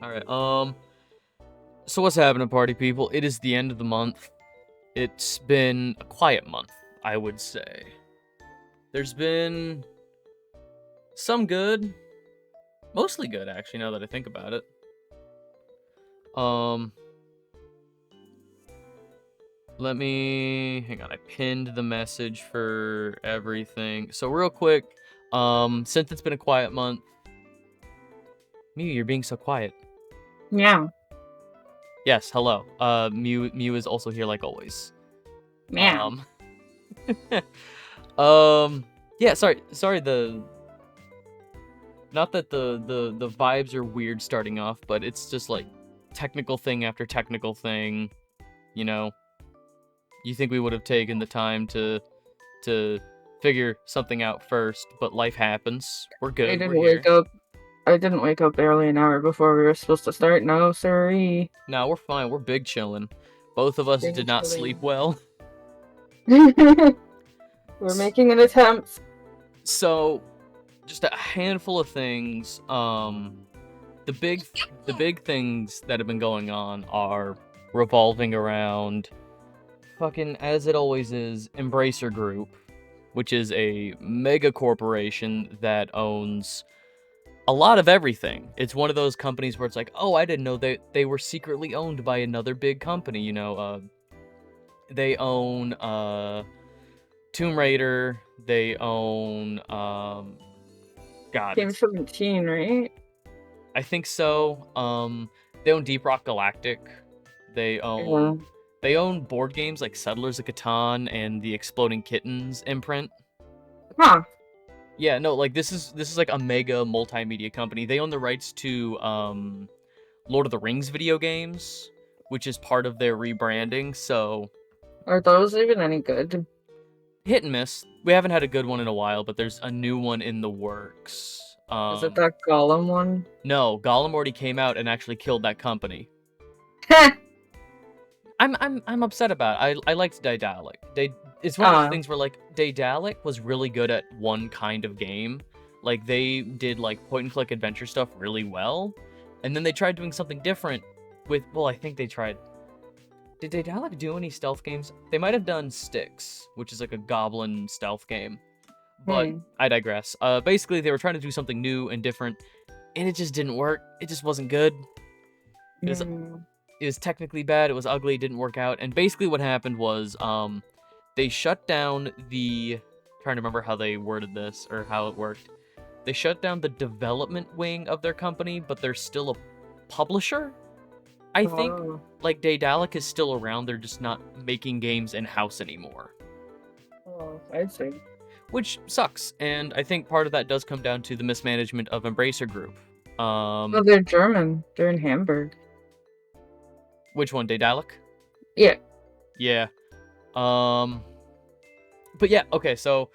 All right. So what's happening, party people? It is the end of the month. It's been a quiet month, I would say. There's been some good, mostly good actually. Now that I think about it. Um, Let me hang on. I pinned the message for everything. So real quick, since it's been a quiet month, Miu, you're being so quiet. Meow. Yes, hello. Miu is also here like always. Meow. Yeah, sorry, not that the vibes are weird starting off, but it's just like technical thing after technical thing, you know. You think we would have taken the time to figure something out first, but life happens. We're I good. didn't We're here. wake up. I didn't wake up barely an hour before we were supposed to start. No, sorry. No, we're fine. We're big chillin'. Both of us did not sleep well. We're making an attempt. So, just a handful of things. The big things that have been going on are revolving around fucking, as it always is, Embracer Group, which is a mega corporation that owns a lot of everything. It's one of those companies where it's like, oh, I didn't know they were secretly owned by another big company. They own Tomb Raider. They own God, Team 17, right? I think so. They own Deep Rock Galactic. They own board games like Settlers of Catan and the Exploding Kittens imprint. Huh. Yeah, no, like this is like a mega multimedia company. They own the rights to Lord of the Rings video games, which is part of their rebranding. So Are those even any good? hit and miss. We haven't had a good one in a while, but there's a new one in the works. Is it that Gollum one? No, Gollum already came out and actually killed that company. I'm upset about it. I liked Daedalic. It's one of those things where like Daedalic was really good at one kind of game. Like they did like point and click adventure stuff really well, and then they tried doing something different with. Well, I think they tried. Did Daedalic do any stealth games? They might have done Styx, which is like a goblin stealth game. But I digress. Basically, they were trying to do something new and different, and it just didn't work. It just wasn't good. It was technically bad. It was ugly. It didn't work out. And basically, what happened was, they shut down the. Trying to remember how they worded this or how it worked. They shut down the development wing of their company, but they're still a publisher. I think like Daedalic is still around. They're just not making games in house anymore. Oh, I see. Which sucks, and I think part of that does come down to the mismanagement of Embracer Group. Well, they're German. They're in Hamburg. Which one, Daedalic? Yeah. Yeah. But yeah, okay, so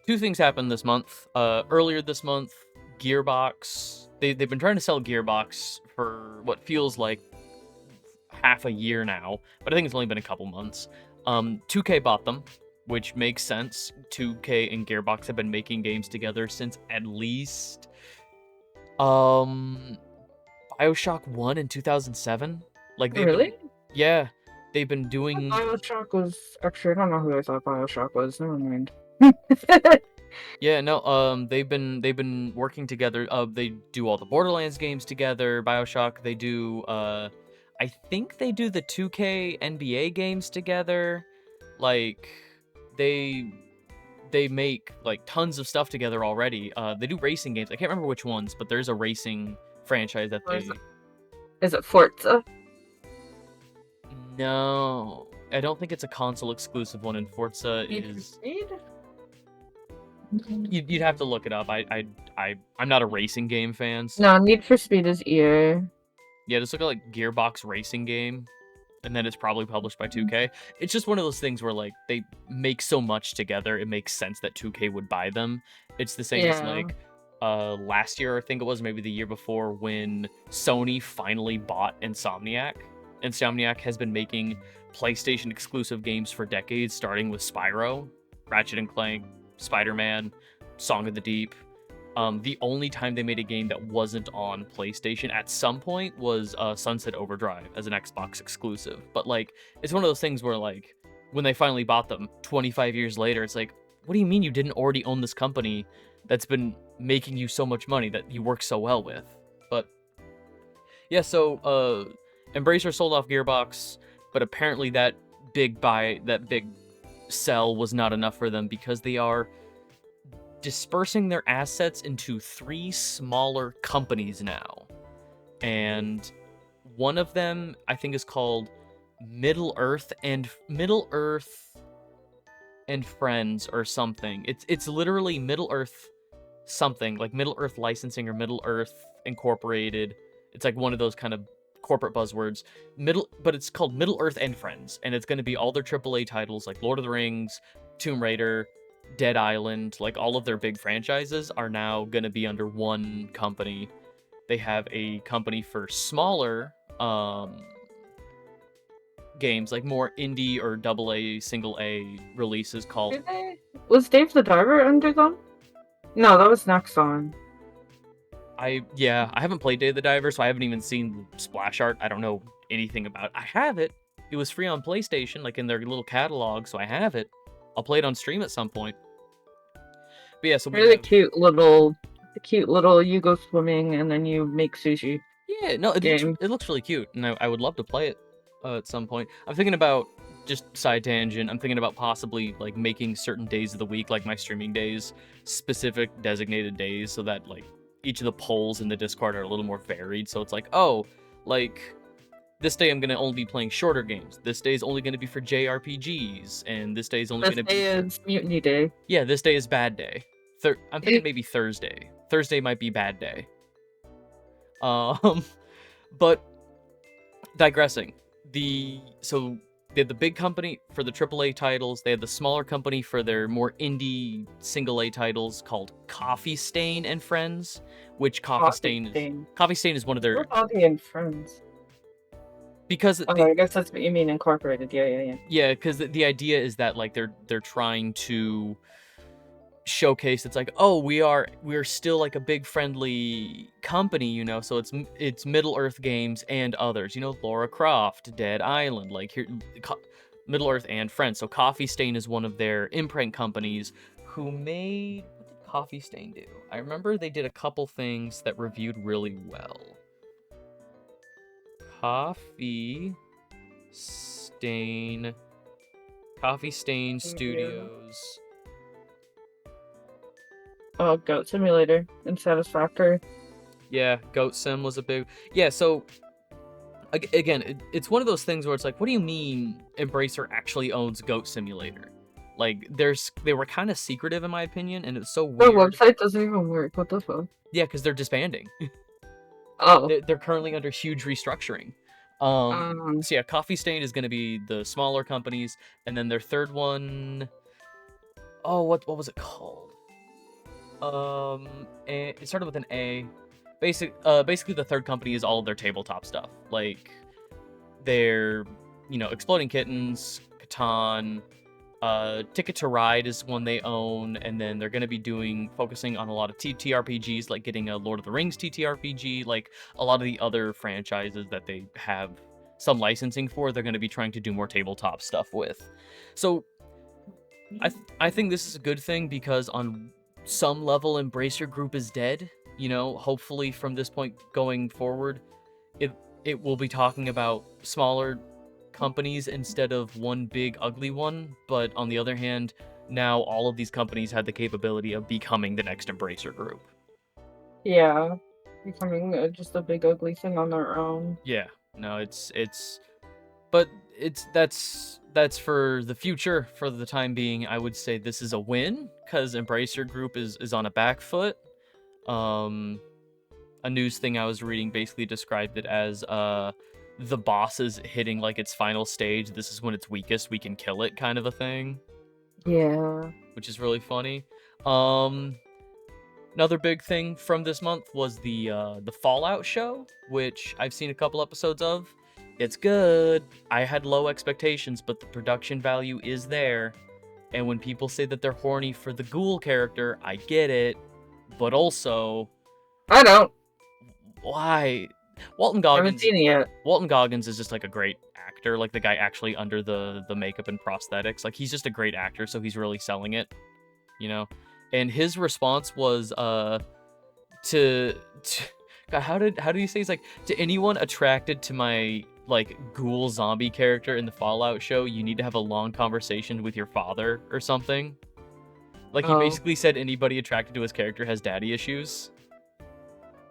two things happened this month. Earlier this month, Gearbox, they've been trying to sell Gearbox for what feels like half a year now, but I think it's only been a couple months. 2K bought them, which makes sense. 2K and Gearbox have been making games together since at least BioShock 1 in 2007. Like Really? Yeah, they've been doing. BioShock was actually, I don't know who I thought BioShock was. Never mind. Yeah, no, they've been working together. They do all the Borderlands games together. BioShock, they do. I think they do the 2K NBA games together. Like, they make like tons of stuff together already. They do racing games. I can't remember which ones, but there's a racing franchise that they. Is it Forza? No, I don't think it's a console exclusive one. And Forza is. You'd have to look it up. I'm not a racing game fan. So... No, Need for Speed is EA. Yeah, just look at like Gearbox racing game, and then it's probably published by 2K. It's just one of those things where like they make so much together, it makes sense that 2K would buy them. It's the same as like last year, I think it was, maybe the year before, when Sony finally bought Insomniac. Insomniac has been making PlayStation exclusive games for decades, starting with Spyro, Ratchet and Clank, Spider-Man, Song of the Deep. The only time they made a game that wasn't on PlayStation at some point was Sunset Overdrive as an Xbox exclusive. But like, it's one of those things where like, when they finally bought them 25 years later, it's like, what do you mean you didn't already own this company that's been making you so much money that you work so well with? But yeah, so Embracer sold off Gearbox, but apparently that big sell was not enough for them because they are dispersing their assets into 3 smaller companies now. And one of them I think is called Middle Earth and Friends or something. It's literally Middle Earth something, like Middle Earth Licensing or Middle Earth Incorporated. It's like one of those kind of corporate buzzwords. But it's called Middle Earth and Friends, and it's going to be all their AAA titles like Lord of the Rings, Tomb Raider, Dead Island, like all of their big franchises are now going to be under one company. They have a company for smaller games, like more indie or AA, single A releases called... Did they? Was Dave the Diver under them? No, that was Nexon. I haven't played Day of the Diver, so I haven't even seen splash art. I don't know anything about it. I have it. It was free on PlayStation, like in their little catalog, so I have it. I'll play it on stream at some point. But yeah, so we Really have... cute little you go swimming and then you make sushi. Yeah, no, it looks really cute, and I would love to play it at some point. I'm thinking about, just side tangent, I'm thinking about possibly like making certain days of the week, like my streaming days, specific designated days, so that like each of the polls in the Discord are a little more varied. So it's like, oh, like this day I'm gonna only be playing shorter games. This day is only gonna be for JRPGs, and this day is only gonna be... This day is Mutiny Day. Yeah, this day is Bad Day. I'm thinking maybe Thursday. Thursday might be Bad Day. But digressing. So they had the big company for the AAA titles. They had the smaller company for their more indie single A titles called Coffee Stain and Friends, which Coffee Stain is one of their... Coffee and Friends. Because I guess that's what you mean, incorporated. Yeah. Yeah, because the idea is that like they're trying to showcase, it's like, oh, we're still like a big friendly company, you know, so it's Middle Earth games and others, you know, Lara Croft, Dead Island, like here, Middle Earth and Friends. So Coffee Stain is one of their imprint companies who made... What did Coffee Stain do? I remember they did a couple things that reviewed really well. Coffee Stain Studios. Oh, Goat Simulator and Satisfactory. Yeah, Goat Sim was a big... Yeah, so again, it's one of those things where it's like, what do you mean Embracer actually owns Goat Simulator? Like, they were kind of secretive in my opinion, and it's so weird. Their website doesn't even work. What the fuck? Yeah, because they're disbanding. Oh. They're currently under huge restructuring. So yeah, Coffee Stain is going to be the smaller companies, and then their third one... Oh, what was it called? It started with an A. Basically the third company is all of their tabletop stuff. Like, they're, you know, Exploding Kittens, Catan, Ticket to Ride is one they own, and then they're going to be focusing on a lot of TTRPGs, like getting a Lord of the Rings TTRPG, like a lot of the other franchises that they have some licensing for, they're going to be trying to do more tabletop stuff with. So, I think this is a good thing, because on some level Embracer Group is dead. You know, hopefully from this point going forward, it will be talking about smaller companies instead of one big ugly one. But on the other hand, now all of these companies had the capability of becoming the next Embracer Group. Yeah, becoming just a big ugly thing on their own. Yeah, no, but that's for the future. For the time being, I would say this is a win, because Embracer Group is on a back foot. A news thing I was reading basically described it as the boss is hitting like its final stage. This is when it's weakest. We can kill it, kind of a thing. Yeah, which is really funny. Another big thing from this month was the Fallout show, which I've seen a couple episodes of. It's good. I had low expectations, but the production value is there. And when people say that they're horny for the ghoul character, I get it. but also I don't. why Walton I haven't Goggins seen it yet. Walton Goggins is just like a great actor, like the guy actually under the makeup and prosthetics. Like he's just a great actor, so he's really selling it, you know. And his response was to God, how did he say, he's like, to anyone attracted to my like ghoul zombie character in the Fallout show, you need to have a long conversation with your father or something. Like he Oh, basically said anybody attracted to his character has daddy issues,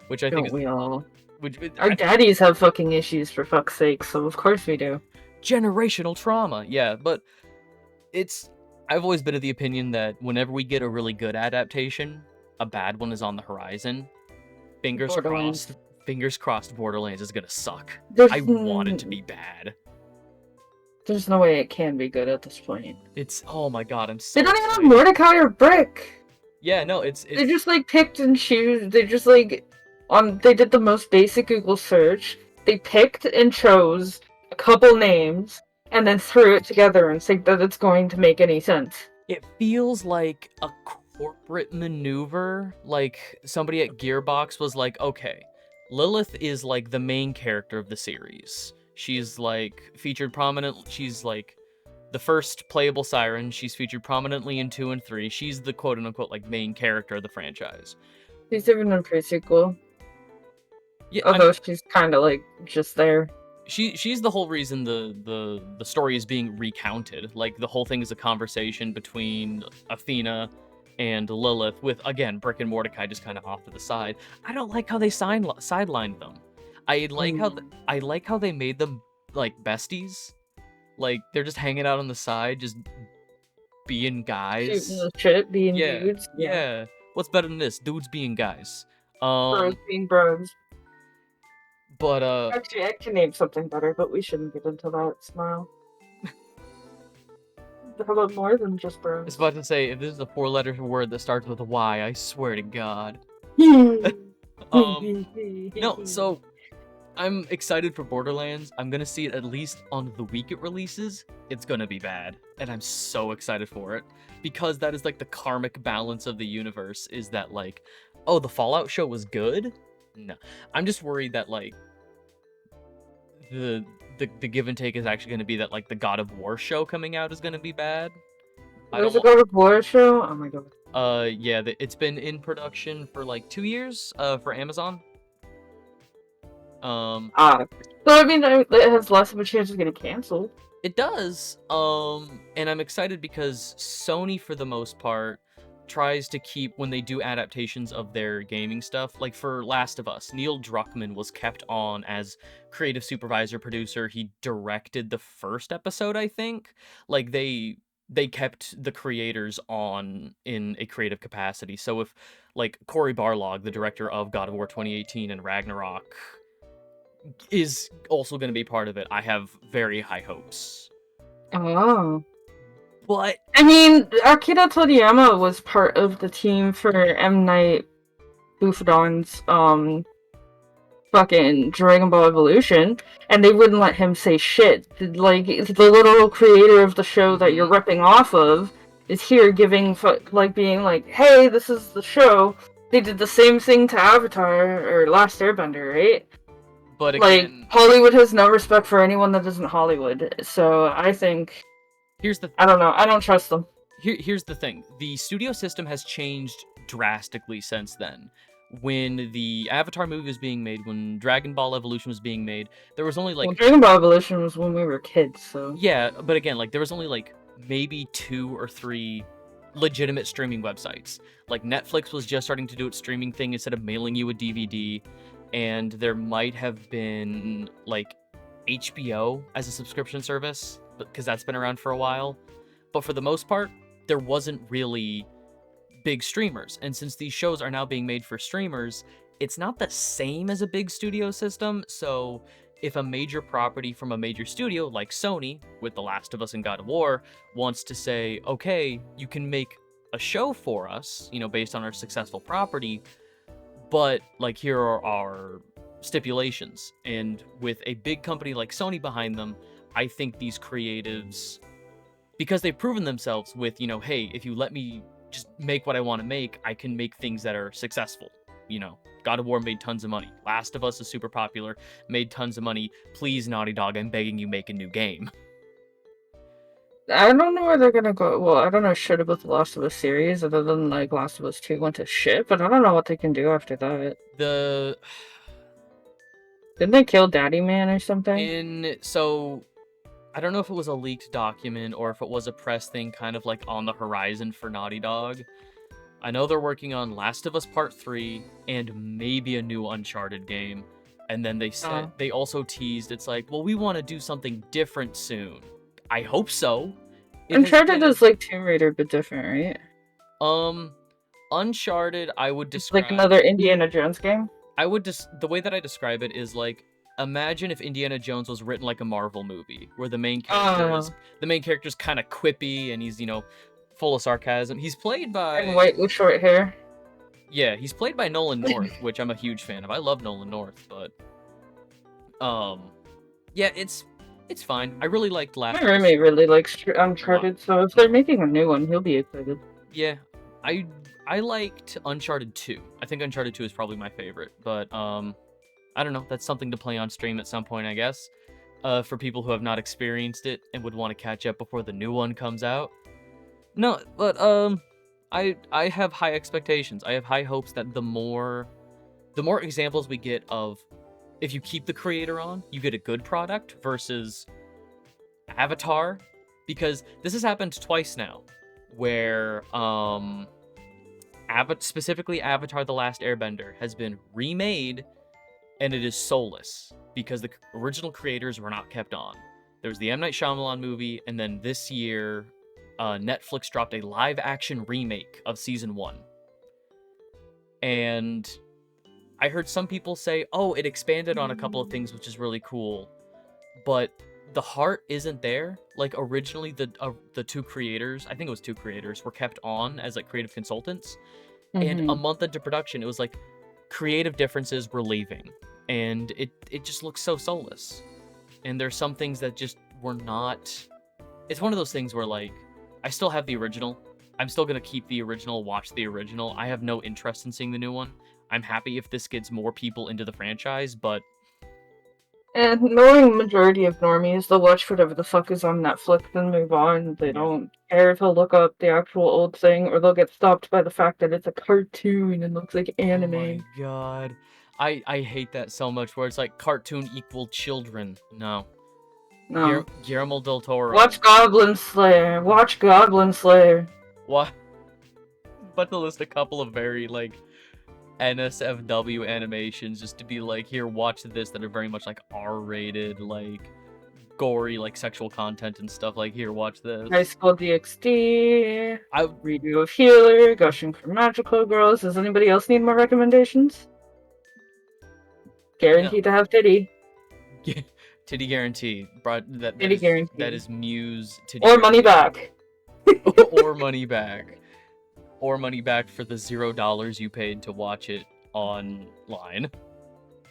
which I think don't is we all? which Our I think daddies have fucking issues, for fuck's sake, so of course we do. generational trauma. Yeah, but it's I've always been of the opinion that whenever we get a really good adaptation, a bad one is on the horizon. Fingers Borderlands. crossed. Fingers crossed Borderlands is gonna suck. I There's want it to be bad. there's no way it can be good at this point. It's oh my god, I'm so They don't even have excited. Mordecai or Brick. Yeah, no, They just like picked and choose. They just like they did the most basic Google search. They picked and chose a couple names and then threw it together and think that it's going to make any sense. it feels like a corporate maneuver. Like somebody at Gearbox was like, okay, Lilith is like the main character of the series. She's like featured prominent. She's like the first playable siren. She's featured prominently in 2 and 3. She's the quote unquote like main character of the franchise. She's even in pre-sequel, Yeah, although she's kind of like just there. she's the whole reason the story is being recounted. Like the whole thing is a conversation between Athena and Lilith, with again Brick and Mordecai just kind of off to the side. I don't like how they sidelined them. I like how they made them like besties. Like they're just hanging out on the side, just being guys. Shooting the shit, being Yeah, dudes. yeah. What's better than this? Dudes being guys. Bros being bros. But Actually, I can name something better, but we shouldn't get into that. Smile. How about more than just I bros? was about to say, if this is a 4-letter word that starts with a Y, I swear to God. No, so I'm excited for Borderlands. I'm gonna see it at least on the week it releases. It's gonna be bad, and I'm so excited for it because that is like the karmic balance of the universe. Is that like, oh, the Fallout show was good? No, I'm just worried that like the give and take is actually gonna be that like the God of War show coming out is gonna be bad. I There's a don't. God of War show? Oh my god. Yeah, it's been in production for like 2 years. For Amazon. So I mean, it has less of a chance of getting canceled. It does. And I'm excited because Sony, for the most part, tries to keep, when they do adaptations of their gaming stuff, like for Last of Us, Neil Druckmann was kept on as creative supervisor producer. He directed the first episode, I think. Like they kept the creators on in a creative capacity. So if like Cory Barlog, the director of God of War 2018 and Ragnarok, is also going to be part of it, I have very high hopes. Oh. But I mean, Akira Toriyama was part of the team for M. Night Buffadon's fucking Dragon Ball Evolution, and they wouldn't let him say shit. Like, the literal creator of the show that you're ripping off of is here giving, like, being like, hey, this is the show. They did the same thing to Avatar, or Last Airbender, right? but Like, again, Hollywood has no respect for anyone that isn't Hollywood, so I think, I don't know, I don't trust them. here's the thing. The studio system has changed drastically since then. When the Avatar movie was being made, when Dragon Ball Evolution was being made, there was only like Well, Dragon Ball Evolution was when we were kids, so... Yeah, but again, like there was only like maybe 2 or 3 legitimate streaming websites. Like Netflix was just starting to do its streaming thing instead of mailing you a DVD, and there might have been like HBO as a subscription service because that's been around for a while. But for the most part, there wasn't really big streamers. And since these shows are now being made for streamers, it's not the same as a big studio system. So if a major property from a major studio like Sony, with The Last of Us and God of War, wants to say, okay, you can make a show for us, you know, based on our successful property, but like here are our stipulations. And with a big company like Sony behind them, I think these creatives, because they've proven themselves with, you know, hey, if you let me just make what I want to make, I can make things that are successful. You know, God of War made tons of money. Last of Us is super popular, made tons of money. Please, Naughty Dog, I'm begging you, make a new game. I don't know where they're gonna go. Well, I don't know shit about the Last of Us series other than like Last of Us 2 went to shit, but I don't know what they can do after that. The Didn't they kill Daddy Man or something? so I don't know if it was a leaked document or if it was a press thing kind of like on the horizon for Naughty Dog. I know they're working on Last of Us Part 3 and maybe a new Uncharted game. And then they said they also teased it's like, well, we want to do something different soon. I hope so. Uncharted is like Tomb Raider but different, right? Uncharted, I would describe like another Indiana Jones game. The way that I describe it is like, imagine if Indiana Jones was written like a Marvel movie, where the main character's kind of quippy and he's, you know, full of sarcasm. He's played by and white with short hair. Yeah, he's played by Nolan North, which I'm a huge fan of. I love Nolan North, but yeah, it's fine. I really liked last. My roommate really likes Uncharted, so if they're making a new one, he'll be excited. Yeah, I liked Uncharted 2. I think Uncharted 2 is probably my favorite, but I don't know. That's something to play on stream at some point, I guess. For people who have not experienced it and would want to catch up before the new one comes out. No, but I have high expectations. I have high hopes that the more examples we get of, if you keep the creator on, you get a good product versus Avatar, because this has happened twice now, where specifically Avatar: The Last Airbender has been remade, and it is soulless because the original creators were not kept on. There was the M. Night Shyamalan movie, and then this year, Netflix dropped a live-action remake of Season 1. And I heard some people say, oh, it expanded on a couple of things, which is really cool. But the heart isn't there. Like, originally, the two creators, I think it was two creators, were kept on as, like, creative consultants. Mm-hmm. And a month into production, it was like, creative differences were leaving. And it just looks so soulless. And there's some things that just were not... It's one of those things where, like, I still have the original. I'm still going to keep the original, watch the original. I have no interest in seeing the new one. I'm happy if this gets more people into the franchise, but... And knowing majority of normies, they'll watch whatever the fuck is on Netflix and move on. They don't care if they'll look up the actual old thing, or they'll get stopped by the fact that it's a cartoon and looks like anime. Oh my god. I hate that so much, where it's like, cartoon equal children. No. Guillermo del Toro. Watch Goblin Slayer. Watch Goblin Slayer. What? But to list a couple of very, like, NSFW animations just to be like, here, watch this, that are very much, like, R-rated, like, gory, like, sexual content and stuff. Like, here, watch this. High School DxD. Redo of Healer. Gushing for Magical Girls. Does anybody else need more recommendations? Guaranteed to have titty. Titty guarantee. Titty guarantee. That is Miu's titty. Or money back. Or money back. Or money back for the $0 you paid to watch it online.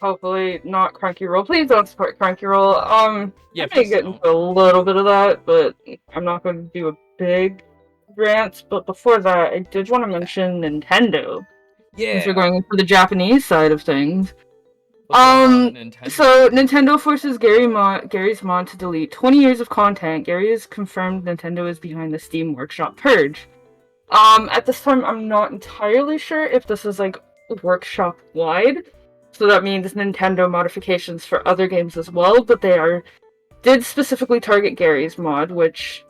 Hopefully not Crunchyroll. Please don't support Crunchyroll. Yeah, I may get into a little bit of that, but I'm not going to do a big rant. But before that, I did want to mention Nintendo. Yeah. Since we're going into the Japanese side of things. So Nintendo forces Gary's mod to delete 20 years of content. Gary has confirmed Nintendo is behind the Steam Workshop purge. At this time, I'm not entirely sure if this is, like, Workshop-wide. So that means Nintendo modifications for other games as well, but did specifically target Gary's mod, which,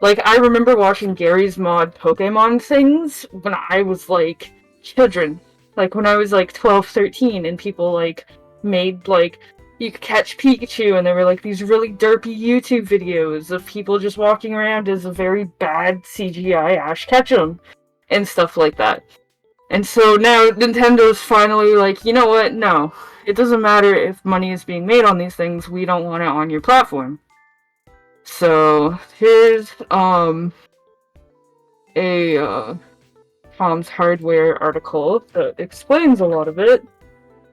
like, I remember watching Gary's mod Pokemon things when I was, like, children. Like, when I was, like, 12, 13, and people, like, made, like, you could catch Pikachu, and there were, like, these really derpy YouTube videos of people just walking around as a very bad CGI Ash Ketchum, and stuff like that. And so now Nintendo's finally like, you know what, no. It doesn't matter if money is being made on these things, we don't want it on your platform. So, here's, a, Tom's Hardware article that explains a lot of it.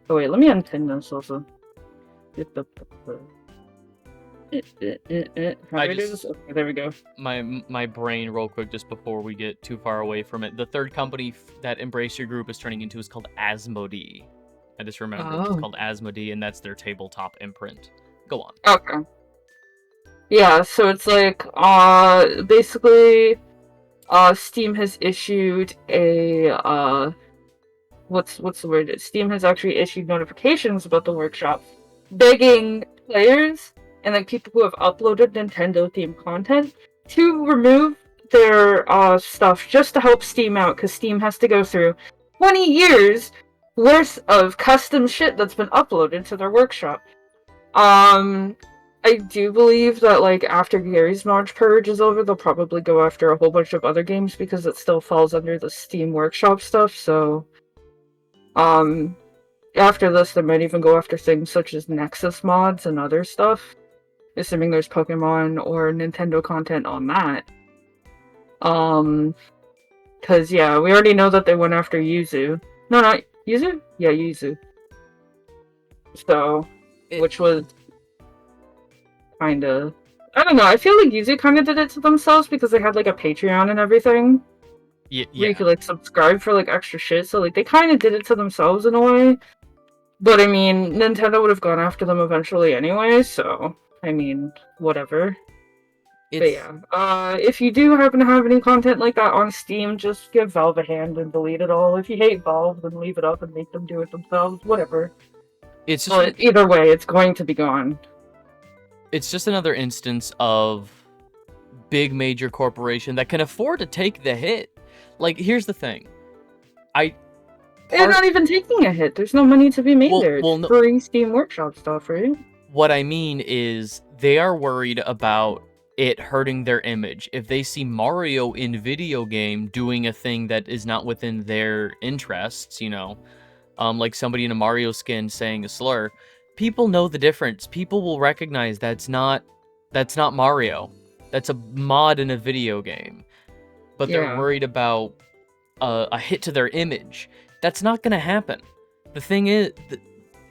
Oh wait, let me unpin this also. How do I do this? Okay, there we go. My brain real quick just before we get too far away from it. The third company that Embrace Your Group is turning into is called Asmodee. I just remembered it's Oh. called Asmodee, and that's their tabletop imprint. Go on. Okay. Yeah, so it's like, basically, Steam has issued a, what's the word? Steam has actually issued notifications about the workshop, begging players and like people who have uploaded Nintendo themed content to remove their stuff just to help Steam out, because Steam has to go through 20 years worth of custom shit that's been uploaded to their workshop. I do believe that like after Gary's Mod purge is over, they'll probably go after a whole bunch of other games because it still falls under the Steam Workshop stuff. So, after this, they might even go after things such as Nexus mods and other stuff, assuming there's Pokemon or Nintendo content on that. Because yeah, we already know that they went after Yuzu. No, not Yuzu. Yeah, Yuzu. So, which was kinda, I don't know, I feel like Yuzu kinda did it to themselves because they had like a Patreon and everything. Yeah. Where you could like subscribe for like extra shit, so like they kinda did it to themselves in a way. But I mean, Nintendo would have gone after them eventually anyway, so I mean, whatever. But yeah, if you do happen to have any content like that on Steam, just give Valve a hand and delete it all. If you hate Valve, then leave it up and make them do it themselves, whatever. It's just But either way, it's going to be gone. It's just another instance of big major corporation that can afford to take the hit. Like, here's the thing. They're not even taking a hit. There's no money to be made there. It's free Steam Workshop stuff, right? What I mean is, they are worried about it hurting their image. If they see Mario in video game doing a thing that is not within their interests, you know, like somebody in a Mario skin saying a slur, people know the difference. People will recognize that's not Mario. That's a mod in a video game. But they're worried about a hit to their image. That's not gonna happen. The thing is,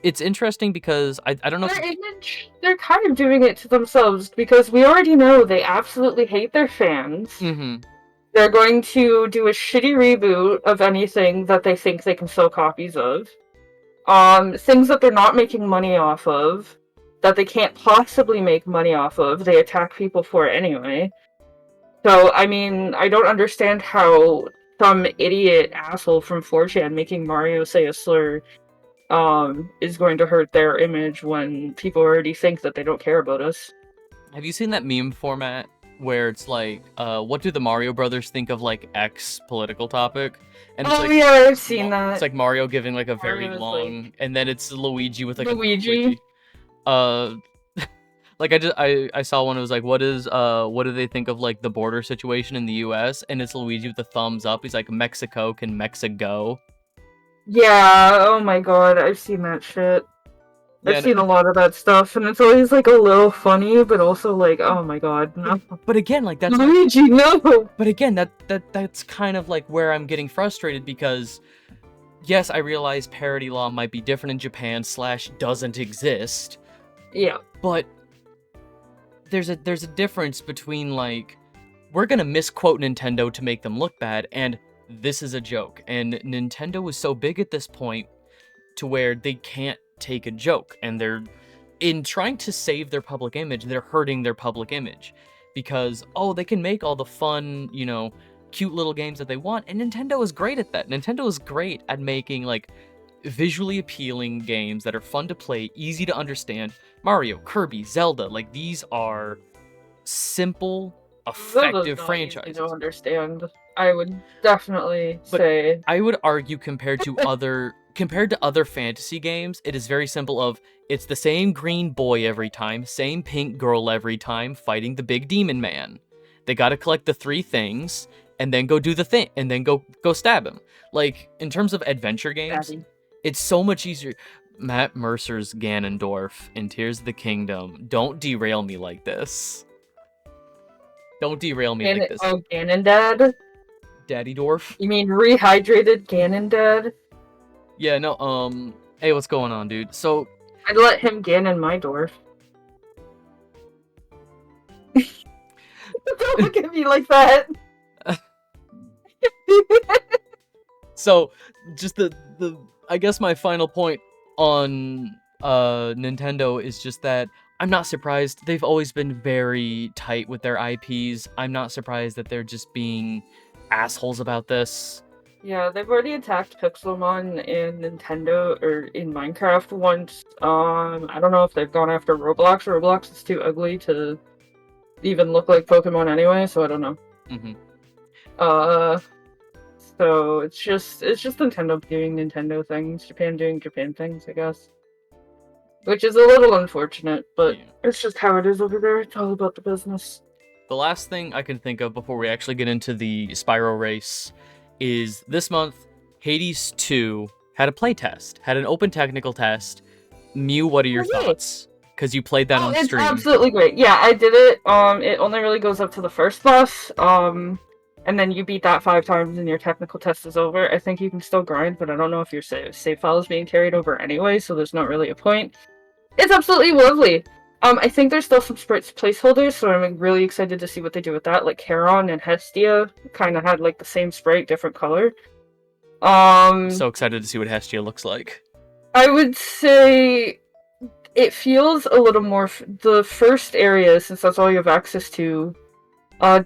it's interesting because I don't know. Their image, they're kind of doing it to themselves because we already know they absolutely hate their fans. Mm-hmm. They're going to do a shitty reboot of anything that they think they can sell copies of. Things that they're not making money off of, that they can't possibly make money off of, they attack people for anyway. So, I mean, I don't understand how some idiot asshole from 4chan making Mario say a slur is going to hurt their image when people already think that they don't care about us. Have you seen that meme format where it's like, what do the Mario Brothers think of like X political topic? And it's yeah, I've seen that. It's like Mario giving like a very long, and then it's Luigi with like Luigi. Like I saw one. It was like, what do they think of like the border situation in the U.S. And it's Luigi with the thumbs up. He's like, Mexico can Mexico. Yeah. Oh my god, I've seen that shit. I've seen a lot of that stuff, and it's always like a little funny, but also like, oh my god, no. But again, like that's Luigi, no. But again, that's kind of like where I'm getting frustrated because, yes, I realize parody law might be different in Japan / doesn't exist. Yeah. But there's a difference between like, we're gonna misquote Nintendo to make them look bad, and this is a joke. And Nintendo is so big at this point to where they can't take a joke, and they're in trying to save their public image, they're hurting their public image because they can make all the fun, you know, cute little games that they want, and Nintendo is great at that. Nintendo is great at making like visually appealing games that are fun to play, easy to understand. Mario, Kirby, Zelda, like these are simple, effective franchises. Easy to understand. I would definitely say. I would argue compared to other fantasy games, it is very simple. It's the same green boy every time, same pink girl every time, fighting the big demon man. They gotta collect the 3 things, and then go do the thing, and then go stab him. Like, in terms of adventure games, it's so much easier. Matt Mercer's Ganondorf in Tears of the Kingdom. Don't derail me like this. Don't derail me like this. Oh, Ganondad? Daddy Dwarf? You mean rehydrated Ganondad? Yeah, no, hey, what's going on, dude? So... I'd let him Ganon my dwarf. Don't look at me like that. So, just the I guess my final point on Nintendo is just that I'm not surprised. They've always been very tight with their IPs. I'm not surprised that they're just being assholes about this. Yeah, they've already attacked Pixelmon in Nintendo or in Minecraft once. I don't know if they've gone after Roblox. Roblox is too ugly to even look like Pokemon anyway, so I don't know. Mm-hmm. So it's just Nintendo doing Nintendo things, Japan doing Japan things, I guess. Which is a little unfortunate, but Yeah. it's just how it is over there. It's all about the business. The last thing I can think of before we actually get into the Spyro race is this month, Hades 2 had a playtest, had an open technical test. Miu, what are your thoughts? Because you played that on stream. It's absolutely great. Yeah, I did it. It only really goes up to the first boss. And then you beat that 5 times and your technical test is over. I think you can still grind, but I don't know if your save file is being carried over anyway, so there's not really a point. It's absolutely lovely. I think there's still some sprites placeholders, so I'm really excited to see what they do with that. Like Charon and Hestia kind of had like the same sprite, different color. I'm so excited to see what Hestia looks like. I would say it feels a little more. The first area, since that's all you have access to,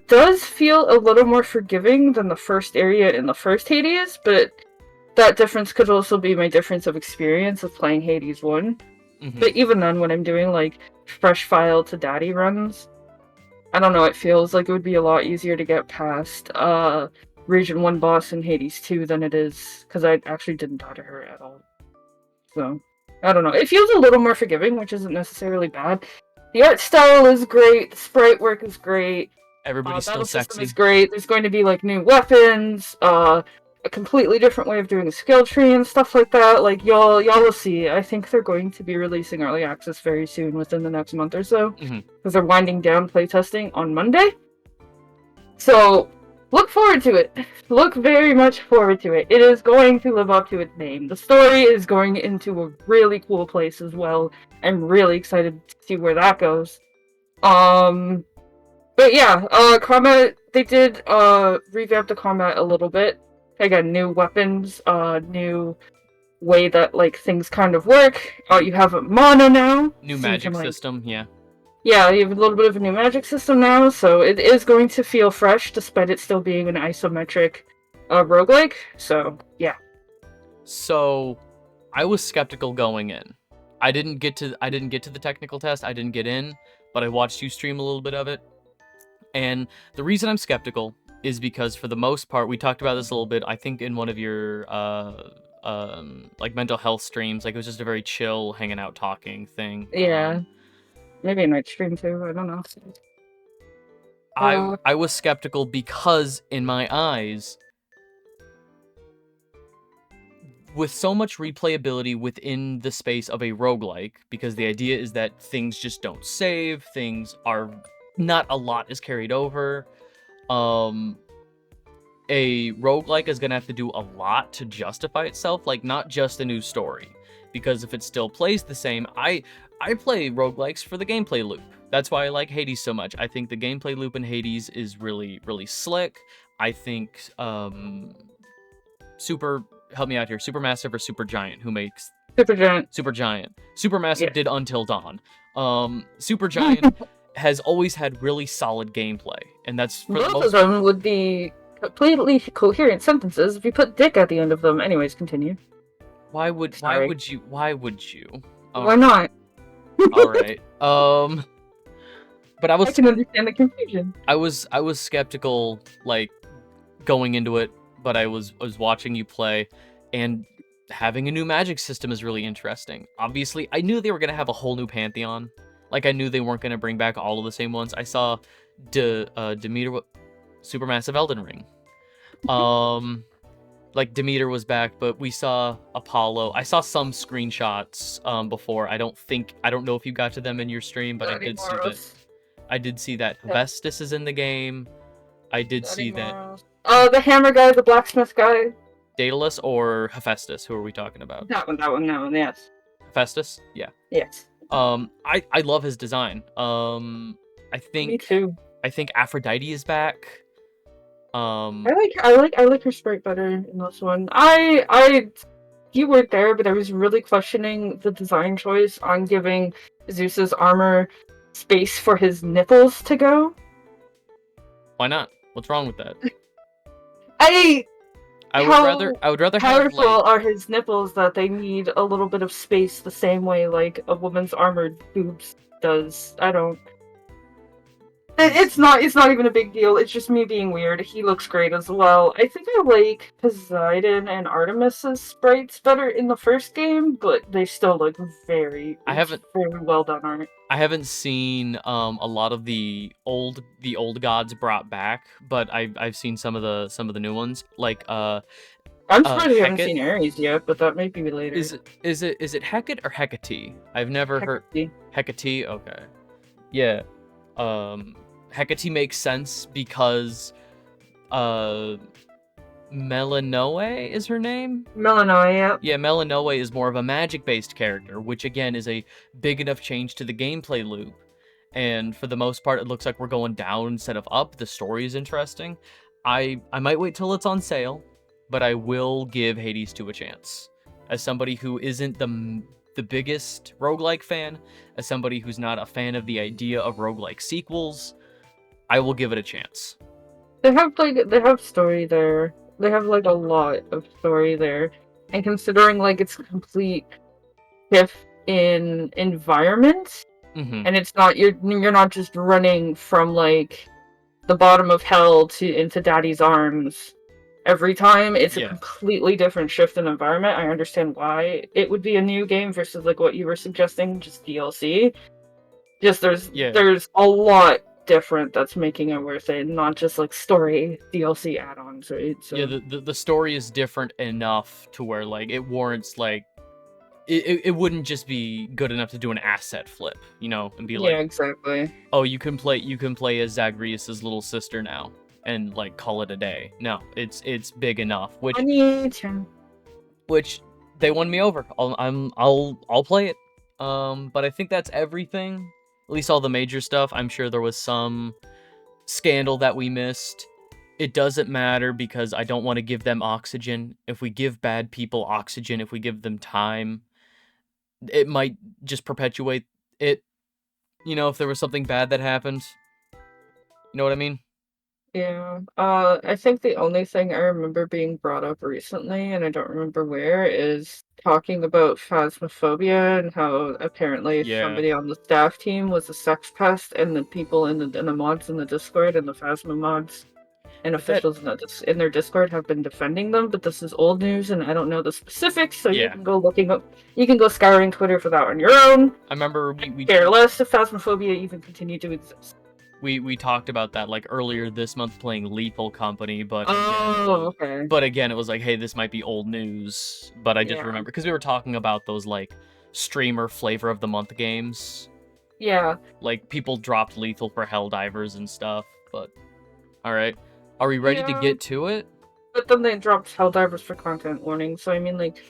does feel a little more forgiving than the first area in the first Hades, but that difference could also be my difference of experience of playing Hades 1. Mm-hmm. But even then, when I'm doing like fresh file to daddy runs, I don't know, it feels like it would be a lot easier to get past Region 1 boss in Hades 2 than it is, because I actually didn't die to her at all. So, I don't know. It feels a little more forgiving, which isn't necessarily bad. The art style is great, the sprite work is great. Everybody's still sexy. Is great. There's going to be like new weapons, a completely different way of doing a skill tree and stuff like that. Like y'all will see. I think they're going to be releasing early access very soon, within the next month or so, because they're winding down playtesting on Monday. So look forward to it. Look very much forward to it. It is going to live up to its name. The story is going into a really cool place as well. I'm really excited to see where that goes. But yeah, combat, they did revamp the combat a little bit. Again, new weapons, new way that like things kind of work. You have a mana now. New magic system, yeah. Yeah, you have a little bit of a new magic system now, so it is going to feel fresh despite it still being an isometric roguelike. So, yeah. So, I was skeptical going in. I didn't get to the technical test. I didn't get in, but I watched you stream a little bit of it. And the reason I'm skeptical is because for the most part, we talked about this a little bit, I think in one of your like mental health streams, like it was just a very chill, hanging out, talking thing. Yeah. Maybe a night stream too, I don't know. I was skeptical because in my eyes, with so much replayability within the space of a roguelike, because the idea is that things just don't save, things are not a lot is carried over. A roguelike is gonna have to do a lot to justify itself, like not just a new story. Because if it still plays the same, I play roguelikes for the gameplay loop. That's why I like Hades so much. I think the gameplay loop in Hades is really, really slick. I think help me out here, Supermassive or Supergiant, who makes Supergiant. Supermassive did Until Dawn. Supergiant has always had really solid gameplay, and that's for both of them would be completely coherent sentences if you put dick at the end of them. Anyways, continue. Why would you? Why not? All right. But I can understand the confusion. I was skeptical, like going into it, but I was watching you play, and having a new magic system is really interesting. Obviously, I knew they were gonna have a whole new pantheon. Like I knew they weren't gonna bring back all of the same ones. I saw Demeter, Supermassive Elden Ring. Like Demeter was back, but we saw Apollo. I saw some screenshots before. I don't know if you got to them in your stream, but I did see that Hephaestus is in the game. I did see that. The hammer guy, the blacksmith guy. Daedalus or Hephaestus? Who are we talking about? That one, yes. Hephaestus? Yeah. Yes. I love his design. I think Me too. I think Aphrodite is back. I like her sprite better in this one. You weren't there, but I was really questioning the design choice on giving Zeus's armor space for his nipples to go. Why not? What's wrong with that? I would rather have powerful like are his nipples that they need a little bit of space the same way like a woman's armored boobs does. I don't. It's not even a big deal. It's just me being weird. He looks great as well. I think I like Poseidon and Artemis's sprites better in the first game, but they still look very well done art. I haven't seen a lot of the old gods brought back, but I've seen some of the new ones. Like I'm surprised you haven't seen Ares yet, but that might be later. Is it Hecate or Hecate? I've never heard Hecate. Okay, yeah. Hecate makes sense because Melanoe is her name? Melanoe, yeah. Yeah, Melanoe is more of a magic-based character, which again is a big enough change to the gameplay loop. And for the most part, it looks like we're going down instead of up. The story is interesting. I might wait till it's on sale, but I will give Hades 2 a chance. As somebody who isn't the biggest roguelike fan, as somebody who's not a fan of the idea of roguelike sequels, I will give it a chance. They have story there. They have like a lot of story there. And considering like it's a complete shift in environment, and it's not you're not just running from like the bottom of hell into daddy's arms every time. It's a completely different shift in environment. I understand why it would be a new game versus like what you were suggesting, just DLC. Just there's a lot different that's making it worth it, not just like story DLC add-ons, right? So yeah, the story is different enough to where like it warrants like it wouldn't just be good enough to do an asset flip, you know, and be like, yeah, exactly. Oh, you can play as Zagreus' little sister now, and like call it a day. No, it's big enough, which they won me over. I'll play it. But I think that's everything. At least all the major stuff. I'm sure there was some scandal that we missed. It doesn't matter because I don't want to give them oxygen. If we give bad people oxygen, if we give them time, it might just perpetuate it. You know, if there was something bad that happened. You know what I mean? Yeah. I think the only thing I remember being brought up recently, and I don't remember where, is talking about phasmophobia and how apparently somebody on the staff team was a sex pest, and the people in the mods in the Discord and the Phasma mods and officials in their Discord have been defending them. But this is old news, and I don't know the specifics, so you can go looking up. You can go scouring Twitter for that on your own. I remember we care less if phasmophobia even continued to exist. We talked about that like earlier this month playing Lethal Company, but but again it was like, hey, this might be old news. But I just remember because we were talking about those like streamer flavor of the month games. Yeah. Like people dropped Lethal for Helldivers and stuff. But all right, are we ready to get to it? But then they dropped Helldivers for content warning. So I mean, like,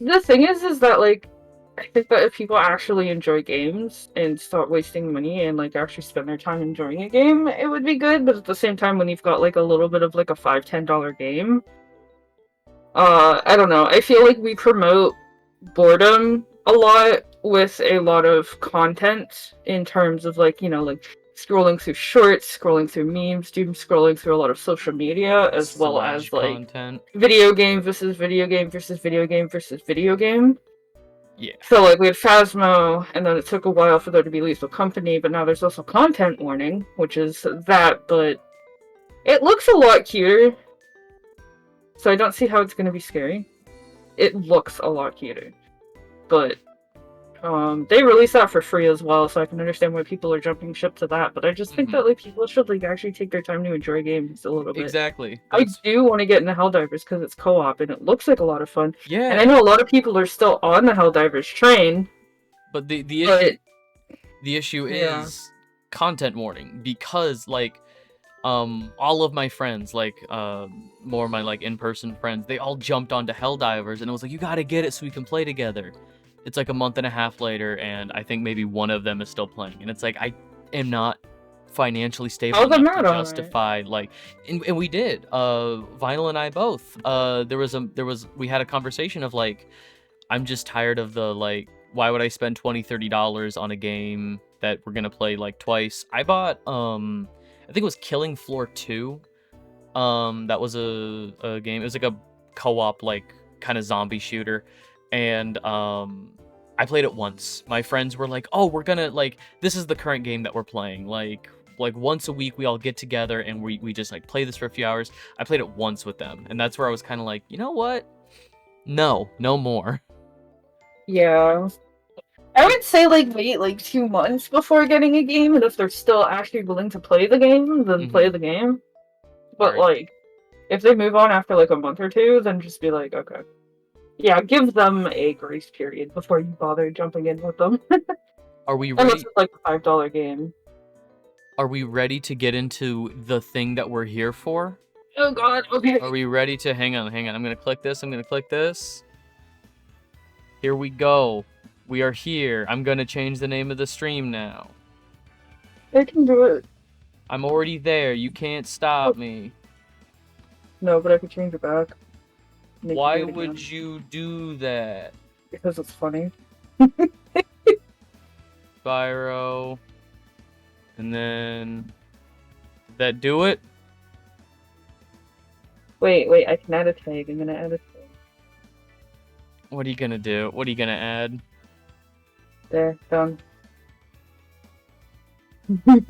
the thing is that like, I think that if people actually enjoy games and stop wasting money and like actually spend their time enjoying a game, it would be good. But at the same time, when you've got like a little bit of like a $5-10 game, I don't know. I feel like we promote boredom a lot with a lot of content in terms of like, you know, like scrolling through shorts, scrolling through memes, doom scrolling through a lot of social media, as well as like content. Video game versus video game versus video game versus video game. Yeah. So, like, we had Phasmo, and then it took a while for there to be Lethal Company, but now there's also content warning, which is that, but it looks a lot cuter. So I don't see how it's going to be scary. It looks a lot cuter. But, they released that for free as well, so I can understand why people are jumping ship to that, but I just think that, like, people should, like, actually take their time to enjoy games a little bit. Exactly. I do want to get into Helldivers because it's co-op, and it looks like a lot of fun. Yeah. And I know a lot of people are still on the Helldivers train. But the issue is content warning, because, like, all of my friends, like, more of my, like, in-person friends, they all jumped onto Helldivers, and it was like, you gotta get it so we can play together. It's like a month and a half later, and I think maybe one of them is still playing. And it's like, I am not financially stable Oh, they're enough to not alright. justify like, and we did. Vinyl and I both. We had a conversation of like, I'm just tired of the like, why would I spend $20-$30 on a game that we're gonna play like twice? I bought I think it was Killing Floor 2. That was a game. It was like a co-op like kind of zombie shooter, and I played it once. My friends were like, "Oh, we're gonna like this is the current game that we're playing. Like once a week we all get together and we just like play this for a few hours." I played it once with them, and that's where I was kind of like, you know what? No more. Yeah. I would say like wait like 2 months before getting a game, and if they're still actually willing to play the game, then play the game. But Alright. like, if they move on after like a month or two, then just be like, okay. Yeah, give them a grace period before you bother jumping in with them. Are we Unless ready? it's like a $5 game. Are we ready to get into the thing that we're here for? Oh god, okay. Are we ready to hang on? I'm gonna click this. Here we go. We are here. I'm gonna change the name of the stream now. I can do it. I'm already there. You can't stop me. No, but I could change it back. Make Why you do it again. would you do that? Because it's funny. Spyro. And then... Did that do it? Wait, I can add a tag. I'm gonna add a tag. What are you gonna do? What are you gonna add? There, done. Hang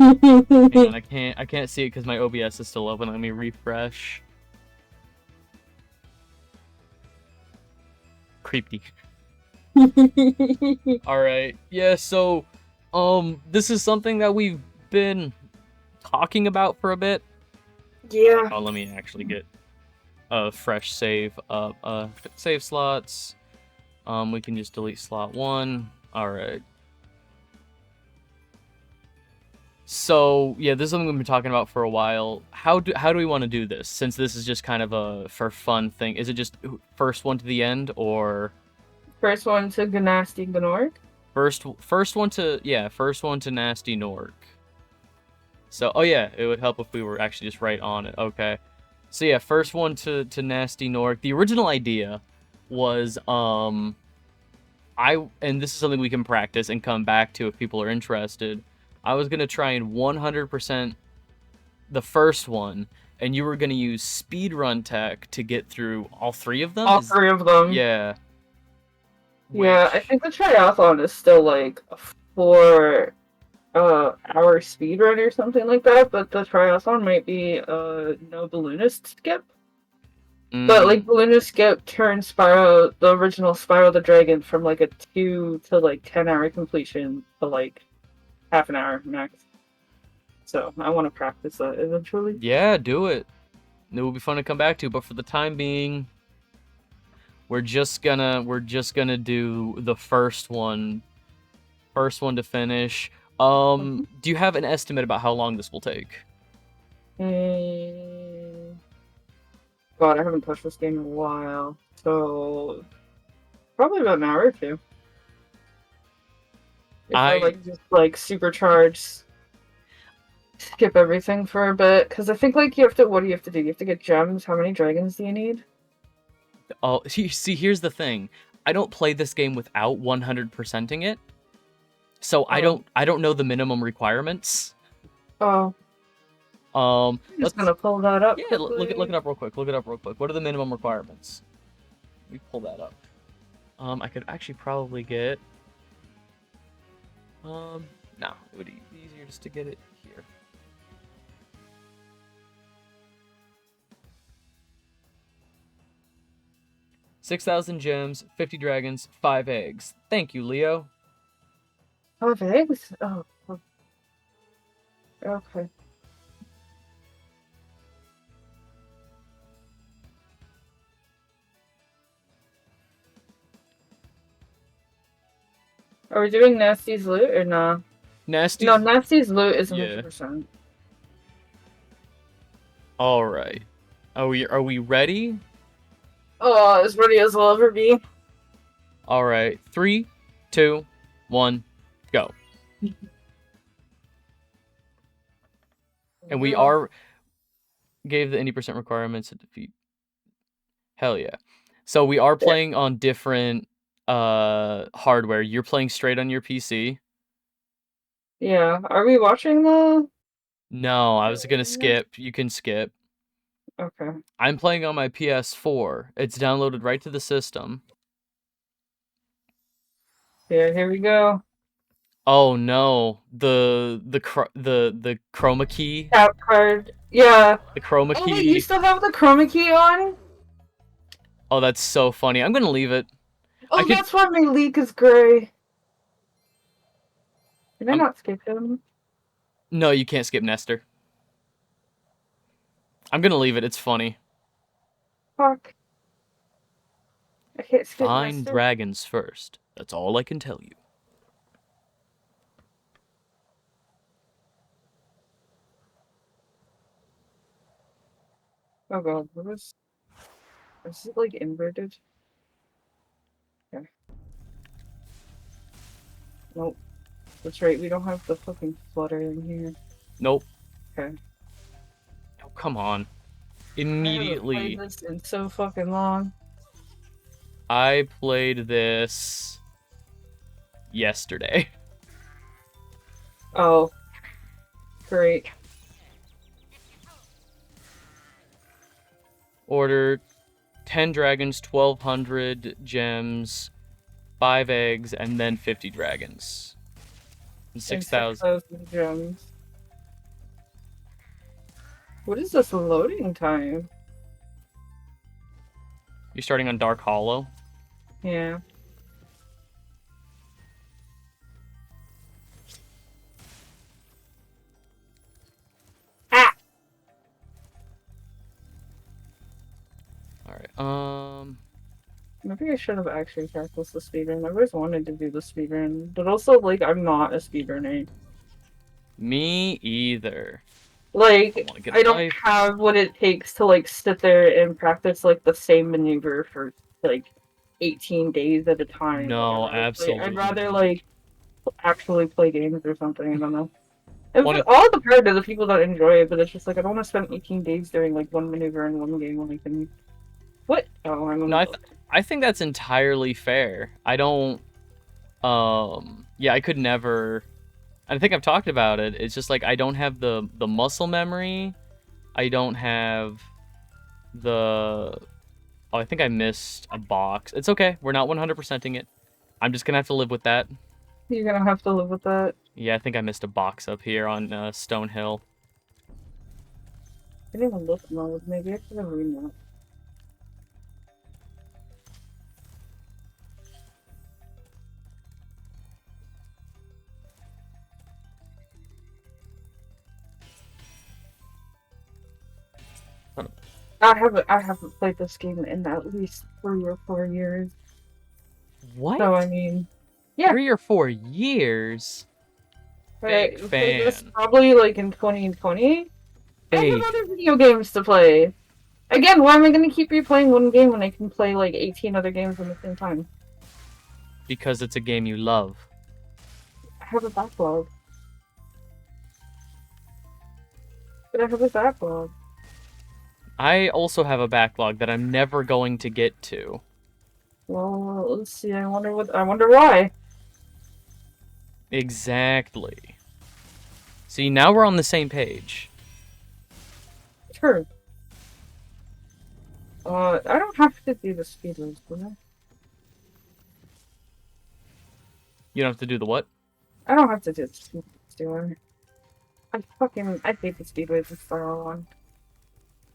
on, I can't see it because my OBS is still open. Let me refresh. Creepy. Alright. Yeah, so this is something that we've been talking about for a bit. Yeah. Oh, let me actually get a fresh save up. Save slots. We can just delete slot 1. Alright. So, yeah, this is something we've been talking about for a while. How do we want to do this? Since this is just kind of a for fun thing. Is it just first one to the end, or First one to Gnasty Gnorg? first one to Nasty Nork. So, oh yeah, it would help if we were actually just right on it. Okay. So yeah, first one to Nasty Nork. The original idea was and this is something we can practice and come back to if people are interested. I was gonna try and 100% the first one, and you were gonna use speedrun tech to get through all 3 of them. All 3 of them. Yeah. Yeah, I think the triathlon is still like a 4 hour speedrun or something like that, but the triathlon might be no Balloonist Skip. But like Balloonist Skip turned Spyro, the original Spyro the Dragon, from like a 2 to like 10-hour completion to like half an hour max. So I want to practice that eventually. Yeah, do it. It will be fun to come back to, but for the time being, we're just gonna do the first one to finish. Do you have an estimate about how long this will take? God, I haven't touched this game in a while, so probably about an hour or 2. If I like just like supercharge, skip everything for a bit, because I think like you have to. What do you have to do? You have to get gems. How many dragons do you need? Oh, see, here's the thing. I don't play this game without 100%ing it, so I don't know the minimum requirements. Oh. I'm just gonna pull that up. Yeah, look it up real quick. What are the minimum requirements? Let me pull that up. I could actually probably get. No, it would be easier just to get it here. $6,000 gems, 50 dragons, 5 eggs. Thank you, Leo. 5 eggs? Oh. Okay. Are we doing Nasty's loot or nah? Nasty's loot is 100%. All right. Are we ready? Oh, as ready as I'll ever be. All right. 3, 2, 1, go. And we Yeah. are gave the indie percent requirements to defeat. Hell yeah. So we are playing on different hardware. You're playing straight on your PC. Yeah. Are we watching the? No, I was gonna skip. You can skip. Okay. I'm playing on my PS4. It's downloaded right to the system. Yeah. Here we go. Oh no, the chroma key, Tap card. Yeah. the chroma Oh wait, you key. still have the chroma key on? Oh, that's so funny. I'm gonna leave it. I Oh, could. that's why my leak is gray. Did I I'm not skip him? no, you can't skip Nestor. I'm gonna leave it. It's funny. Fuck. I can't skip Find Mister. dragons first. That's all I can tell you. Oh god, what was? Is it like inverted? Yeah. Nope. That's right. We don't have the fucking flutter in here. Nope. Okay. Oh, come on. I haven't played Immediately. this in so fucking long. I played this yesterday. Oh, great. Order 10 dragons, 1,200 gems, 5 eggs, and then 50 dragons. And And 6,000. 6,000 gems. What is this loading time? You're starting on Dark Hollow. Yeah. Ah! Alright, Maybe I should have actually practiced the speedrun. I've always wanted to do the speedrun, but also, like, I'm not a speedrunner. me either. I Like, want to get a I don't life. have what it takes to, like, sit there and practice, like, the same maneuver for, like, 18 days at a time. No, I'd rather, absolutely. like, actually play games or something, I don't know. And Want to all the power to the people that enjoy it, but it's just like, I don't want to spend 18 days doing, like, one maneuver in one game when I can... What? Oh, I'm on No, the I, book. I think that's entirely fair. I don't. Yeah, I could never. I think I've talked about it. It's just like I don't have the muscle memory. I don't have the. Oh, I think I missed a box. It's okay. We're not 100%ing it. I'm just gonna have to live with that. You're gonna have to live with that. Yeah, I think I missed a box up here on Stone Hill. I didn't even look mode. Maybe I should have read I haven't played this game in at least 3 or 4 years. What? So I mean, yeah, 3 or 4 years? I Big played this fan. probably like in 2020. I have Big. other video games to play. Again, why am I gonna keep replaying one game when I can play like 18 other games at the same time? Because it's a game you love. I have a backlog. But I have a backlog. I also have a backlog that I'm never going to get to. Well, let's see. I wonder why. Exactly. See, now we're on the same page. Sure. I don't have to do the speedruns, do I? You don't have to do the what? I don't have to do the speedruns, do I hate the speedways in Spyro 1.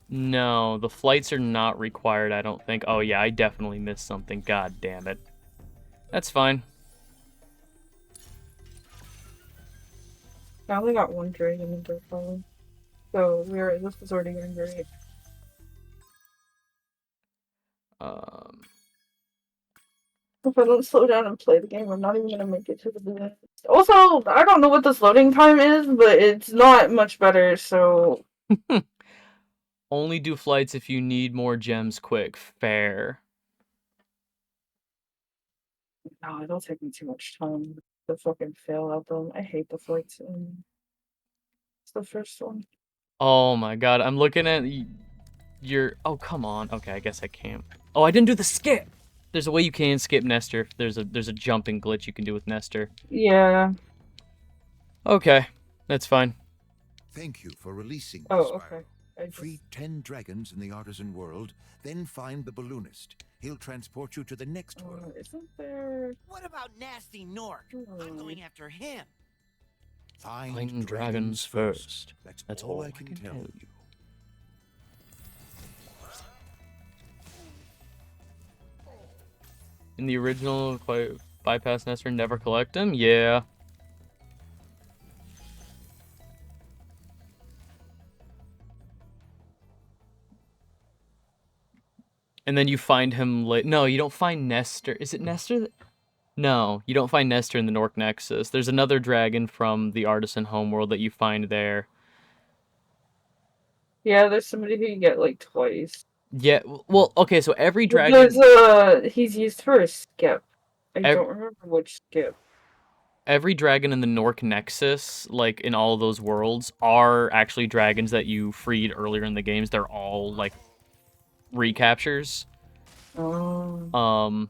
No, the flights are not required, I don't think. Oh yeah, I definitely missed something. God damn it. That's fine. I only got one dragon in Dirt Fallen. So this is already going great. Um, If I don't slow down and play the game, I'm not even gonna make it to the end. Also, I don't know what this loading time is, but it's not much better, so only do flights if you need more gems quick. Fair. no, it'll take me too much time to fucking fail at them. I hate the flights. It's the first one. Oh my god, I'm looking at your. Oh come on. Okay, I guess I can't. Oh, I didn't do the skip. There's a way you can skip Nestor. There's a jumping glitch you can do with Nestor. Yeah. Okay, that's fine. Thank you for releasing me, Oh, okay. Spyro. I Free just 10 dragons in the artisan world, then find the balloonist. He'll transport you to the next world. isn't there? What about Nasty Nork? I'm going after him. Find Dragons first. That's all I can tell you. In the original, bypass Nestor, never collect him? Yeah. And then you find him late. No, you don't find Nestor. Is it Nestor? No, you don't find Nestor in the Nork Nexus. There's another dragon from the Artisan homeworld that you find there. Yeah, there's somebody who you get like twice. Yeah, well, okay, so every But dragon... he's used for a skip. I ev- don't remember which skip. every dragon in the Nork Nexus, like, in all of those worlds, are actually dragons that you freed earlier in the games. They're all, like, recaptures. Oh.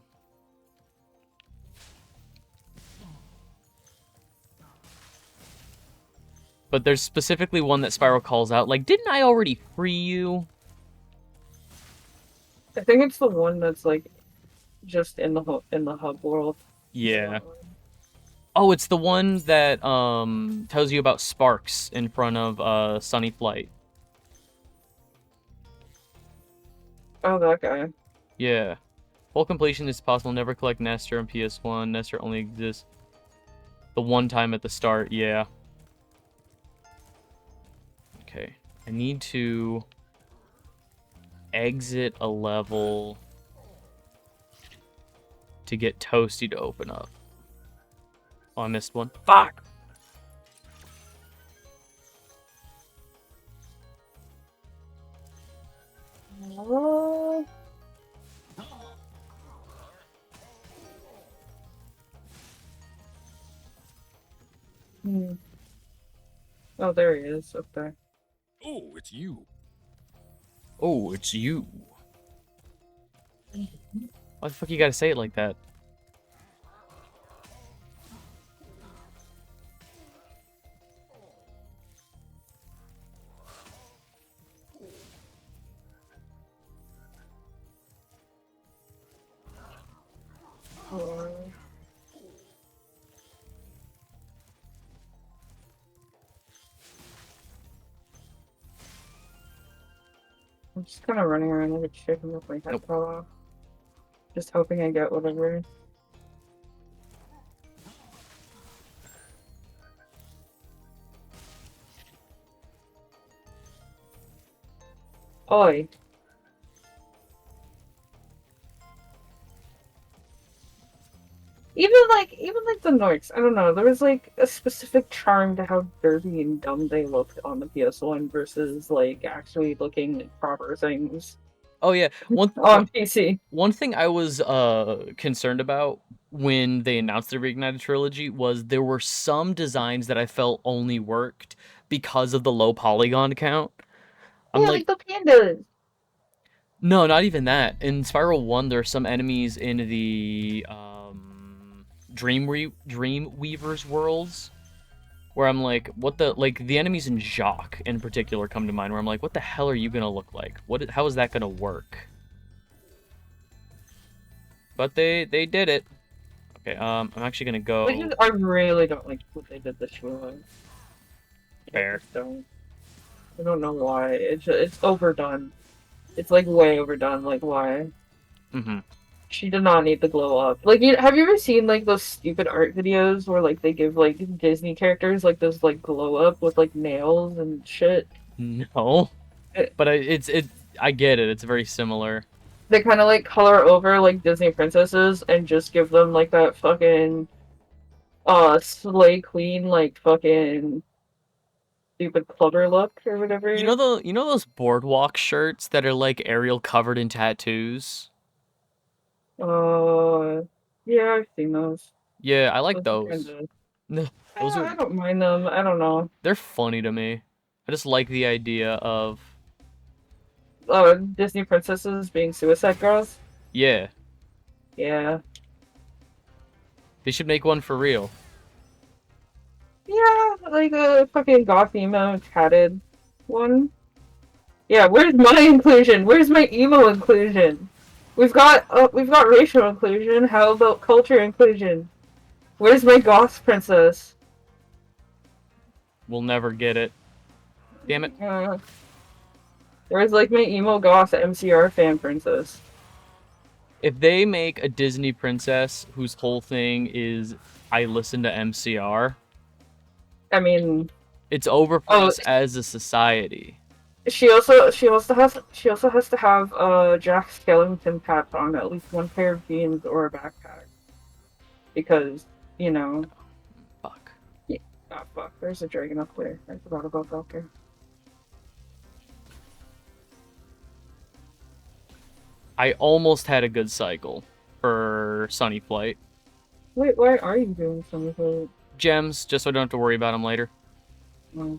But there's specifically one that Spyro calls out, like, didn't I already free you? I think it's the one that's like just in the hub world. Yeah. Oh, it's the one that tells you about sparks in front of Sunny Flight. Oh, that guy. Yeah. Full completion is possible. Never collect Nestor on PS1. Nestor only exists the one time at the start. Yeah. Okay. I need to exit a level to get Toasty to open up. Oh, I missed one. Fuck! Oh, there he is up there. Oh, it's you. Oh, it's you. Why the fuck you gotta say it like that? I'm just kind of running around like a chicken with my head cut off. Just hoping I get whatever. Oi. Even like the Norks, I don't know, there was like a specific charm to how dirty and dumb they looked on the PS1 versus like actually looking like proper things. Oh yeah, on PC. One thing I was concerned about when they announced the Reignited trilogy was there were some designs that I felt only worked because of the low polygon count. I'm Yeah, like, like the pandas. no, not even that. In Spyro 1, there are some enemies in the Dreamweaver's worlds where I'm like, what the, like, the enemies in Jacques in particular come to mind, where I'm like, what the hell are you gonna look like? How is that gonna work? But they did it. Okay, I'm actually gonna go. I really don't like what they did this one. Fair. I don't know why. It's overdone. It's like way overdone. Like why? Mm-hmm. She did not need the glow up. Like, have you ever seen like those stupid art videos where like they give like Disney characters like those like glow up with like nails and shit? No, but I get it. It's very similar. They kind of like color over like Disney princesses and just give them like that fucking slay queen like fucking stupid clubber look or whatever. You know those boardwalk shirts that are like Ariel covered in tattoos? Yeah, I've seen those. Yeah, I like those. I don't mind them. I don't know. They're funny to me. I just like the idea of Disney princesses being suicide girls. yeah. Yeah. They should make one for real. Yeah, like a fucking goth emo tatted one. Yeah, where's my inclusion? Where's my emo inclusion? We've got racial inclusion. How about culture inclusion? Where's my goth princess? We'll never get it. Damn it. Where's like my emo goth MCR fan princess? If they make a Disney princess whose whole thing is I listen to MCR, I mean, it's over for us as a society. she also has to have a Jack Skellington patch on at least one pair of jeans or a backpack. Because, you know. Fuck. Yeah. Oh fuck, there's a dragon up there. I forgot about that there. I almost had a good cycle for Sunny Flight. Wait, why are you doing something? Gems, just so I don't have to worry about them later. Mm.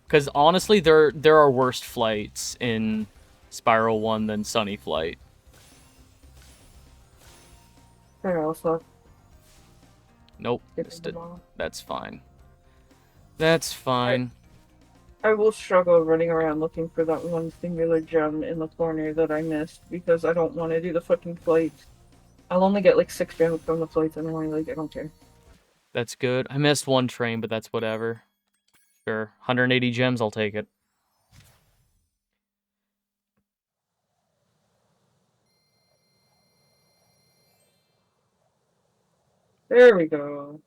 Because honestly, there are worse flights in Spyro 1 than Sunny Flight. There also. Nope, that's fine. That's fine. I will struggle running around looking for that one singular gem in the corner that I missed because I don't want to do the fucking flights. I'll only get like 6 gems from the flights anyway, like I don't care. That's good. I missed one train, but that's whatever. Sure. 180 gems, I'll take it. There we go.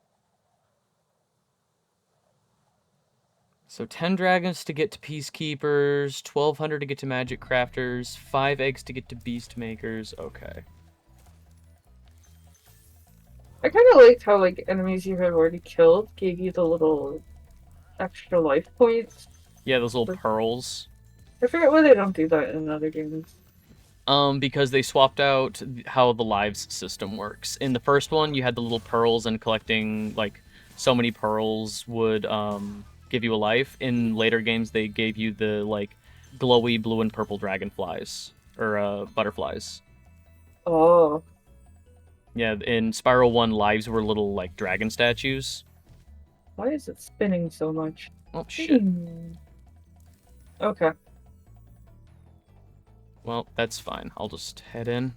So 10 dragons to get to Peacekeepers, 1200 to get to Magic Crafters, 5 eggs to get to Beast Makers. Okay. I kind of liked how like enemies you had already killed gave you the little extra life points. Yeah, those little pearls. I forget why they don't do that in other games. Because they swapped out how the lives system works. In the first one, you had the little pearls, and collecting like so many pearls would give you a life. In later games, they gave you the like glowy blue and purple dragonflies or butterflies. Oh. Yeah, in Spyro 1, lives were little like dragon statues. Why is it spinning so much? Oh shit. Okay. Well, that's fine. I'll just head in.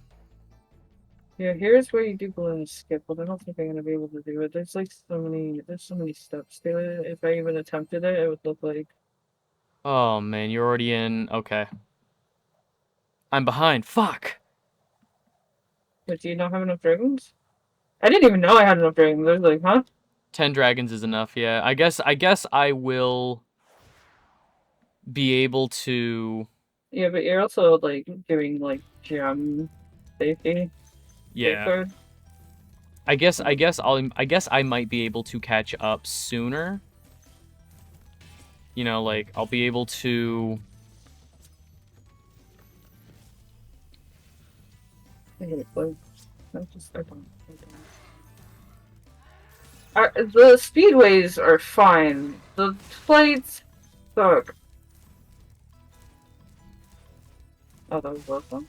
Yeah, here's where you do Balloonist Skip, but I don't think I'm gonna be able to do it. There's so many steps to it. If I even attempted it, it would look like. Oh man, you're already in. Okay. I'm behind. Fuck. But do you not have enough dragons? I didn't even know I had enough dragons. I was like, huh? 10 dragons is enough, yeah. I guess I will be able to. Yeah, but you're also like doing like gem safety. Yeah. Safeguard. I guess I might be able to catch up sooner. You know, like I'll be able to. The speedways are fine. The flights suck. Oh, that was awesome.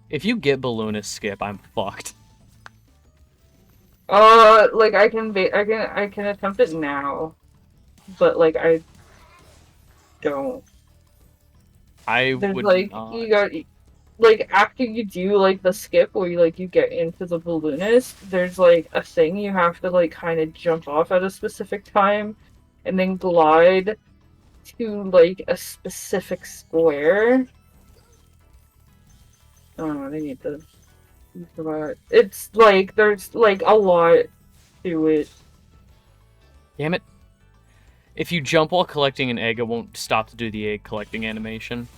If you get Balloonist Skip, I'm fucked. Like I can attempt it now, but like I don't. There's would like not. you got like after you do like the skip where you get into the balloonist, there's like a thing you have to like kind of jump off at a specific time, and then glide to like a specific square. Oh, they need to. It's like there's like a lot to it. Damn it. If you jump while collecting an egg, it won't stop to do the egg collecting animation.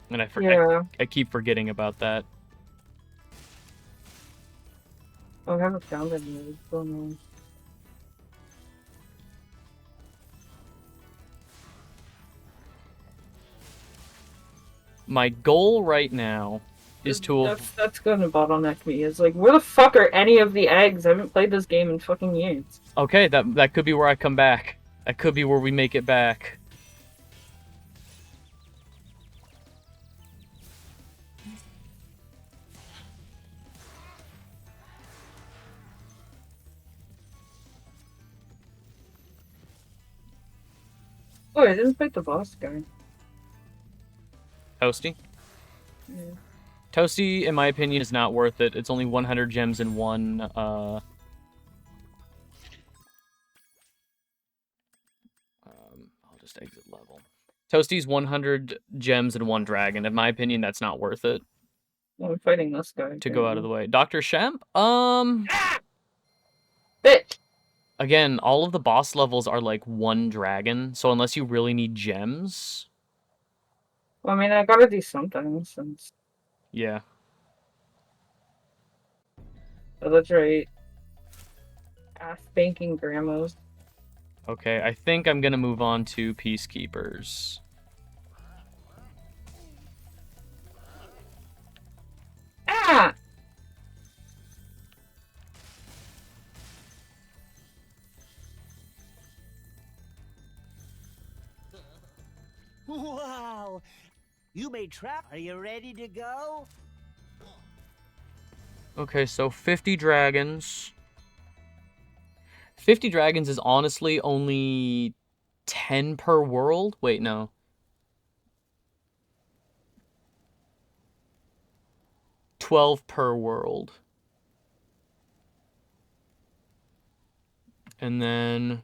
And I keep forgetting about that. Oh, I haven't found any yet. So no. My goal right now is to That's gonna bottleneck me. It's like, where the fuck are any of the eggs? I haven't played this game in fucking years. Okay, that could be where I come back. That could be where we make it back. Oh, I didn't fight the boss guy. Toasty? Yeah. Toasty, in my opinion, is not worth it. It's only 100 gems in one, I'll just exit level. Toasty's 100 gems and one dragon. In my opinion, that's not worth it. Well, I'm fighting this guy. To go out of the way. Dr. Shemp? Bitch! Again, all of the boss levels are like one dragon, so unless you really need gems... Well, I mean, I gotta do something since... Yeah. Oh, that's right. Spanking grandmas. Okay, I think I'm gonna move on to Peacekeepers. Ah! Wow! You made trap. Are you ready to go? Okay, so 50 dragons. 50 dragons is honestly only 10 per world? Wait, no. $12 per world. And then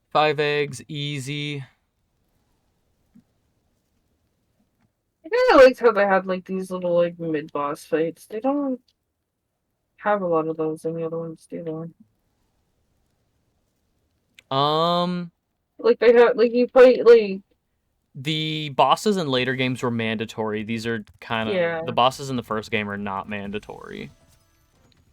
5 eggs, easy. I kinda liked how they had, like, these little, like, mid-boss fights. They don't have a lot of those in the other ones, do they? Like they have, like, you play, like... The bosses in later games were mandatory. These are kind of... Yeah. The bosses in the first game are not mandatory.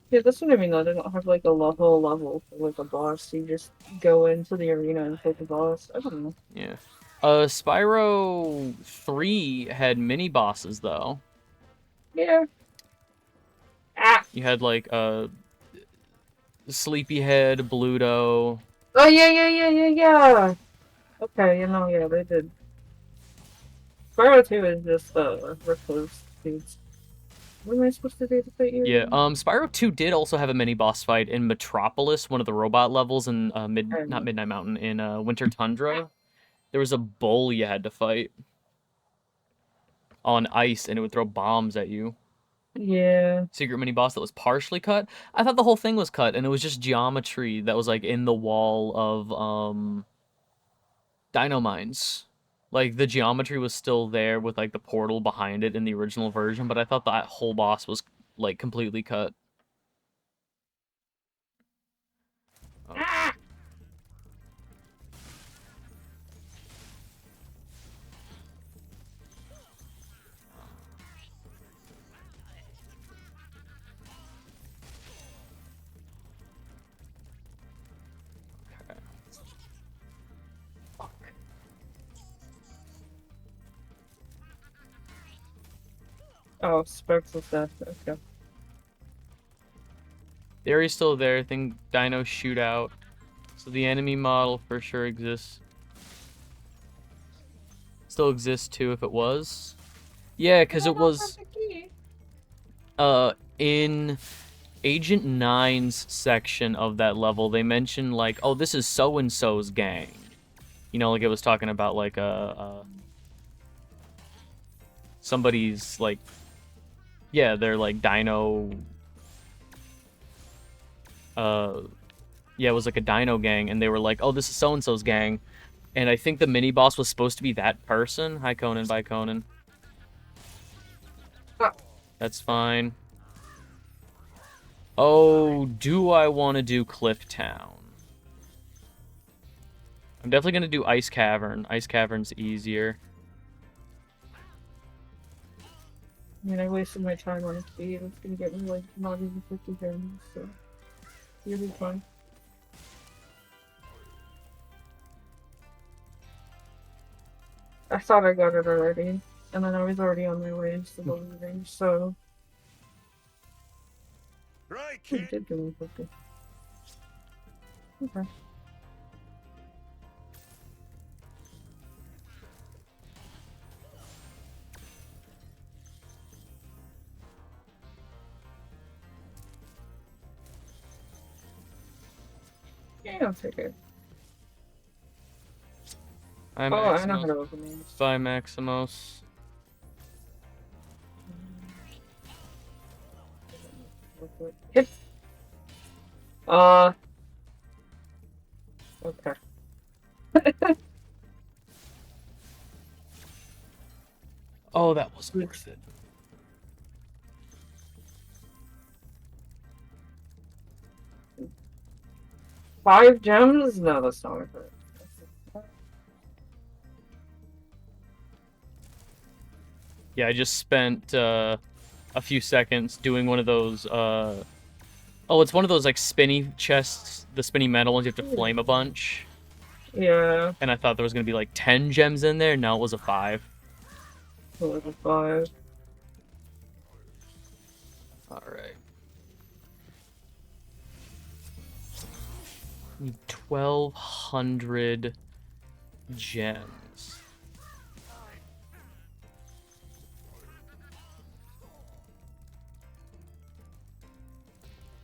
Yeah, that's what I mean, though. They don't have, like, a whole level for, like, a boss. You just go into the arena and fight the boss. I don't know. Yeah. Spyro 3 had mini-bosses, though. Yeah. Ah! You had, like, Sleepyhead, Bluto... Oh, yeah! Okay, yeah, they did. Spyro 2 is just, recluse dudes. What am I supposed to do to fight you? Yeah, Spyro 2 did also have a mini-boss fight in Metropolis, one of the robot levels in, not Midnight Mountain, in, Winter Tundra. There was a bull you had to fight on ice, and it would throw bombs at you. Yeah. Secret mini-boss that was partially cut. I thought the whole thing was cut, and it was just geometry that was, like, in the wall of, Dino Mines. Like, the geometry was still there with, like, the portal behind it in the original version, but I thought that whole boss was, like, completely cut. Oh. Oh, Sparks is death. Okay. The area's still there. I think Dino Shootout. So the enemy model for sure exists. Still exists too if it was. Yeah, because it was... in Agent 9's section of that level, they mentioned, like, oh, this is so-and-so's gang. You know, like, it was talking about, like, somebody's, like... Yeah, they're, like, Dino... Yeah, it was, like, a Dino gang, and they were like, oh, this is so-and-so's gang. And I think the mini-boss was supposed to be that person. Hi, Conan. Bye, Conan. That's fine. Oh, do I want to do Cliff Town? I'm definitely going to do Ice Cavern. Ice Cavern's easier. I mean, I wasted my time on speed. It's gonna get me, like, not even 50 gems, so... You'll be fine. I thought I got it already. And then I was already on my way to the living, so Right, he kid. did give me 50. Okay. Yeah, I'll take it. I'm Oh, I know how Maximus. to open these. Bye, Maximus. Hit. Okay. Oh, that was worth it. Five gems? No, that's not worth it. Yeah, I just spent a few seconds doing one of those. Oh, it's one of those like spinny chests, the spinny metal ones. You have to flame a bunch. Yeah, And I thought there was gonna be like 10 gems in there. No, it was a 5. level 5. All right. Need 1,200 gems.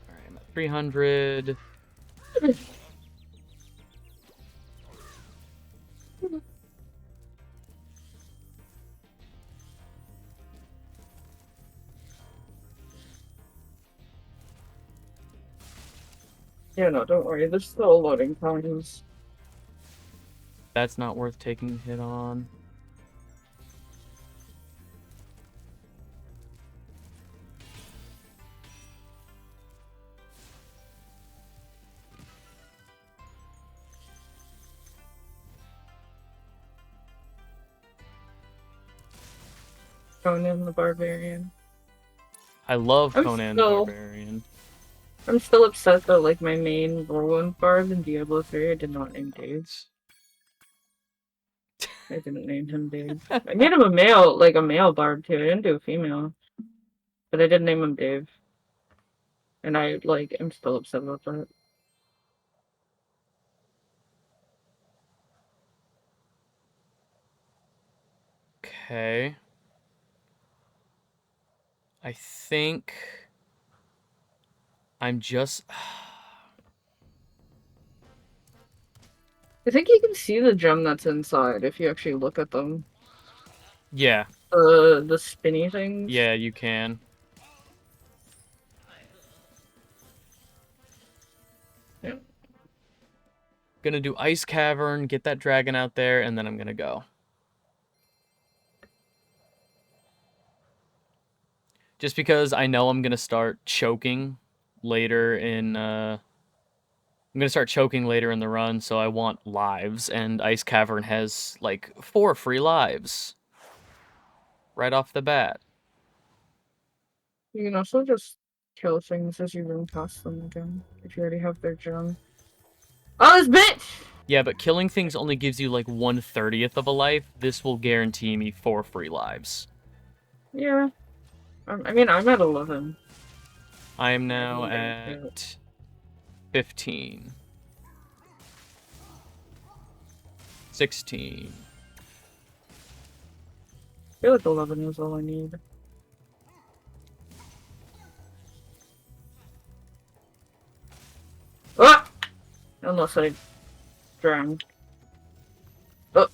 All right, I'm at 300. Yeah, no, don't worry. There's still loading times. That's not worth taking a hit on. Conan the Barbarian. I love I'm Conan the still- Barbarian. I'm still upset that, like, my main Whirlwind Bard in Diablo 3, I did not name Dave. I didn't name him Dave. I made him a male bard too. I didn't do a female. But I did name him Dave. And I'm still upset about that. Okay. I think I'm just. I think you can see the gem that's inside if you actually look at them. Yeah, The spinny things. yeah, you can. Yeah. Gonna do Ice Cavern, get that dragon out there, and then I'm gonna go. Just because I know I'm gonna start choking later in I'm gonna start choking later in the run, so I want lives, and Ice Cavern has like 4 free lives. Right off the bat. You can also just kill things as you run past them again, if you already have their gem. Oh, this bitch! Yeah, but killing things only gives you like 1/30th of a life. This will guarantee me 4 free lives. Yeah. I mean, I'm at 11. I am now Yeah. at 15. 16. I feel like 11 is all I need. Ah! Unless I drown. Oh.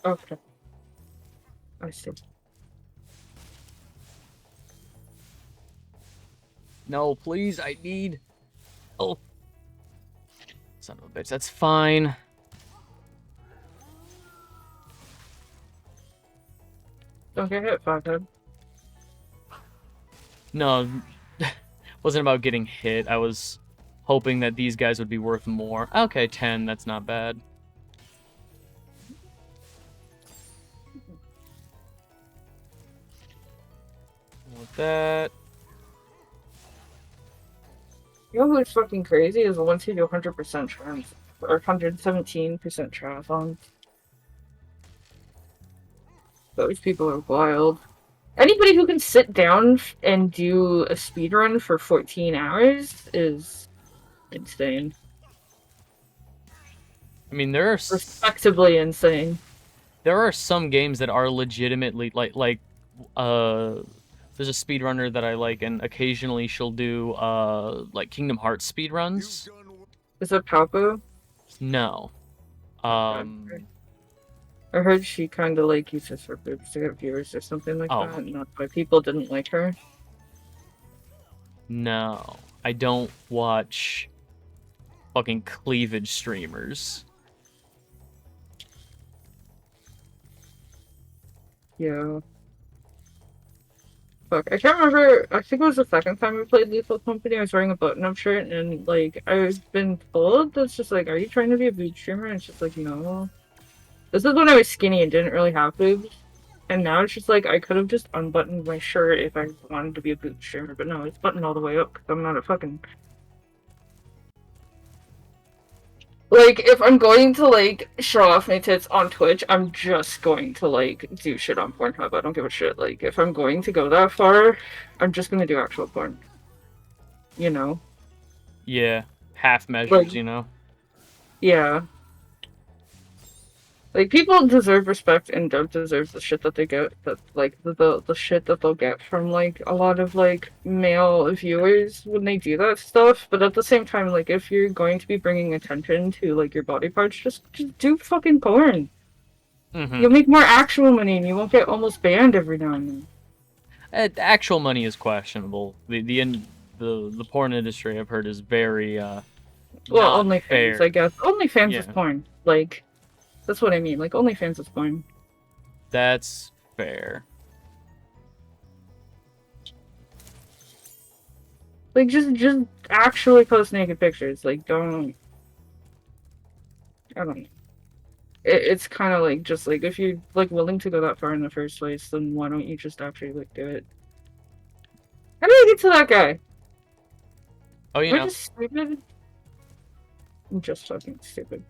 Okay. I see. No, please, I need... Oh. Son of a bitch, that's fine. Don't get hit, Fathead. No, wasn't about getting hit. I was hoping that these guys would be worth more. Okay, 10, that's not bad. With that. You know who's fucking crazy is the ones who do 100% trans or 117% triathlons. Those people are wild. Anybody who can sit down and do a speed run for 14 hours is insane. I mean, there are Respectably insane. some games that are legitimately there's a speedrunner that I like, and occasionally she'll do like Kingdom Hearts speedruns. Is it Palpo? No. I heard she kind of like uses her boobs to get viewers or something like that. Not why people didn't like her. No. I don't watch fucking cleavage streamers. Yeah. Fuck, I can't remember. I think it was the second time we played Lethal Company. I was wearing a button-up shirt, and like I've been told that's just like, "Are you trying to be a boob streamer?" And it's just like, no. This is when I was skinny and didn't really have boobs, and now it's just like I could have just unbuttoned my shirt if I wanted to be a boob streamer, but no, it's buttoned all the way up because I'm not a fucking. Like, if I'm going to, like, show off my tits on Twitch, I'm just going to, like, do shit on Pornhub. I don't give a shit. Like, if I'm going to go that far, I'm just gonna do actual porn. You know? Yeah. Half measures, Like, you know? yeah. Like, people deserve respect and don't deserve the shit that they get. That, like, the shit that they'll get from, like, a lot of, like, male viewers when they do that stuff. But at the same time, like, if you're going to be bringing attention to, like, your body parts, just do fucking porn. You'll make more actual money and you won't get almost banned every now and then. Actual money is questionable. The porn industry, I've heard, is very well, not OnlyFans, fair. I guess. OnlyFans Yeah. is porn. Like, that's what I mean. Like, OnlyFans is porn. That's fair. Like, just actually post naked pictures. Like, don't. I don't know. It's kind of like, just like, if you're, like, willing to go that far in the first place, then why don't you just actually, like, do it? How do I get to that guy? Oh, you Am I know. just stupid? I'm just fucking stupid.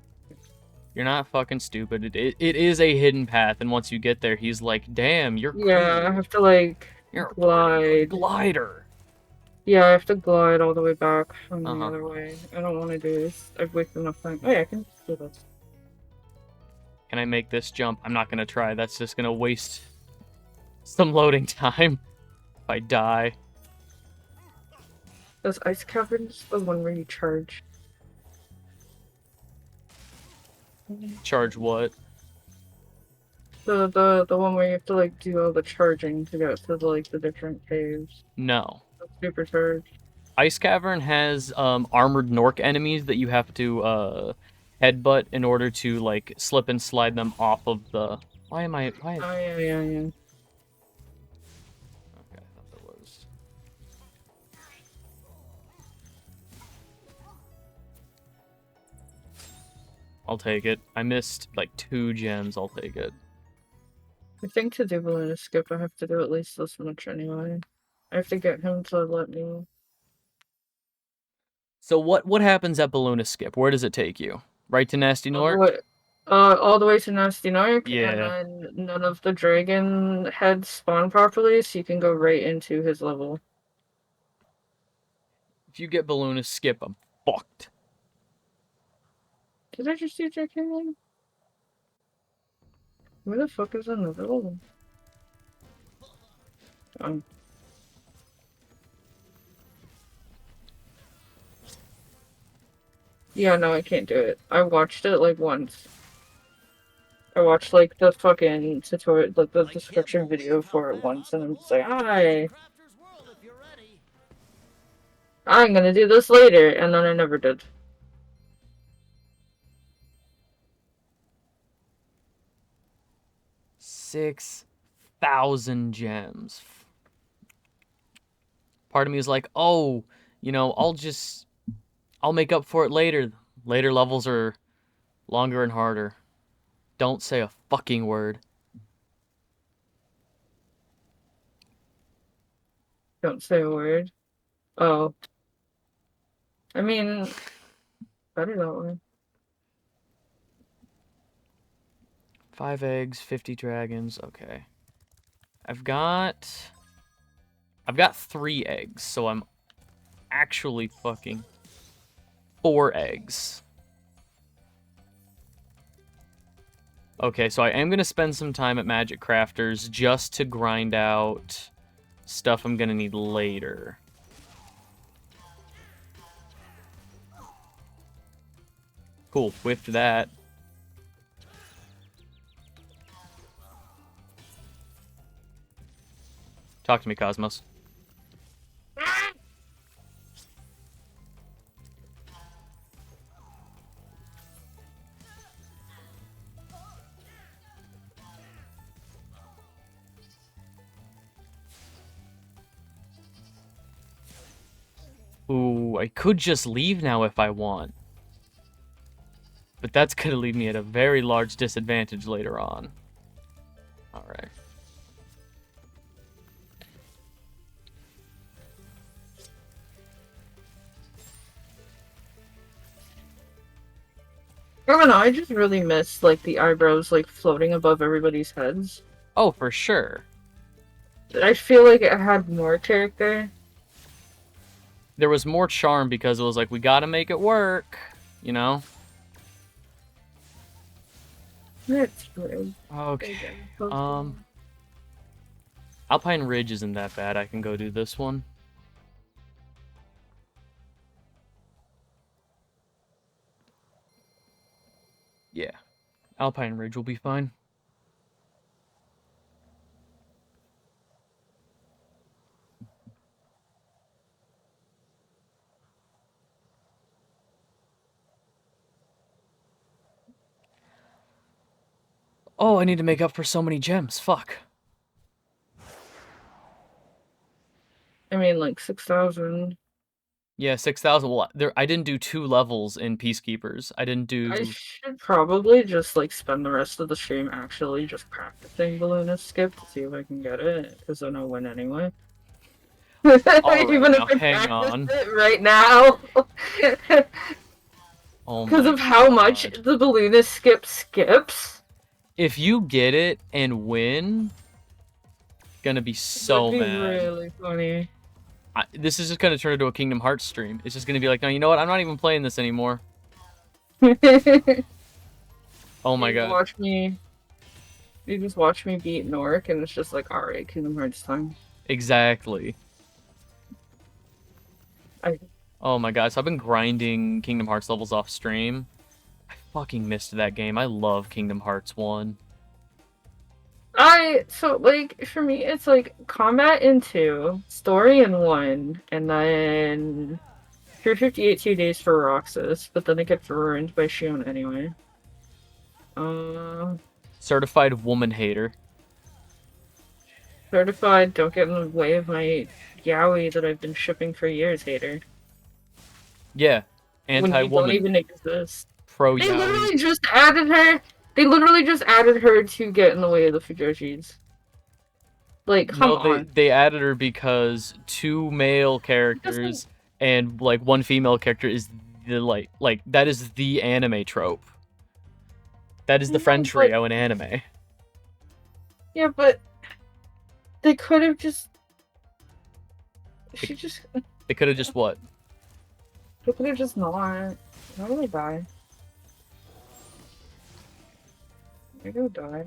You're not fucking stupid. It is a hidden path, and once you get there, he's like, damn, you're Yeah, cool. I have to, like, You're glide. a glider. Yeah, I have to glide all the way back from the other way. I don't want to do this. I've wasted enough time. Oh yeah, I can do this. Can I make this jump? I'm not gonna try. That's just gonna waste some loading time if I die. Those ice caverns, the one where you charge. Charge what? The one where you have to like do all the charging to get to the different caves. No. Super charge. Ice Cavern has armored Nork enemies that you have to headbutt in order to like slip and slide them off of the. Why? Oh yeah. Okay, I thought there was. I'll take it. I missed like 2 gems. I'll take it. I think to do Balloonist Skip, I have to do at least this much anyway. I have to get him to let me. So what happens at Balloonist Skip? Where does it take you? Right to Nasty Nork? All the way to Nasty Nork, Yeah. and then none of the dragon heads spawn properly, so you can go right into his level. If you get Balloonist Skip, I'm fucked. Did I just do dragon? Where the fuck is another level? Yeah, no, I can't do it. I watched it like once. I watched like the fucking tutorial, like the description video for it once, and I'm just like, I'm gonna do this later, and then I never did. $6,000 gems. Part of me is like, oh, you know, I'll make up for it later. Later levels are longer and harder. Don't say a fucking word. Don't say a word. Oh. I mean, better that way. 5 eggs, 50 dragons. Okay. I've got 3 eggs, so I'm actually fucking 4 eggs. Okay, so I am going to spend some time at Magic Crafters just to grind out stuff I'm going to need later. Cool, whiffed that. Talk to me, Cosmos. Ooh, I could just leave now if I want. But that's going to leave me at a very large disadvantage later on. Alright. I don't know, I just really miss, like, the eyebrows, like, floating above everybody's heads. Oh, for sure. I feel like it had more character. There was more charm because it was like, we gotta make it work, you know? That's rude. Okay. Alpine Ridge isn't that bad. I can go do this one. Yeah. Alpine Ridge will be fine. Oh, I need to make up for so many gems. Fuck. I mean, like, 6,000. Yeah, 6,000. Well, I didn't do 2 levels in Peacekeepers. I didn't do... I should probably just, like, spend the rest of the stream actually just practicing Balloonist Skip to see if I can get it, because then I'll win anyway. Alright, Even if now I hang practice on. it right now. Oh Because my of how much God. the Balloonist Skip skips. If you get it and win, gonna be so That'd be mad. really funny. This is just gonna turn into a Kingdom Hearts stream. It's just gonna be like, no, you know what? I'm not even playing this anymore. Oh my God. You just watch me beat Norik, and it's just like, alright, Kingdom Hearts time. Exactly. I- Oh my God. So I've been grinding Kingdom Hearts levels off stream. I fucking missed that game. I love Kingdom Hearts 1. So, like, for me, it's like combat in 2, story in 1, and then 358 2 days for Roxas, but then it gets ruined by Shion anyway. Certified woman hater. Certified, don't get in the way of my yaoi that I've been shipping for years, hater. Yeah. When you don't Anti-woman. even exist. Pro They yaoi. literally just added her. They literally just added her to get in the way of the Fujoshis. Like, come on. They added her because 2 male characters and like 1 female character is the like that is the anime trope. That is the friend trio in anime. Yeah, but they could have just. They could have just what? They could have just not. How do I die? I go die.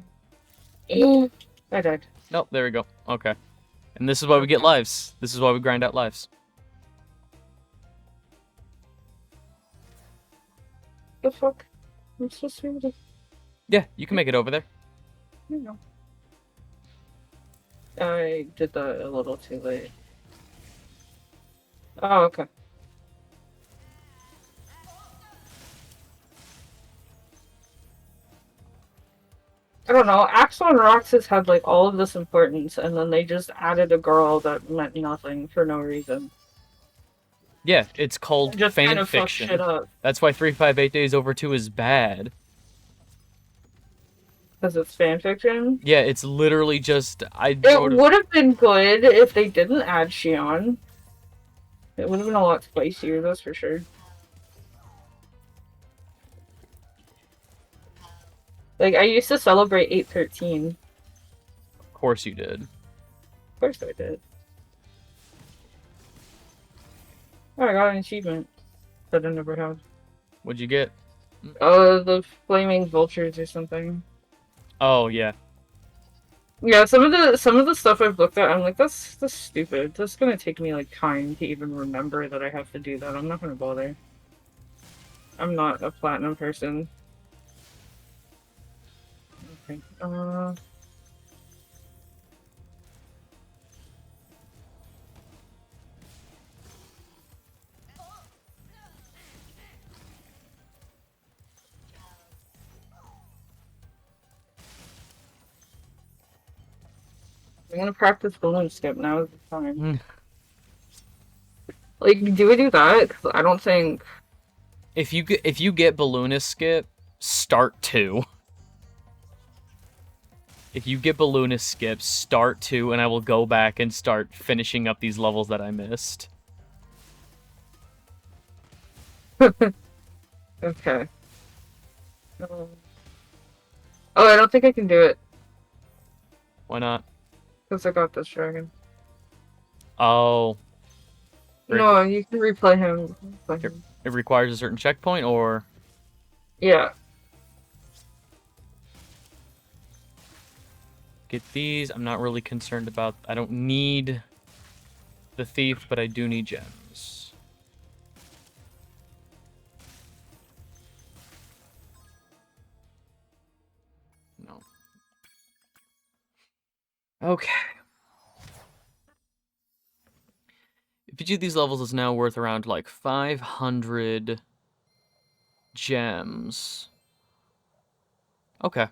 I died. Nope, there we go. Okay. And this is why we get lives. This is why we grind out lives. The fuck? I'm supposed to be able to. Yeah, you can make it over there. There you go. I did that a little too late. Oh, okay. I don't know. Axel and Roxas had like all of this importance, and then they just added a girl that meant nothing for no reason. Yeah, it's called Just fan kind of fucked fiction. shit up. That's why 358 Days Over 2 is bad. Because it's fanfiction? Yeah, it's literally just It would have been good if they didn't add Shion. It would have been a lot spicier, that's for sure. Like, I used to celebrate 8/13. Of course you did. Of course I did. Oh, I got an achievement that I never had. What'd you get? The flaming vultures or something. Oh, yeah. Yeah, some of the stuff I've looked at, I'm like, that's stupid. That's gonna take me like time to even remember that I have to do that. I'm not gonna bother. I'm not a platinum person. Okay. I'm gonna practice Balloonist Skip now is the time. Like, do we do that? Because I don't think. If you get Balloonist Skip, start 2. If you get Balloonist Skip, start 2, and I will go back and start finishing up these levels that I missed. Okay. Oh, I don't think I can do it Why not? because I got this dragon. Oh. No, you can replay him. It requires a certain checkpoint, or... Yeah. Get these. I'm not really concerned about... I don't need the thief, but I do need gems. No. Okay. If each of these levels is now worth around, like, 500 gems. Okay.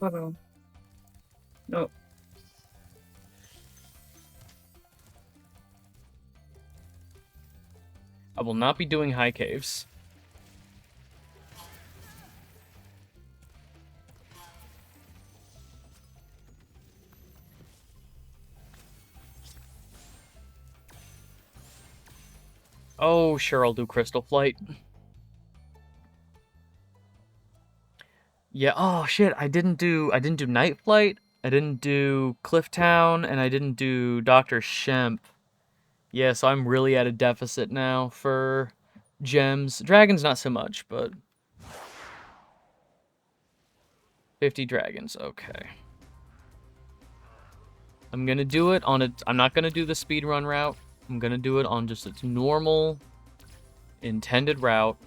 Hold on. No. I will not be doing high caves. Oh, sure, I'll do Crystal Flight. Yeah, oh shit, I didn't do Night Flight, I didn't do Cliff Town, and I didn't do Dr. Shemp. Yeah, so I'm really at a deficit now for gems. Dragons not so much, but 50 dragons, okay. I'm gonna do it on I'm not gonna do the speedrun route. I'm gonna do it on just its normal intended route.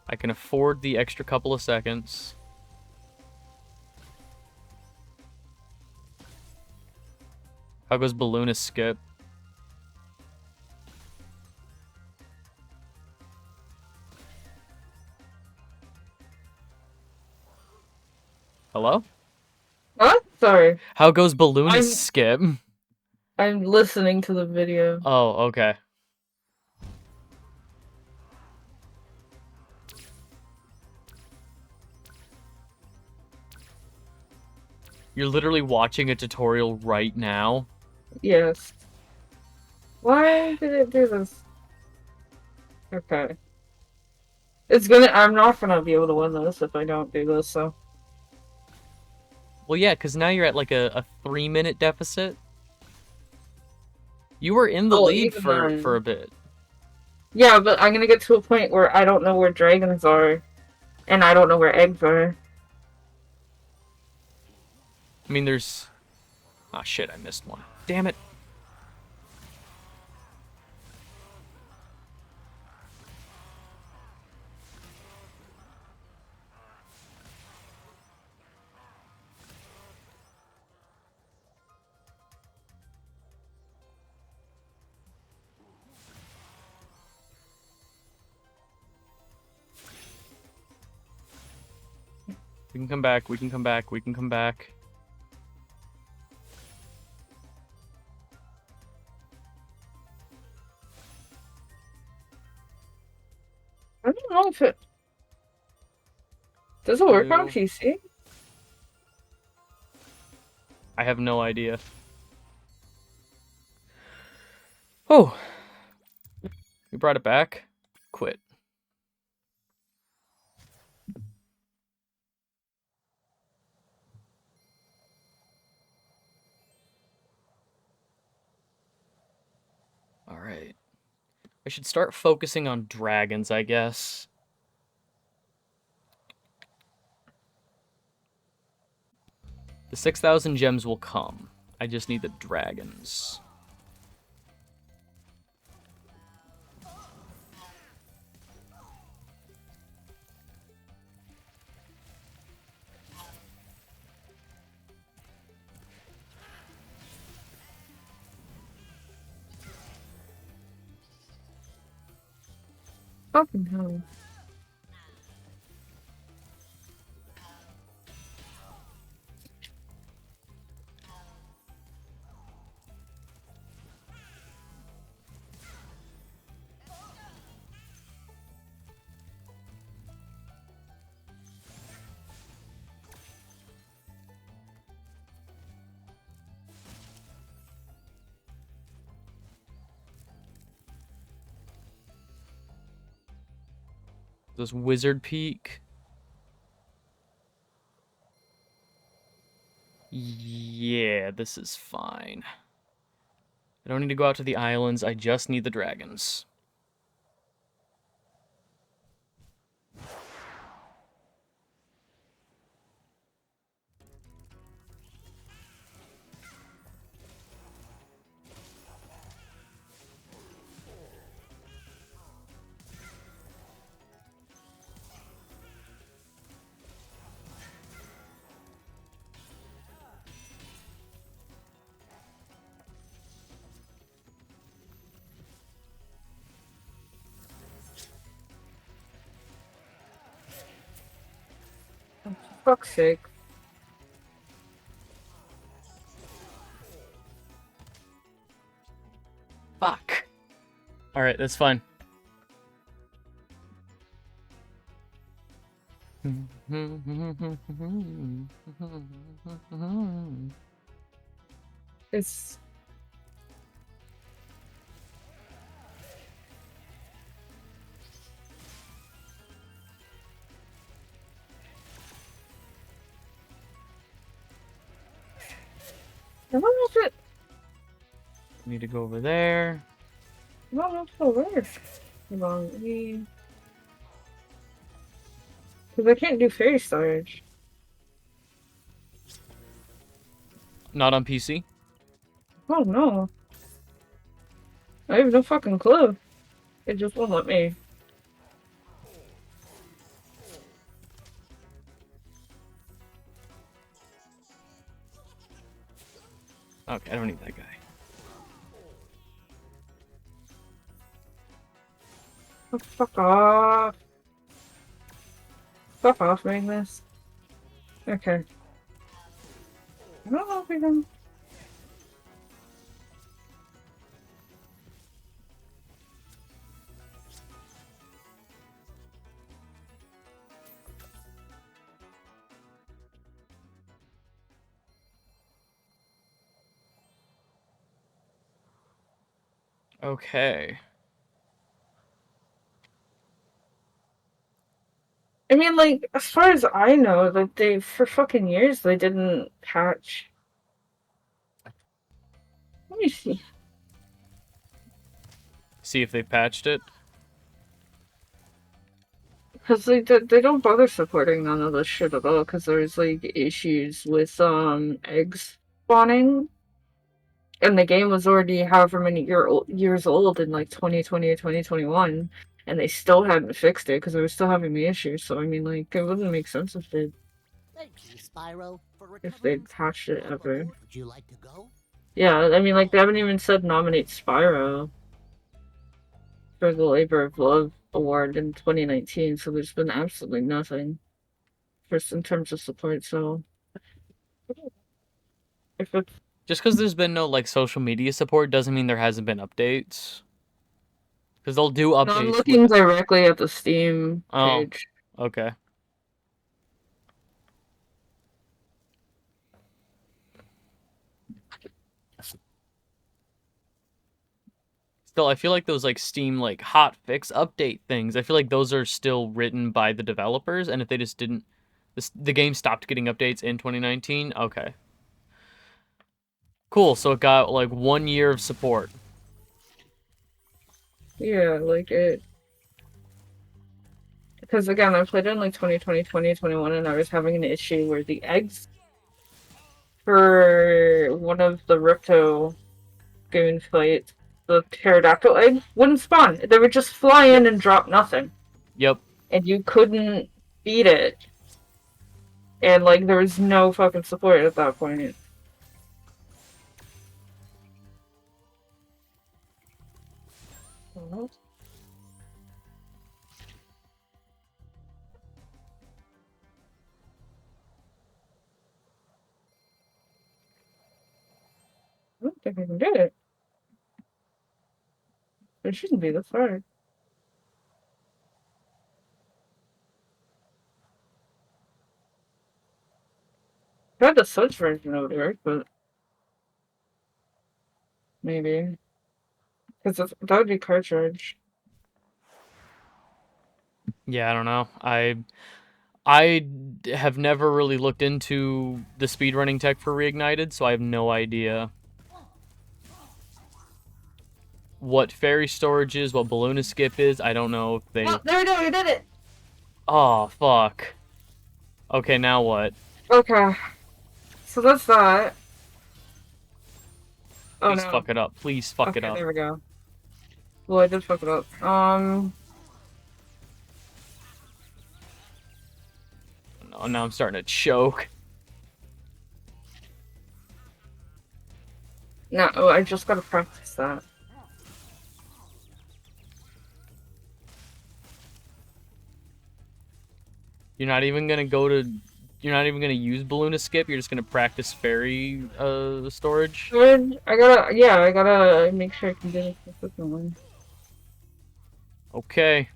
I can afford the extra couple of seconds. How goes Balloonist Skip? Hello? What? Sorry. How goes Balloonist Skip? I'm listening to the video. Oh, okay. You're literally watching a tutorial right now? Yes. Why did it do this? Okay. I'm not gonna be able to win this if I don't do this, so. Well, yeah, because now you're at like a 3-minute deficit. You were in the lead for a bit. Yeah, but I'm gonna get to a point where I don't know where dragons are, and I don't know where eggs are. I mean, there's... Ah, shit, I missed one. Damn it. We can come back. We can come back. We can come back. I don't know if it... Does it work on Ew. PC? I have no idea. Oh. We brought it back. Quit. Alright. I should start focusing on dragons, I guess. The 6,000 gems will come. I just need the dragons. Fucking hell. This wizard peak. Yeah, this is fine. I don't need to go out to the islands. I just need the dragons. For fuck's sake. Fuck. Alright, that's fine. It's... I don't know if it... Need to go over there. I don't know if it'll work. Hold on, let me... Because I can't do fairy storage. Not on PC. Oh no. I have no fucking clue. It just won't let me. Okay, I don't need that guy. Oh, fuck off. Fuck off, Magnus. Okay. I don't know if we can... Okay. I mean, like, as far as I know, like, they, for fucking years, they didn't patch. Let me see. See if they patched it. Because they don't bother supporting none of this shit at all, because there's, like, issues with, eggs spawning. And the game was already however many years old in, like, 2020 or 2021. And they still hadn't fixed it, because they were still having the issues. So, I mean, like, it wouldn't make sense if they... Thank you, Spyro, for If they'd recovering patched it ever. Would you like to go? Yeah, I mean, like, they haven't even said nominate Spyro for the Labor of Love Award in 2019, so there's been absolutely nothing first in terms of support. So if it's Just because there's been no like social media support doesn't mean there hasn't been updates. Because they'll do no, I'm updates looking with. directly at the Steam Oh, page. okay. Still, I feel like those like Steam like hot fix update things. I feel like those are still written by the developers, and if they just didn't, the game stopped getting updates in 2019. Okay, cool. So it got like 1 year of support. Yeah, like it. Because again, I played it in like 2020, 2021, and I was having an issue where the eggs for one of the Ripto goon fights, the pterodactyl egg, wouldn't spawn. They would just fly in Yep. and drop nothing. Yep. And you couldn't beat it. And like there was no fucking support at that point. What? I don't think I can do it. It shouldn't be this hard. I tried the Switch version of it, but maybe. Because that would be cartridge. Yeah, I don't know. I have never really looked into the speedrunning tech for Reignited, so I have no idea what fairy storage is, what Balloonist Skip is. I don't know if they. Oh, there we go, we did it! Oh fuck. Okay, now what? Okay. So that's that. Oh Please no. fuck it up. Please fuck it Okay, up. there we go. Well, I did fuck it up. No, now I'm starting to choke. No, oh, I just gotta practice that. You're not even gonna go to. You're not even gonna use Balloonist Skip. You're just gonna practice fairy storage. Good. I gotta make sure I can do this consistently. Okay.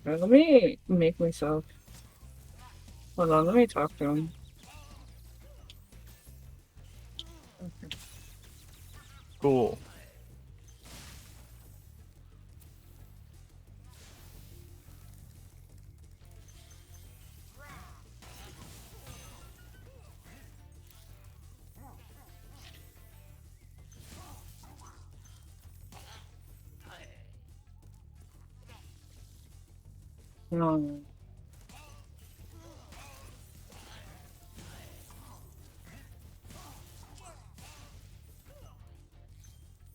Let me make myself. Hold on, let me talk to him. Okay. Cool. No.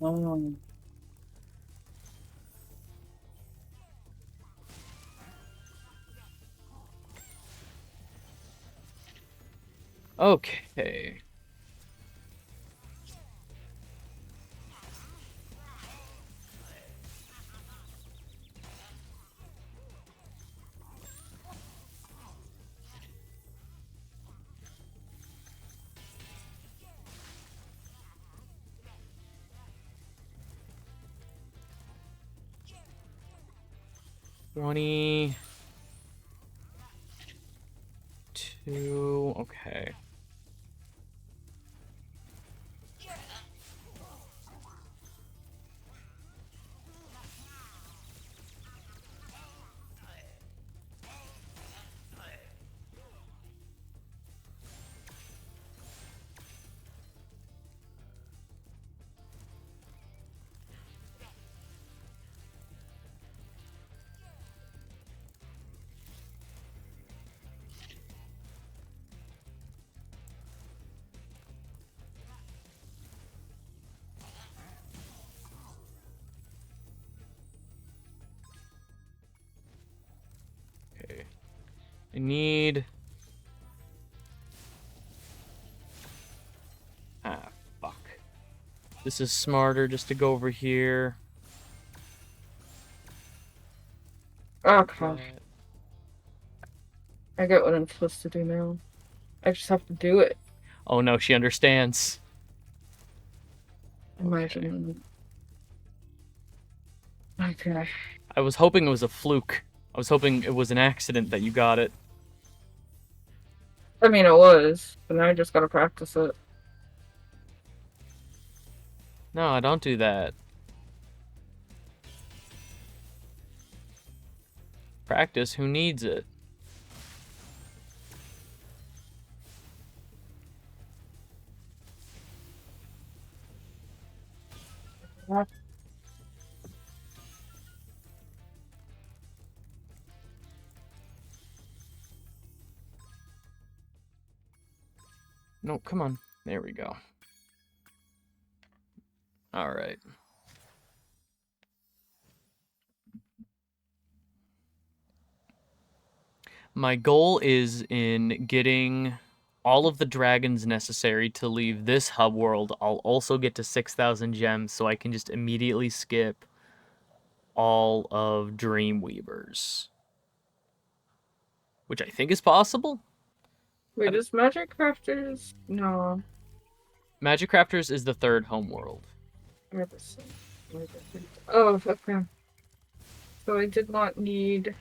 No. Okay. $22. Okay. I need... Ah, fuck. This is smarter just to go over here. Okay. I get what I'm supposed to do now. I just have to do it. Oh no, she understands. Imagine. Okay. I was hoping it was a fluke. I was hoping it was an accident that you got it. I mean, it was, but now I just gotta practice it. No, don't do that. Practice, who needs it? No, come on. There we go. Alright. My goal is in getting all of the dragons necessary to leave this hub world. I'll also get to 6,000 gems so I can just immediately skip all of Dreamweavers. Which I think is possible. Wait, is Magic Crafters? No. Magic Crafters is the third homeworld. Oh, okay. So I did not need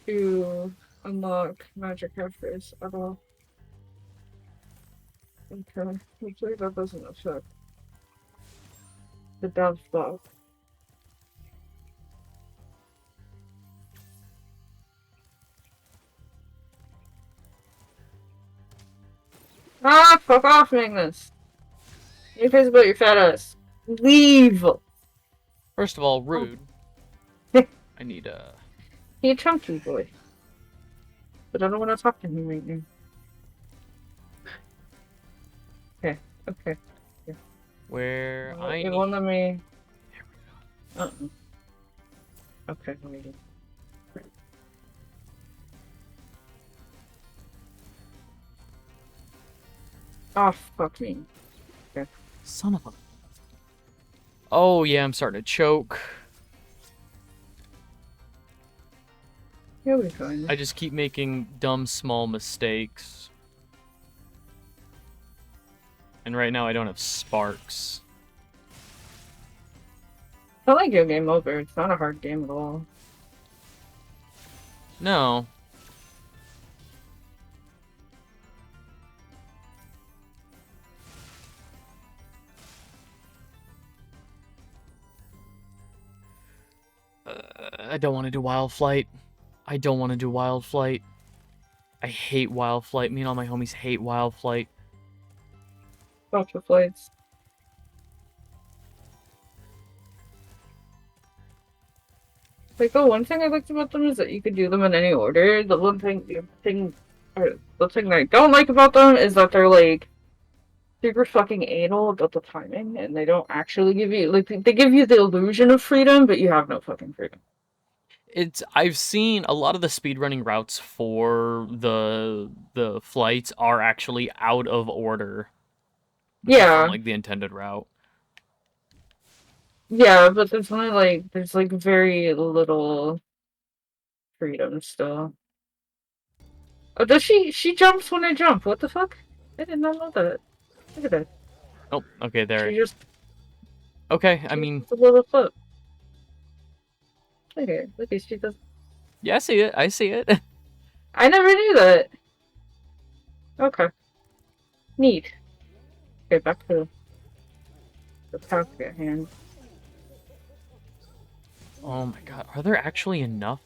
to unlock Magic Crafters at all. Okay. Hopefully that doesn't affect the dev stuff. Ah, fuck off, Magnus! You cares about your fat ass. Leave! First of all, rude. I need a... He a chunky boy. But I don't want to talk to him right now. Okay, okay. Where Well, I it need... won't let me... There we go. Okay, let me do. Oh, fuck me. Okay. Son of a... Oh, yeah, I'm starting to choke. Here we go. I just keep making dumb, small mistakes. And right now I don't have sparks. I like your game over. It's not a hard game at all. No. I don't want to do Wild Flight. I don't want to do Wild Flight. I hate Wild Flight. Me and all my homies hate Wild Flight. Ultra flights. Like, the one thing I liked about them is that you could do them in any order. The thing that I don't like about them is that they're, like, super fucking anal about the timing, and they don't actually give you, like, they give you the illusion of freedom, but you have no fucking freedom. I've seen a lot of the speedrunning routes for the flights are actually out of order. Yeah. From, like, the intended route. Yeah, but there's only, there's, very little freedom still. Oh, does she jumps when I jump. What the fuck? I did not know that. Look at that. Oh, okay, there. She just... Okay, I mean... It's a little flip. Look at it. Look at she does... Yeah, I see it. I see it. I never knew that. Okay. Neat. Okay, back to the task at hand. Oh my god, are there actually enough?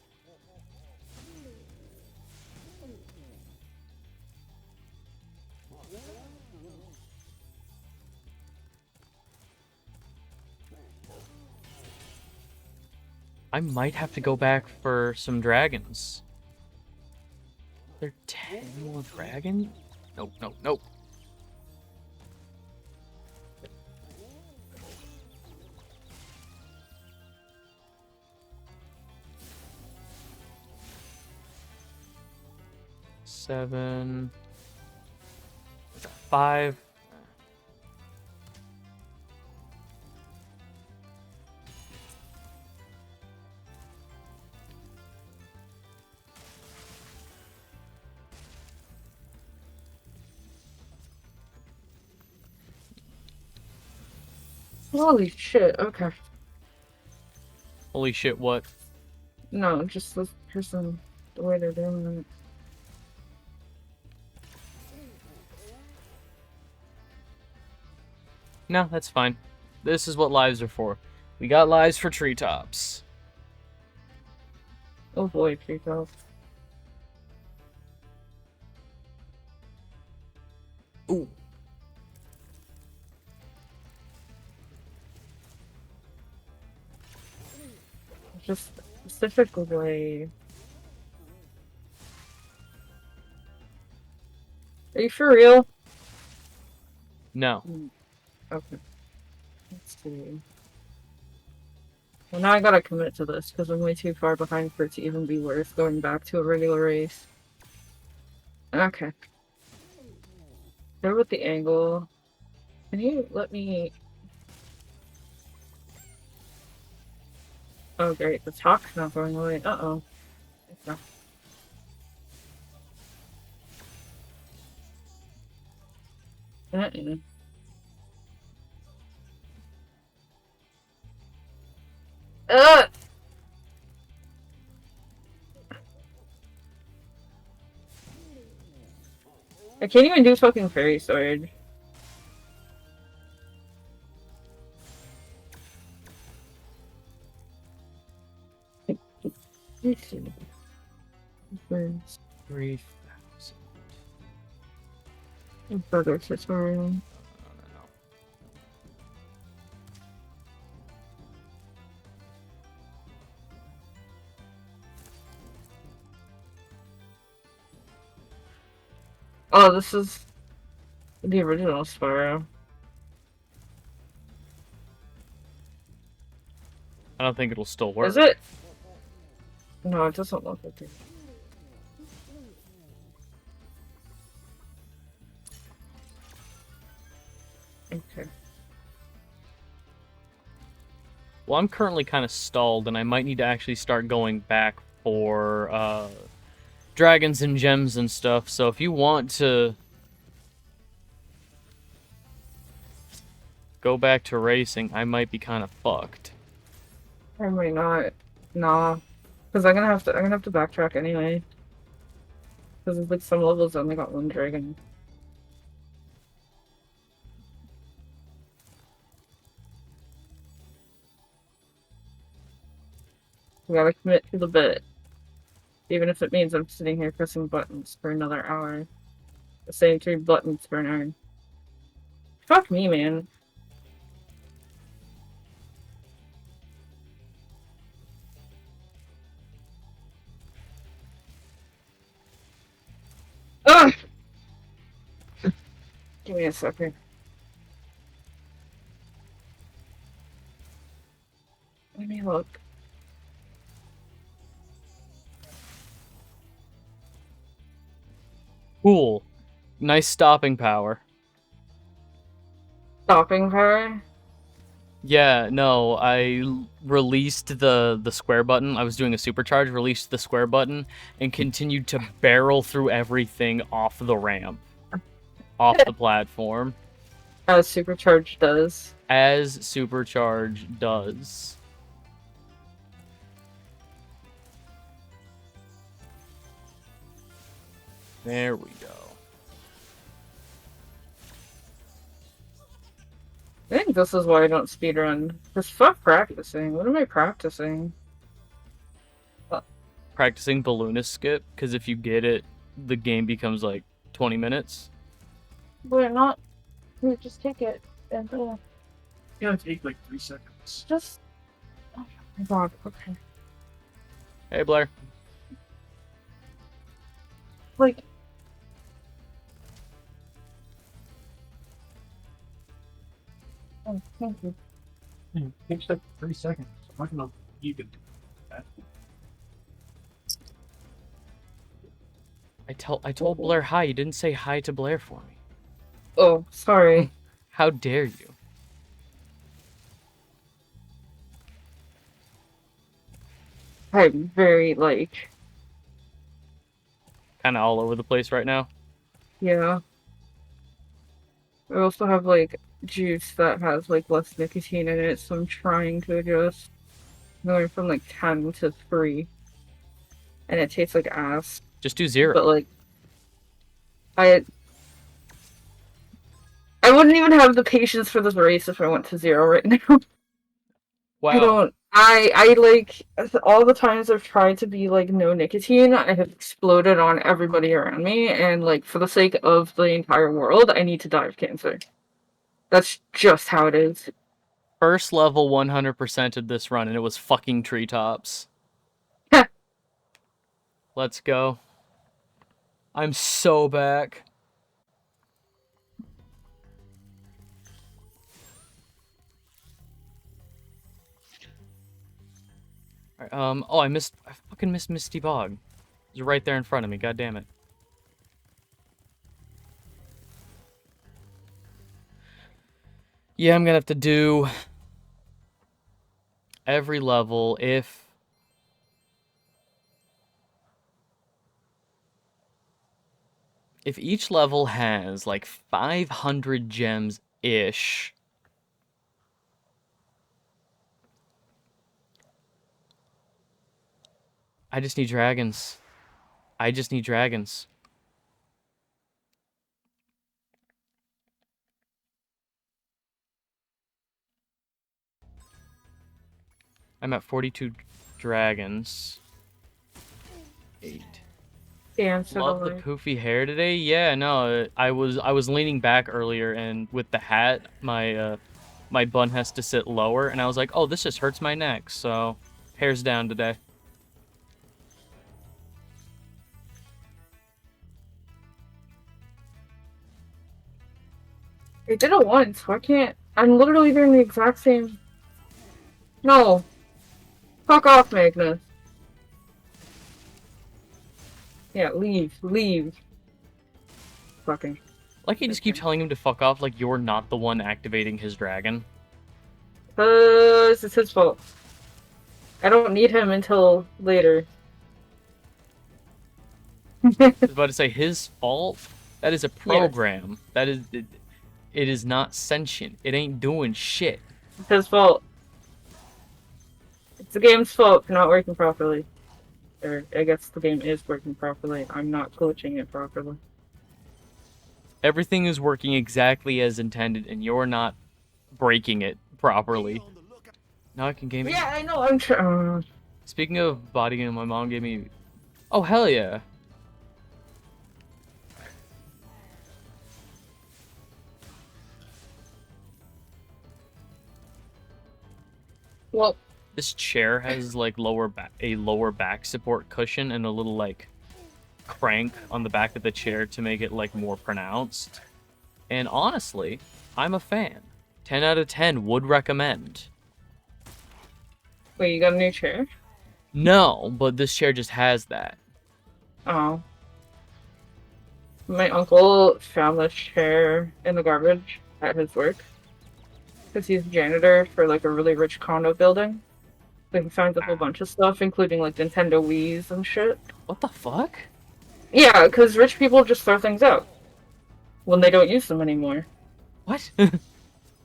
I might have to go back for some dragons. Are there 10 more dragons? Nope, nope, nope. 7. 5. Holy shit, okay. Holy shit, what? No, just this person, the way they're doing it. No, that's fine. This is what lives are for. We got lives for treetops. Oh boy, Chico. Ooh. Just specifically. Are you for real? No. Okay. Let's see. Well, now I gotta commit to this because I'm way too far behind for it to even be worth going back to a regular race. Okay. There with the angle. Can you let me... Oh great, the talk's not going away. Uh-oh. Okay. Uh-uh. Ugh! I can't even do fucking fairy sword. Let's see. Birds. 3,000. Brother tutorial. No. Oh, this is the original Spyro. I don't think it'll still work. Is it? No, it doesn't look like it. Okay. Well, I'm currently kind of stalled, and I might need to actually start going back for dragons and gems and stuff. So if you want to go back to racing, I might be kind of fucked. I might not. Nah. Because I'm gonna have to backtrack anyway. Because like some levels I only got one dragon. We gotta commit to the bit. Even if it means I'm sitting here pressing buttons for another hour. The same 3 buttons for an hour. Fuck me, man. Ugh! Give me a second. Let me look. Cool. Nice stopping power. Stopping power? Yeah, no, released the square button. I was doing a supercharge, released the square button, and continued to barrel through everything off the ramp. Off the platform. As supercharge does. As supercharge does. There we go. I think this is why I don't speedrun. Because fuck practicing. What am I practicing? Practicing Balloonist Skip, because if you get it, the game becomes like 20 minutes. But not. You just take it and It's gonna take like 3 seconds. just. Oh my god. Okay. Hey, Blair. Like. Oh, thank you. It takes like 3 seconds. I don't know if you can do that. I I told Blair hi. You didn't say hi to Blair for me. Oh, sorry. How dare you? I'm very, like, Kind of all over the place right now. yeah. I also have, like, juice that has, like, less nicotine in it, so I'm trying to adjust. I'm going from, like, 10 to 3. And it tastes like ass. Just do 0. But, like, I wouldn't even have the patience for this race if I went to 0 right now. Wow. I don't. I like all the times I've tried to be like no nicotine, I have exploded on everybody around me, and like for the sake of the entire world, I need to die of cancer. That's just how it is. First level 100%ed this run, and it was fucking treetops. Let's go. I'm so back. Alright, oh, I fucking missed Misty Bog. It's right there in front of me, god damn it. Yeah, I'm gonna have to do every level if each level has like 500 gems-ish. I just need dragons. I just need dragons. I'm at 42 dragons. 8. Damn, so Love the poofy hair today. Yeah, no, I was leaning back earlier, and with the hat, my my bun has to sit lower, and I was like, oh, this just hurts my neck, so hair's down today. I did it once. Why can't I'm literally doing the exact same. No. Fuck off, Magnus. Yeah, leave. Leave. Fucking. Like you just keep telling him to fuck off, like you're not the one activating his dragon. This is his fault. I don't need him until later. I was about to say his fault. That is a program. Yes. That is it is not sentient. It ain't doing shit. It's his fault. It's the game's fault for not working properly. Or I guess the game is working properly. I'm not glitching it properly. Everything is working exactly as intended, and you're not breaking it properly. Now I can game it. Yeah, I know. I'm trying. Speaking of body game, my mom gave me. Oh hell yeah! Well, this chair has like a lower back support cushion and a little like crank on the back of the chair to make it like more pronounced. And honestly, I'm a fan. 10 out of 10 would recommend. Wait, you got a new chair? No, but this chair just has that. Oh. My uncle found this chair in the garbage at his work. Because he's a janitor for like a really rich condo building. So he finds a whole bunch of stuff, including like Nintendo Wii's and shit. What the fuck? Yeah, because rich people just throw things out when they don't use them anymore. What?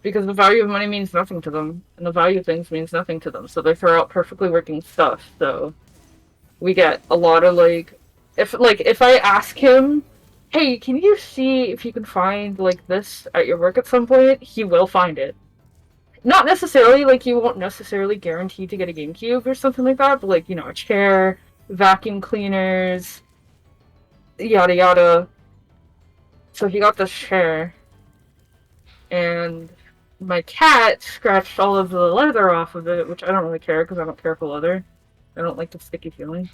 Because the value of money means nothing to them, and the value of things means nothing to them, so they throw out perfectly working stuff. So we get a lot of like if I ask him, hey, can you see if you can find like this at your work at some point, he will find it. Not necessarily, like, you won't necessarily guarantee to get a GameCube or something like that, but, like, you know, a chair, vacuum cleaners, yada yada. So he got this chair, and my cat scratched all of the leather off of it, which I don't really care, because I don't care for leather. I don't like the sticky feeling.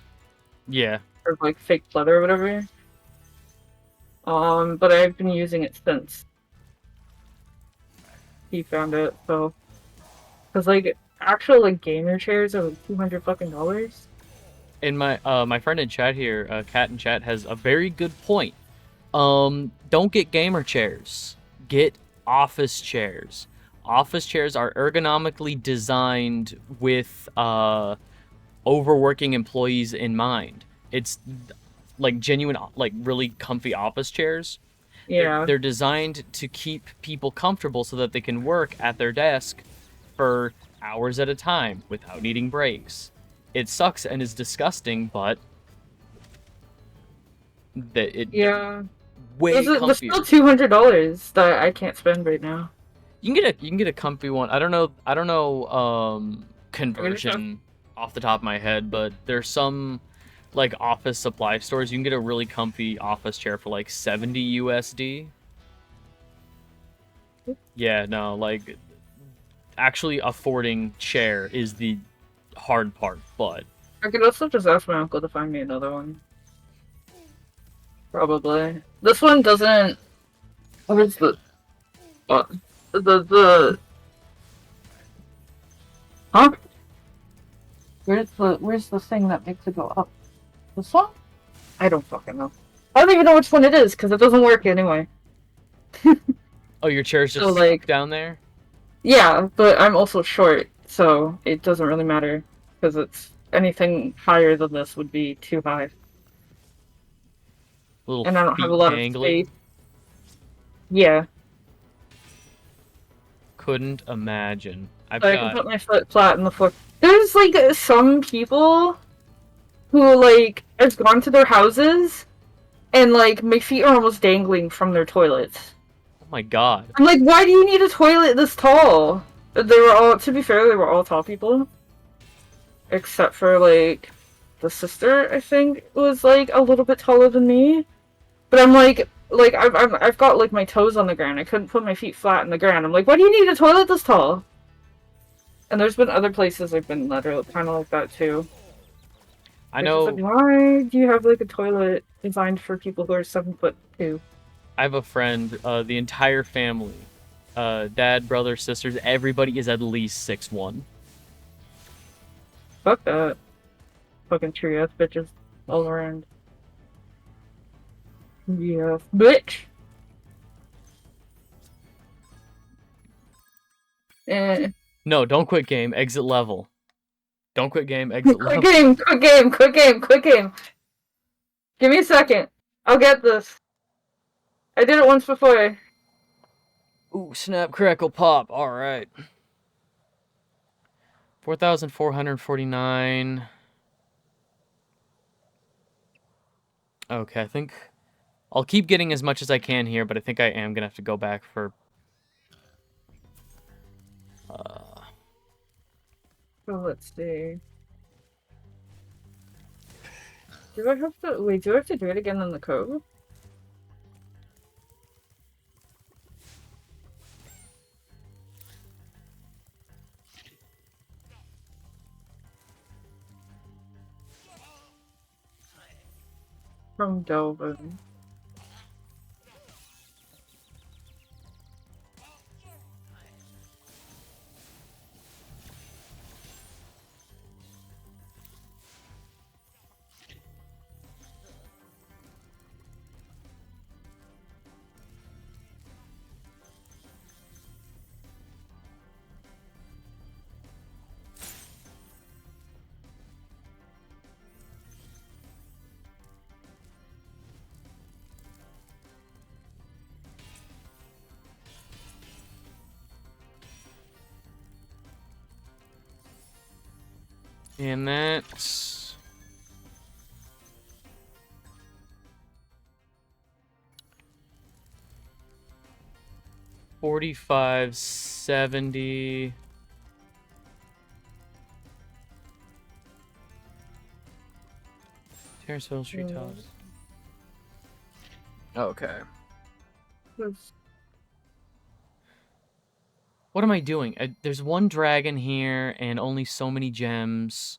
Yeah. Or, like, fake leather or whatever. But I've been using it since he found it, so... Because, like, actual, like, gamer chairs are, like, $200 fucking dollars. And my friend in chat here, Cat in chat, has a very good point. Don't get gamer chairs. Get office chairs. Office chairs are ergonomically designed with overworking employees in mind. It's like genuine, like really comfy office chairs. Yeah. They're designed to keep people comfortable so that they can work at their desk for hours at a time without needing breaks. It sucks and is disgusting, but Yeah. way There's comfier. still $200 that I can't spend right now. You can get a comfy one. I don't know conversion off the top of my head, but there's some like office supply stores you can get a really comfy office chair for like 70 USD. Yeah, no, like actually affording chair is the hard part, but I could also just ask my uncle to find me another one. Probably. This one doesn't. Where's the? The. Huh? Where's the thing that makes it go up? This one? I don't fucking know. I don't even know which one it is because it doesn't work anyway. oh, your chair's just So, like- stuck down there? Yeah, but I'm also short, so it doesn't really matter because it's anything higher than this would be too high, Little and I don't feet have a lot of dangling. space. Yeah, Couldn't imagine. I've so I can got put my foot flat on the floor. There's like some people who like I've gone to their houses, and like my feet are almost dangling from their toilets. oh my god. I'm like, why do you need a toilet this tall? They were all, to be fair, they were all tall people. Except for, like, the sister, I think, was, like, a little bit taller than me. But I'm like, I've got, like, my toes on the ground. I couldn't put my feet flat on the ground. I'm like, why do you need a toilet this tall? And there's been other places I've been that are kind of like that, too. I They're just know like, why do you have, like, a toilet designed for people who are 7'2"? I have a friend, the entire family, dad, brother, sisters, everybody is at least 6'1". Fuck that. Fucking tree ass bitches all around. Yeah. Bitch! Eh. No, don't quit game, exit level. Don't quit game, exit Quick level. game! Quick game! Quick game! Quick game! Give me a second. I'll get this. I did it once before. Ooh, snap, crackle, pop. All right. 4,449. Okay, I think I'll keep getting as much as I can here, but I think I am gonna have to go back for. So let's see. Do I have to wait? Do I have to do it again in the code? From Delvin. And that's 4570. Terrace Hill Street Tops. Okay. What am I doing? There's one dragon here and only so many gems.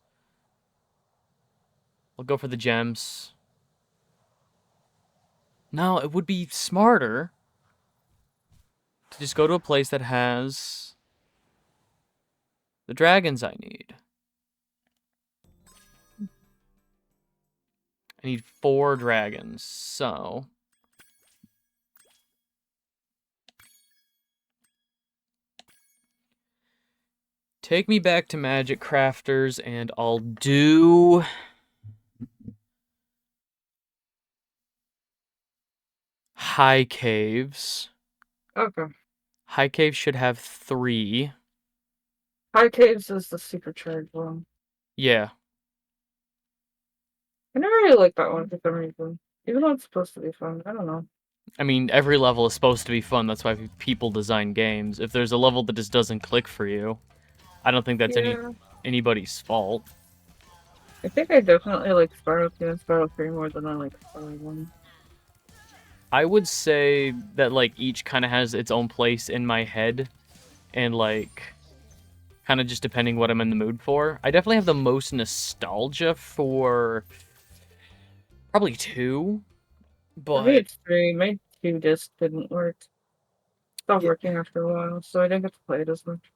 I'll go for the gems. No, it would be smarter to just go to a place that has the dragons I need. I need 4 dragons, so... Take me back to Magic Crafters, and I'll do... High Caves. Okay. High Caves should have 3. High Caves is the supercharged one. Yeah. I never really liked that one for some reason. Even though it's supposed to be fun. I don't know. I mean, every level is supposed to be fun. That's why people design games. If there's a level that just doesn't click for you, I don't think that's Yeah. anybody's fault. I think I definitely like Spyro 2 and Spyro 3 more than I like Spyro 1. I would say that, like, each kind of has its own place in my head. And, like, kind of just depending what I'm in the mood for. I definitely have the most nostalgia for probably 2. I But... think it's 3. My 2 disc didn't work. Stopped Yeah. working after a while, so I didn't get to play it as much.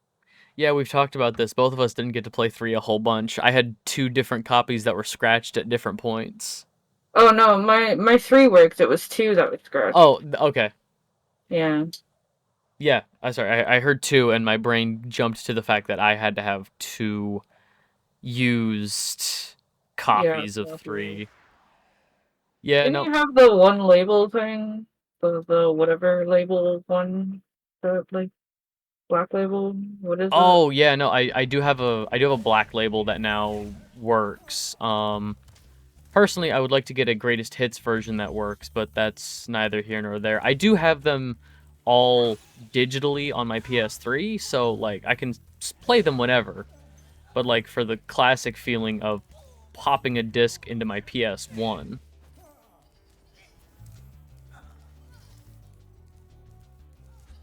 Yeah, we've talked about this. Both of us didn't get to play 3 a whole bunch. I had 2 different copies that were scratched at different points. Oh no, my 3 worked. It was 2 that was scratched. Oh, okay. Yeah. Yeah, I'm sorry. I heard 2, and my brain jumped to the fact that I had to have 2 used copies of 3. Yeah, Didn't no. you have the one label thing? The whatever label one? The, like, black label? What is it? Oh, yeah, no. I do have a black label that now works. Personally, I would like to get a greatest hits version that works, but that's neither here nor there. I do have them all digitally on my PS3, so like I can play them whenever. But like for the classic feeling of popping a disc into my PS1.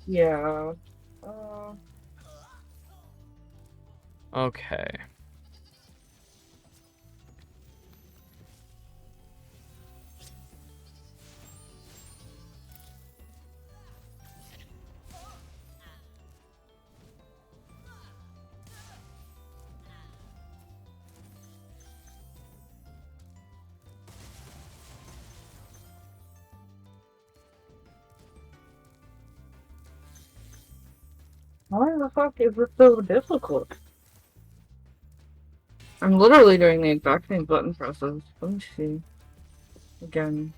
Yeah. Okay. Why the fuck is this so difficult? I'm literally doing the exact same button presses. Let me see. Again.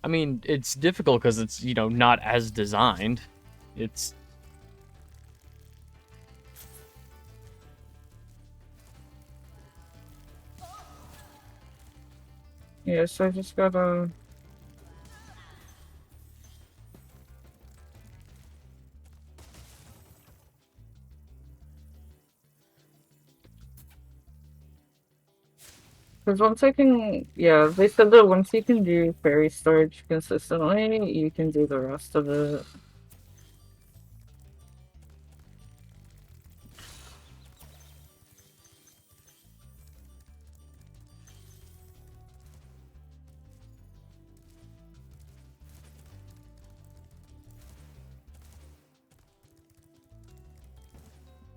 I mean, it's difficult because it's, you know, not as designed. It's... Yeah, so I just gotta... Because once I can... Yeah, they said that once you can do fairy storage consistently, you can do the rest of it.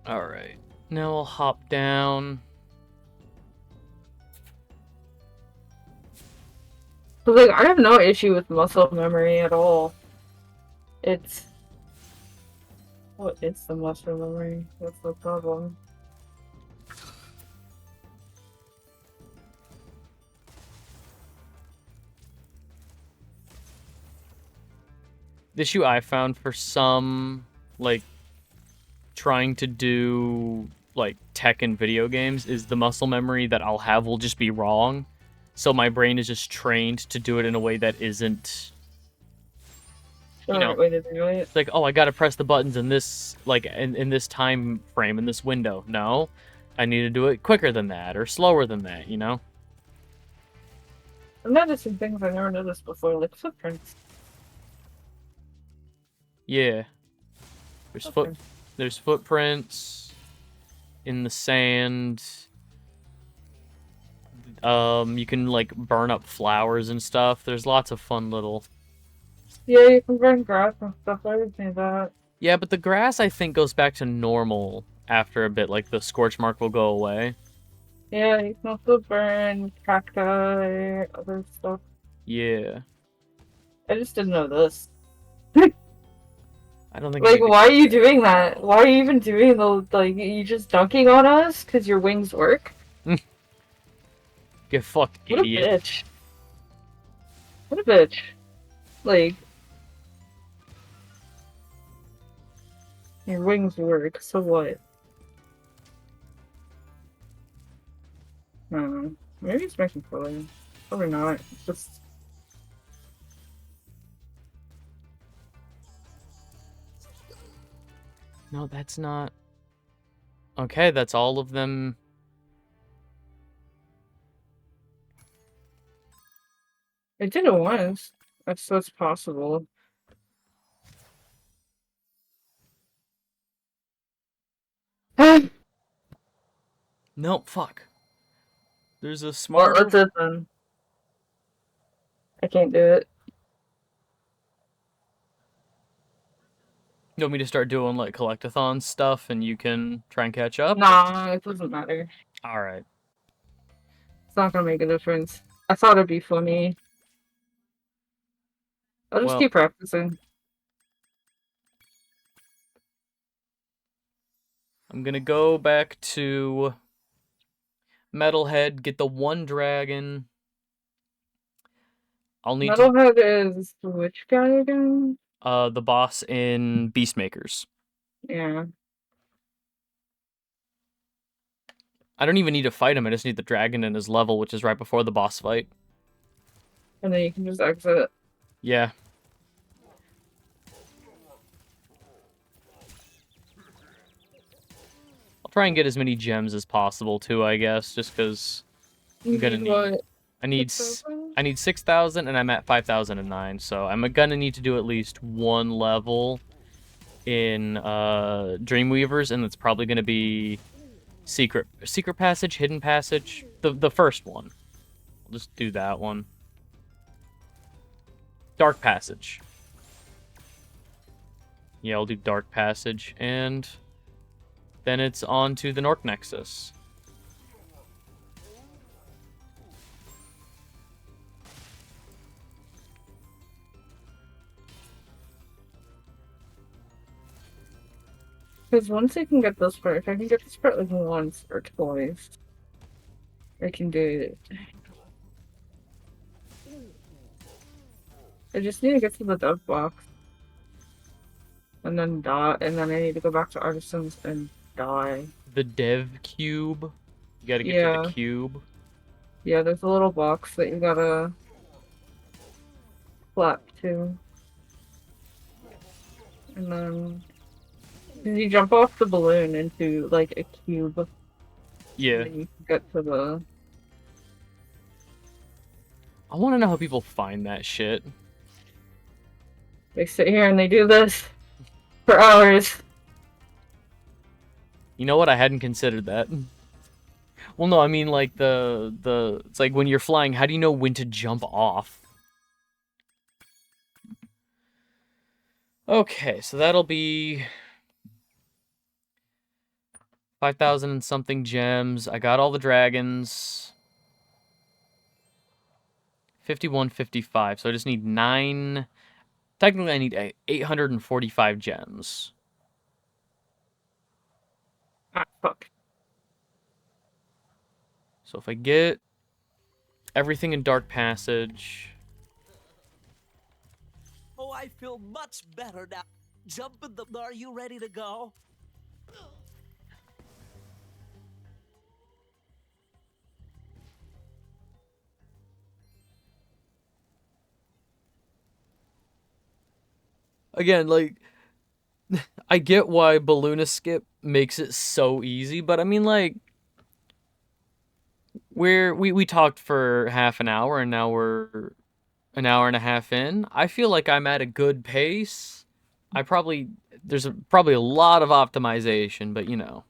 Alright. Now I'll hop down. But like, I have no issue with muscle memory at all. It's... What is the muscle memory? What's the problem? The issue I found for some, like, trying to do, like, tech and video games is the muscle memory that I'll have will just be wrong. So my brain is just trained to do it in a way that isn't, you know, Way to do it. it's like, oh, I gotta press the buttons in this, like, in this time frame, in this window. No, I need to do it quicker than that, or slower than that, you know? I'm noticing things I never noticed before, like footprints. Yeah. There's footprints in the sand. You can, like, burn up flowers and stuff. There's lots of fun little... Yeah, you can burn grass and stuff. I would say that. Yeah, but the grass, I think, goes back to normal after a bit. Like, the scorch mark will go away. Yeah, you can also burn cacti, other stuff. Yeah. I just didn't know this. I don't think I Like, need to why are keep you that doing that? info. Why are you even doing the, like, you just dunking on us because your wings work? Get fucked, What a idiot. bitch. What a bitch. Like, your wings work, so what? Maybe it's making fun. Probably not. It's just, No, that's not... Okay, that's all of them. it did it once. That's possible. Well, Nope, fuck. There's a smarter... that's it then. I can't do it. You want me to start doing, like, collectathon stuff and you can try and catch up? Nah, it doesn't matter. Alright. It's not gonna make a difference. I thought it'd be funny. I'll just Well, keep practicing. I'm gonna go back to Metalhead, get the one dragon. I'll need to... Metalhead is which guy again? the boss in Beastmakers. Yeah. I don't even need to fight him, I just need the dragon in his level, which is right before the boss fight. And then you can just exit. Yeah. I'll try and get as many gems as possible too, I guess, just because I'm gonna need... What? I need 6,000 and I'm at 5,009, so I'm gonna need to do at least one level in Dreamweavers, and it's probably gonna be secret passage, hidden passage, the first one. I'll just do that one. Dark passage. Yeah, I'll do dark passage, and then it's on to the Nork Nexus. Because once I can get this part, if I can get this part like once or twice, I can do it. I just need to get to the dove box. And then die, and then I need to go back to Artisans and die. The Dev Cube. You gotta get to Yeah. the cube. Yeah, there's a little box that you gotta flap to. And then you jump off the balloon into like a cube. Yeah. And then you can get to the... I want to know how people find that shit. They sit here and they do this for hours. You know what? I hadn't considered that. Well, no, I mean like the it's like when you're flying, how do you know when to jump off? Okay, so that'll be 5,000 and something gems. I got all the dragons. 51, 55. So I just need 9. Technically, I need 845 gems. Ah, fuck. So if I get everything in Dark Passage... Oh, I feel much better now. Jump in the... Are you ready to go? Again, like, I get why Balloonist Skip makes it so easy, but I mean, like, we talked for half an hour, and now we're an hour and a half in. I feel like I'm at a good pace. There's probably a lot of optimization, but you know,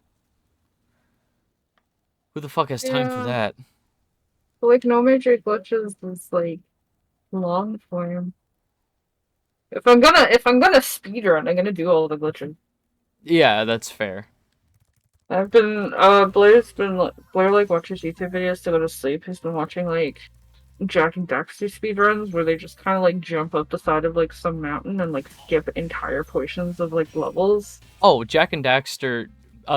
who the fuck has time for Yeah. that? But, like, no major glitches is like long form. If I'm gonna speedrun, I'm gonna do all the glitching. Yeah, that's fair. I've been Blair like watches YouTube videos to go to sleep. He's been watching like Jack and Daxter speedruns where they just kind of like jump up the side of like some mountain and like skip entire portions of like levels. Oh, Jack and Daxter,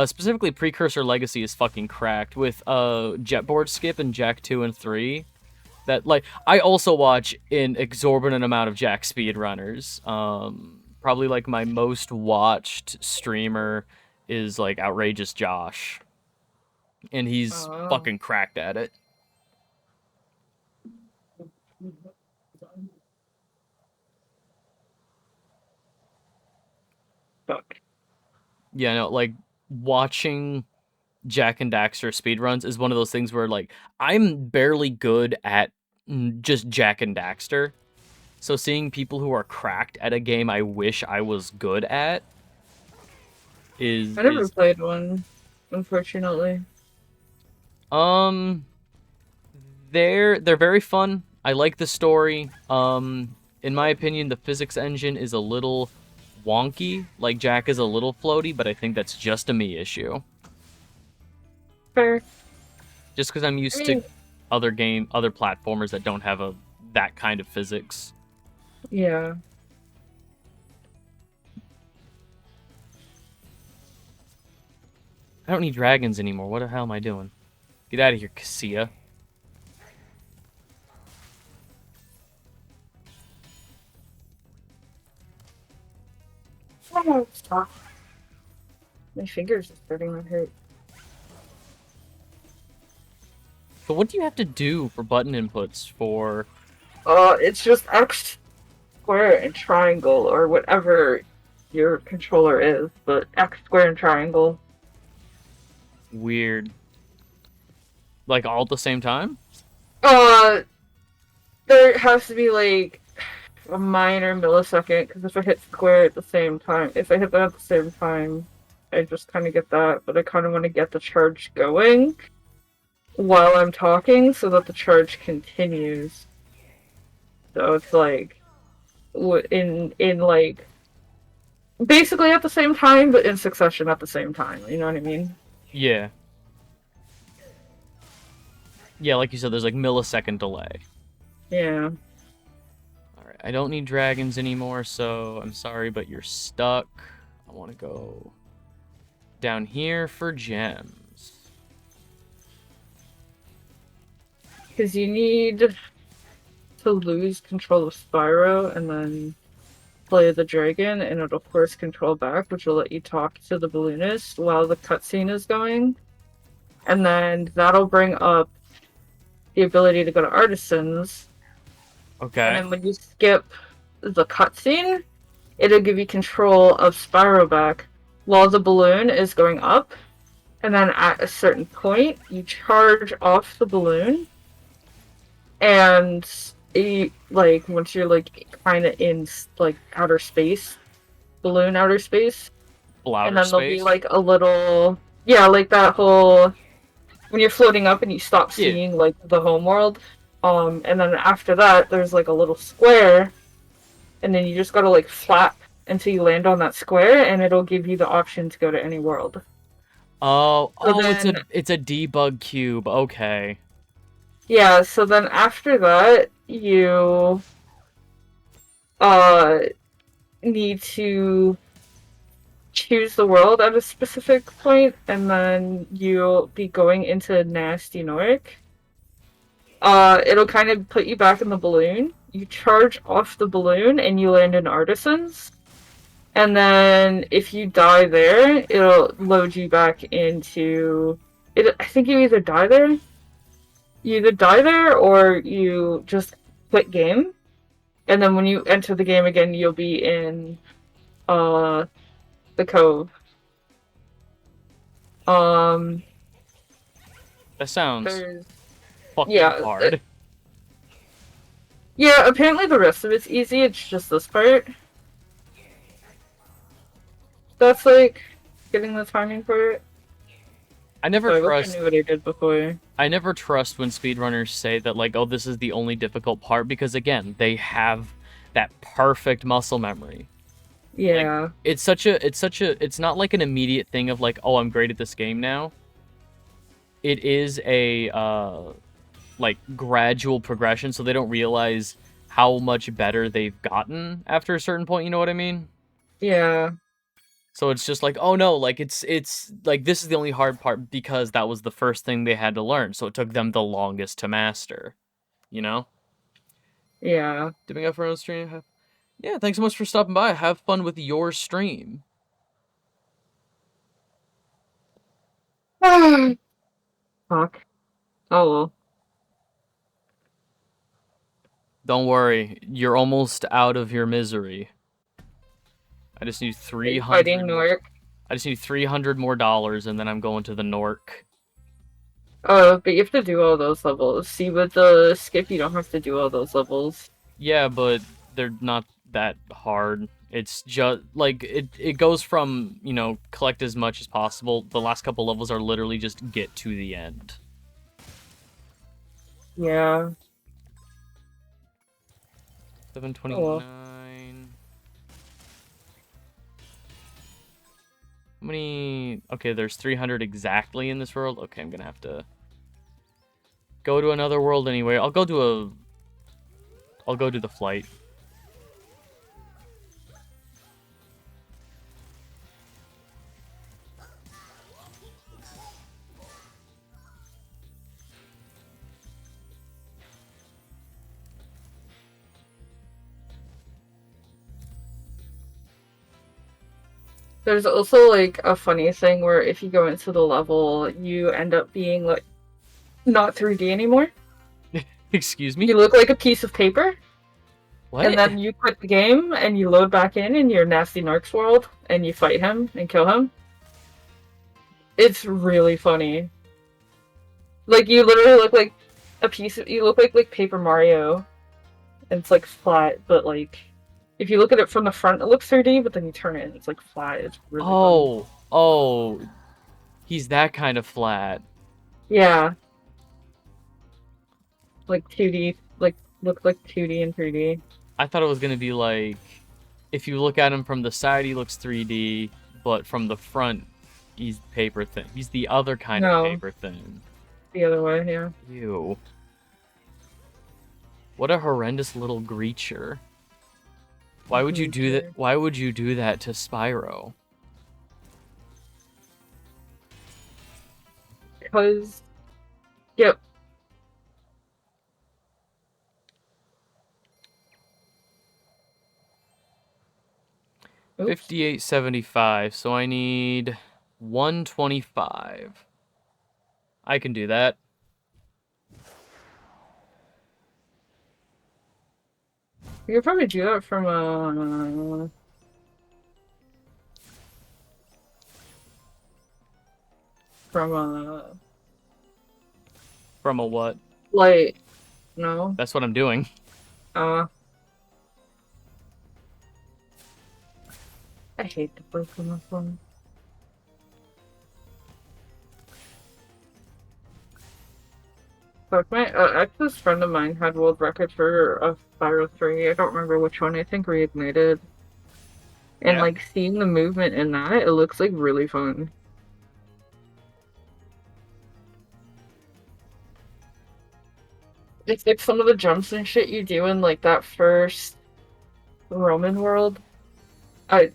specifically Precursor Legacy is fucking cracked with Jetboard Skip and Jack 2 and 3. That like I also watch an exorbitant amount of Jack speedrunners. Probably like my most watched streamer is like Outrageous Josh, and he's Oh. fucking cracked at it. Fuck. Yeah, no, like watching Jack and Daxter speedruns is one of those things where like I'm barely good at just Jack and Daxter. So seeing people who are cracked at a game I wish I was good at I never played one, unfortunately. um they're very fun. I like the story. In my opinion, the physics engine is a little wonky. Like Jack is a little floaty, but I think that's just a me issue. Fair. Just because I'm used I mean, to other platformers that don't have that kind of physics. yeah. I don't need dragons anymore. What the hell am I doing? Get out of here, Cassia. Stop. My fingers are starting to hurt. So what do you have to do for button inputs for... It's just X, square, and triangle, or whatever your controller is, but X, square, and triangle. Weird. Like all at the same time? There has to be, like, a minor millisecond, because if I hit square at the same time, if I hit that at the same time, I just kind of get that, but I kind of want to get the charge going while I'm talking so that the charge continues. So it's like, in like, basically at the same time, but in succession at the same time, you know what I mean? Yeah. Yeah, like you said, there's like millisecond delay. Yeah. Alright, I don't need dragons anymore, so I'm sorry, but you're stuck. I want to go down here for gems. Because you need to lose control of Spyro and then play the dragon, and it'll force control back, which will let you talk to the balloonist while the cutscene is going. And then that'll bring up the ability to go to artisans. Okay. And then when you skip the cutscene, it'll give you control of Spyro back while the balloon is going up. And then at a certain point, you charge off the balloon. And like once you're like kind of in like outer space, balloon outer space, Outer and then there'll be space? like a little like that whole when you're floating up and you stop Yeah. seeing like the home world. And then after that, there's like a little square, and then you just gotta like flap until you land on that square, and it'll give you the option to go to any world. Oh, So then- it's a debug cube. Okay. Yeah, so then after that, you need to choose the world at a specific point, and then you'll be going into Nasty Nork. It'll kind of put you back in the balloon. You charge off the balloon, and you land in Artisans. And then if you die there, it'll load you back into... I think you either die there. You either die there, or you just quit game. And then when you enter the game again, you'll be in the cove. That sounds There's... fucking yeah, hard. Yeah, apparently the rest of it's easy, it's just this part. That's like getting the timing for it. I never I wish trust I knew what I did before. I never trust when speedrunners say that, like, oh, this is the only difficult part, because, again, they have that perfect muscle memory. Yeah. It's not like an immediate thing of like, oh, I'm great at this game now. It is a like gradual progression, so they don't realize how much better they've gotten after a certain point, you know what I mean? Yeah. So it's just like, oh no, like it's like this is the only hard part because that was the first thing they had to learn, so it took them the longest to master, you know? Yeah. Dipping up for own stream. Yeah, thanks so much for stopping by. Have fun with your stream. Fuck. Oh well. Don't worry, you're almost out of your misery. I just need Are you 300 fighting more. Nork? I just need $300 more dollars, and then I'm going to the Nork. Oh, but you have to do all those levels. See, with the skip, you don't have to do all those levels. Yeah, but they're not that hard. It's just like it goes from, you know, collect as much as possible. The last couple levels are literally just get to the end. Yeah. 729. Oh, well. How many? Okay, there's 300 exactly in this world. Okay, I'm gonna have to go to another world anyway. I'll go do the flight. There's also like a funny thing where if you go into the level, you end up being like not 3D anymore. Excuse me? You look like a piece of paper. What? And then you quit the game and you load back in your nasty Narc's world and you fight him and kill him. It's really funny. Like you literally look like a piece of you look like Paper Mario. And it's like flat, but like if you look at it from the front it looks 3D, but then you turn it and it's like flat. It's really funny. Oh, he's that kind of flat. Yeah. Like 2D, like looks like 2D and 3D. I thought it was gonna be like, if you look at him from the side, he looks 3D, but from the front, he's paper thin. He's the other kind of paper thin. The other way, yeah. Ew. What a horrendous little creature. Why would you do that? Why would you do that to Spyro? Because, yep. Oops. 58.75, so I need 125. I can do that. You could probably do that from From a what? like, no. That's what I'm doing. I hate the break on this one. Fuck, my ex's friend of mine had world record for a Spyro 3. I don't remember which one. I think Reignited. And Yeah. like seeing the movement in that, it looks like really fun. It's like some of the jumps and shit you do in like that first Roman world. I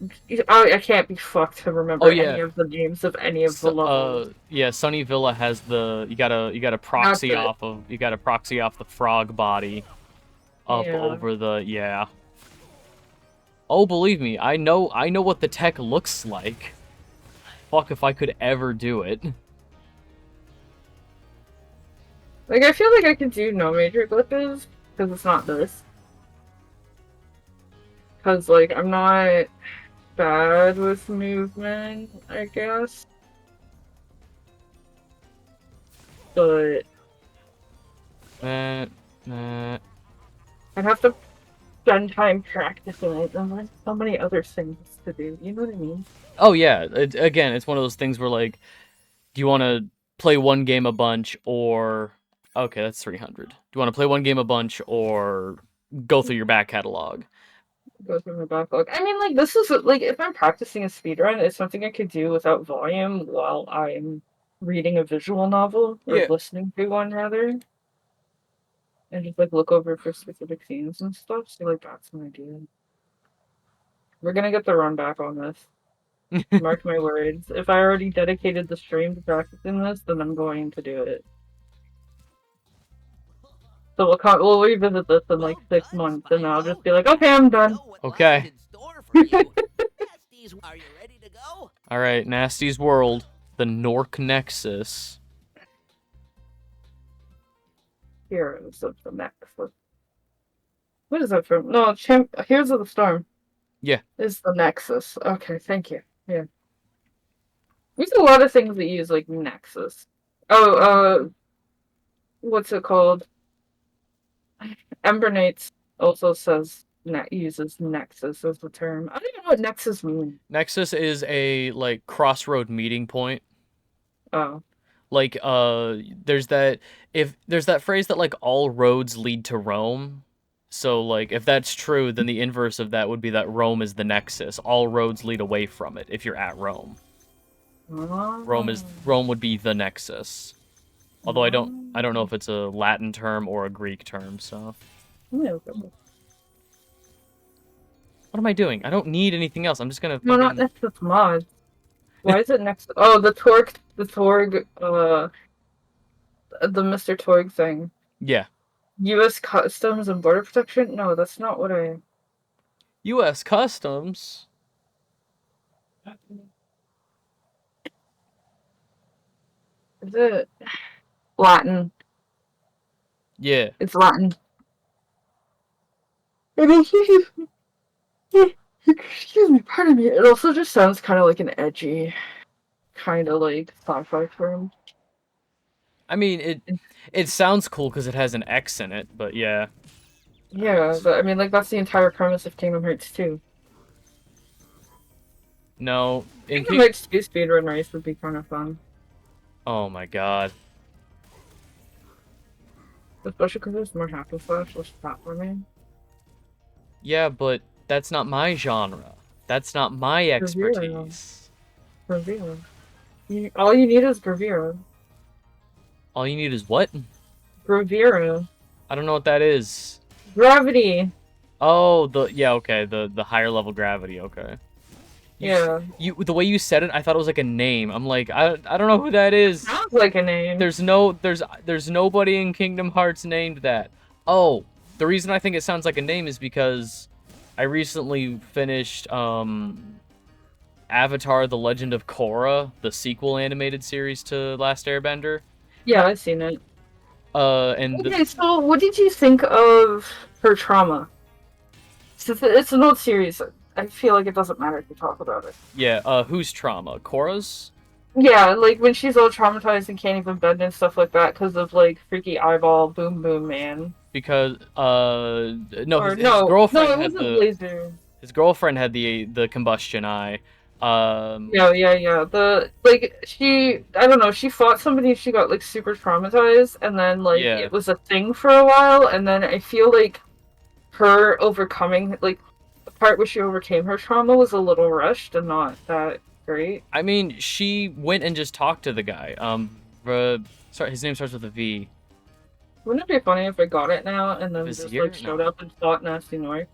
can't be fucked to remember any of the names of any of the levels. Yeah, Sunny Villa has the you gotta proxy off the frog body up over the Oh, believe me, I know what the tech looks like. Fuck if I could ever do it. Like I feel like I could do no major glitches because it's not this. Because like I'm not bad with movement, I guess. But Nah. I'd have to spend time practicing it, and there's so many other things to do. You know what I mean? Oh yeah, again, it's one of those things where like, do you want to play one game a bunch or okay, that's 300. Do you want to play one game a bunch or go through your back catalog? Go through my backlog. I mean, like, this is like if I'm practicing a speedrun, it's something I could do without volume while I'm reading a visual novel or Yeah. listening to one rather, and just like look over for specific scenes and stuff. So like that's an idea. We're gonna get the run back on this. Mark my words. If I already dedicated the stream to practicing this, then I'm going to do it. So we'll revisit this in like Well 6 done, months, and I'll Spyro. just be like, okay, I'm You done. know what Okay. lies in store for you. Nasties, are you ready to go? All right, Nasty's World, the Nork Nexus. Heroes of the Nexus. What is that from? No, Heroes of the Storm. Yeah. Is the Nexus. Okay, thank you. Yeah. There's a lot of things that use like Nexus. Oh, what's it called? Ember Knights also says uses Nexus as the term. I don't even know what Nexus means. Nexus is a like crossroad meeting point. Oh. Like there's that phrase that like all roads lead to Rome. So like if that's true, then the inverse of that would be that Rome is the nexus. All roads lead away from it if you're at Rome. Rome would be the nexus. Although I don't know if it's a Latin term or a Greek term, so. What What am I doing? I don't need anything else. I'm just gonna No, not Nexus mod. Why is it next? Oh, the Torg, the Mr. Torg thing. Yeah. U.S. Customs and Border Protection? No, that's not what I... U.S. Customs? Is it... Latin. Yeah. It's Latin. Excuse me, pardon me. It also just sounds kind of like an edgy, kind of like sci-fi term. I mean, it sounds cool because it has an X in it, but yeah. Yeah, but I mean, like, that's the entire premise of Kingdom Hearts 2. No. Kingdom Hearts 2 speedrun race would be kind of fun. Oh my god. Especially because there's more hack and slash, less platforming. Yeah, but that's not my genre. That's not my expertise. Gravira. All you need is Gravira. All you need is what? Gravira. I don't know what that is. Gravity. Oh, the higher level gravity, okay. The way you said it, I thought it was like a name. I'm like, I don't know who that is. Sounds like a name. There's nobody in Kingdom Hearts named that. Oh, the reason I think it sounds like a name is because I recently finished Avatar: The Legend of Korra, the sequel animated series to Last Airbender. Yeah, I've seen it. Okay, so what did you think of her trauma? It's an old series. I feel like it doesn't matter to talk about it. Yeah, whose trauma? Korra's? Yeah, like when she's all traumatized and can't even bend and stuff like that because of like freaky eyeball boom boom man. Because his girlfriend his girlfriend had the combustion eye. Yeah. I don't know, she fought somebody and she got like super traumatized and then like it was a thing for a while and then I feel like her overcoming like the part where she overcame her trauma was a little rushed and not that great. I mean, she went and just talked to the guy. Sorry, his name starts with a V. Wouldn't it be funny if I got it now and then just like showed up and fought Nasty North?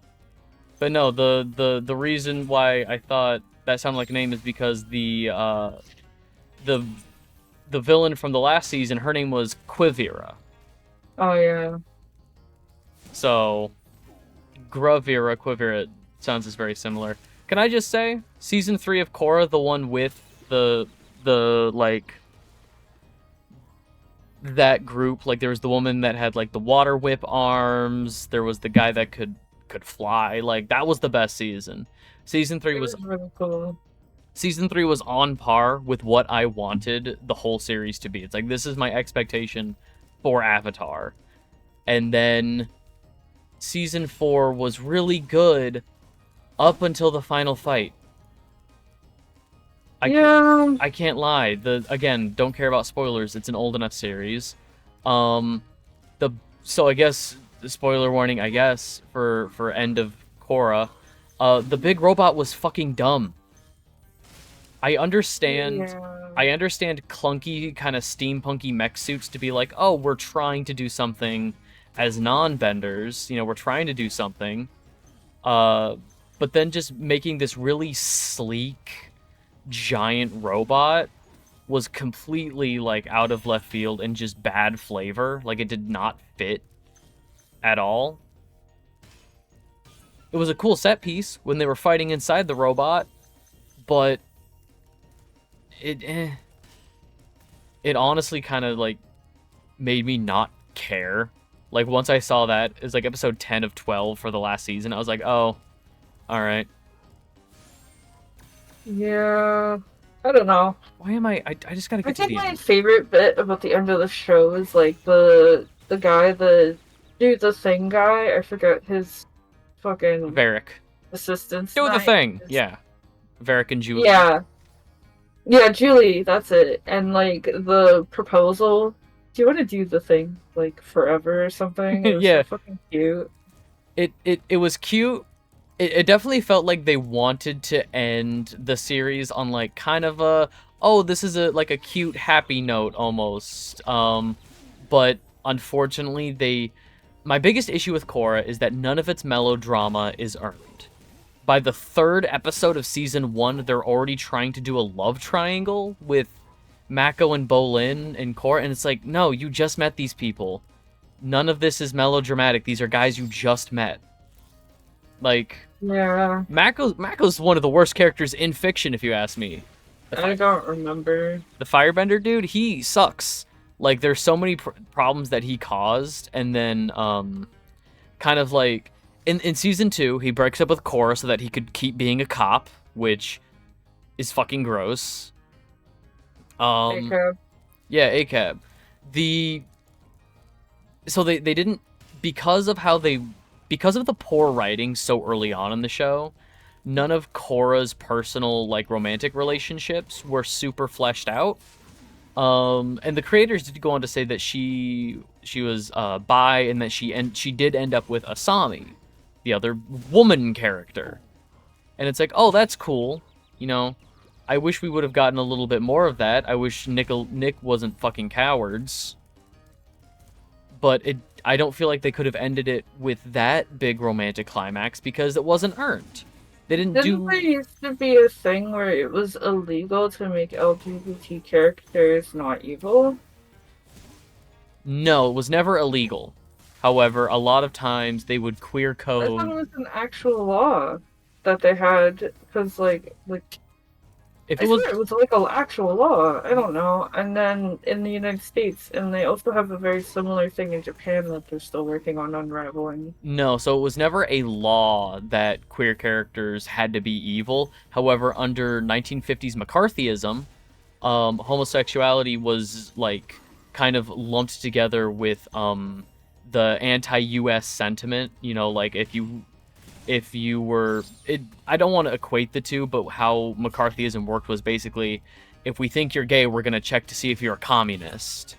But no, the reason why I thought that sounded like a name is because the villain from the last season, her name was Quivira. Oh yeah. So Quivira sounds is very similar. Can I just say, season 3 of Korra, the one with the like that group, like there was the woman that had like the water whip arms, there was the guy that could fly, like that was the best season. Season 3 was really cool. Season 3 was on par with what I wanted the whole series to be. It's like, this is my expectation for Avatar. And then Season 4 was really good up until the final fight. I can't lie. Again, don't care about spoilers. It's an old enough series. So I guess the spoiler warning, I guess, for end of Korra. The big robot was fucking dumb. I understand clunky kind of steampunky mech suits to be like, oh, we're trying to do something as non-benders, we're trying to do something. But then just making this really sleek giant robot was completely like out of left field and just bad flavor. Like it did not fit at all. It was a cool set piece when they were fighting inside the robot, but it honestly kind of like made me not care. Like once I saw that, it was like episode 10 of 12 for the last season. I was like, oh, all right. Yeah, I don't know. Why am I just gotta I get to think the my end. favorite bit about the end of the show is like the guy, the dude, the thing guy. I forget his fucking Varric. assistant's Do the name. thing. Yeah. Varric and Julie. Yeah. Yeah, Julie, that's it. And like the proposal, do you want to do the thing like forever or something? It was Yeah. so fucking cute. It was cute. It definitely felt like they wanted to end the series on like kind of a, oh, this is a like a cute happy note almost. But unfortunately my biggest issue with Korra is that none of its melodrama is earned. By the third episode of season 1, they're already trying to do a love triangle with Mako and Bolin and Korra, and it's like, no, you just met these people. None of this is melodramatic. These are guys you just met. Like, Yeah, Mako's one of the worst characters in fiction, if you ask me. I don't remember. The Firebender dude, he sucks. Like, there's so many problems that he caused, and then, kind of like, in season 2, he breaks up with Korra so that he could keep being a cop, which is fucking gross. ACAB. Yeah, ACAB. So they didn't, because of the poor writing so early on in the show, none of Korra's personal like romantic relationships were super fleshed out. And the creators did go on to say that she was bi, and that she did end up with Asami, the other woman character. And it's like, oh, that's cool. I wish we would have gotten a little bit more of that. I wish Nick wasn't fucking cowards. But I don't feel like they could have ended it with that big romantic climax because it wasn't earned. They didn't There used to be a thing where it was illegal to make LGBT characters not evil? No, it was never illegal. However, a lot of times they would queer I thought it code. was an actual law that they had, because If I it was, swear it was like an actual law. I don't know. And then in the United States, and they also have a very similar thing in Japan that they're still working on unraveling. no, so it was never a law that queer characters had to be evil. However, under 1950s McCarthyism, homosexuality was like kind of lumped together with the anti-US sentiment. Like if you were I don't want to equate the two, but how McCarthyism worked was basically, if we think you're gay, we're going to check to see if you're a communist.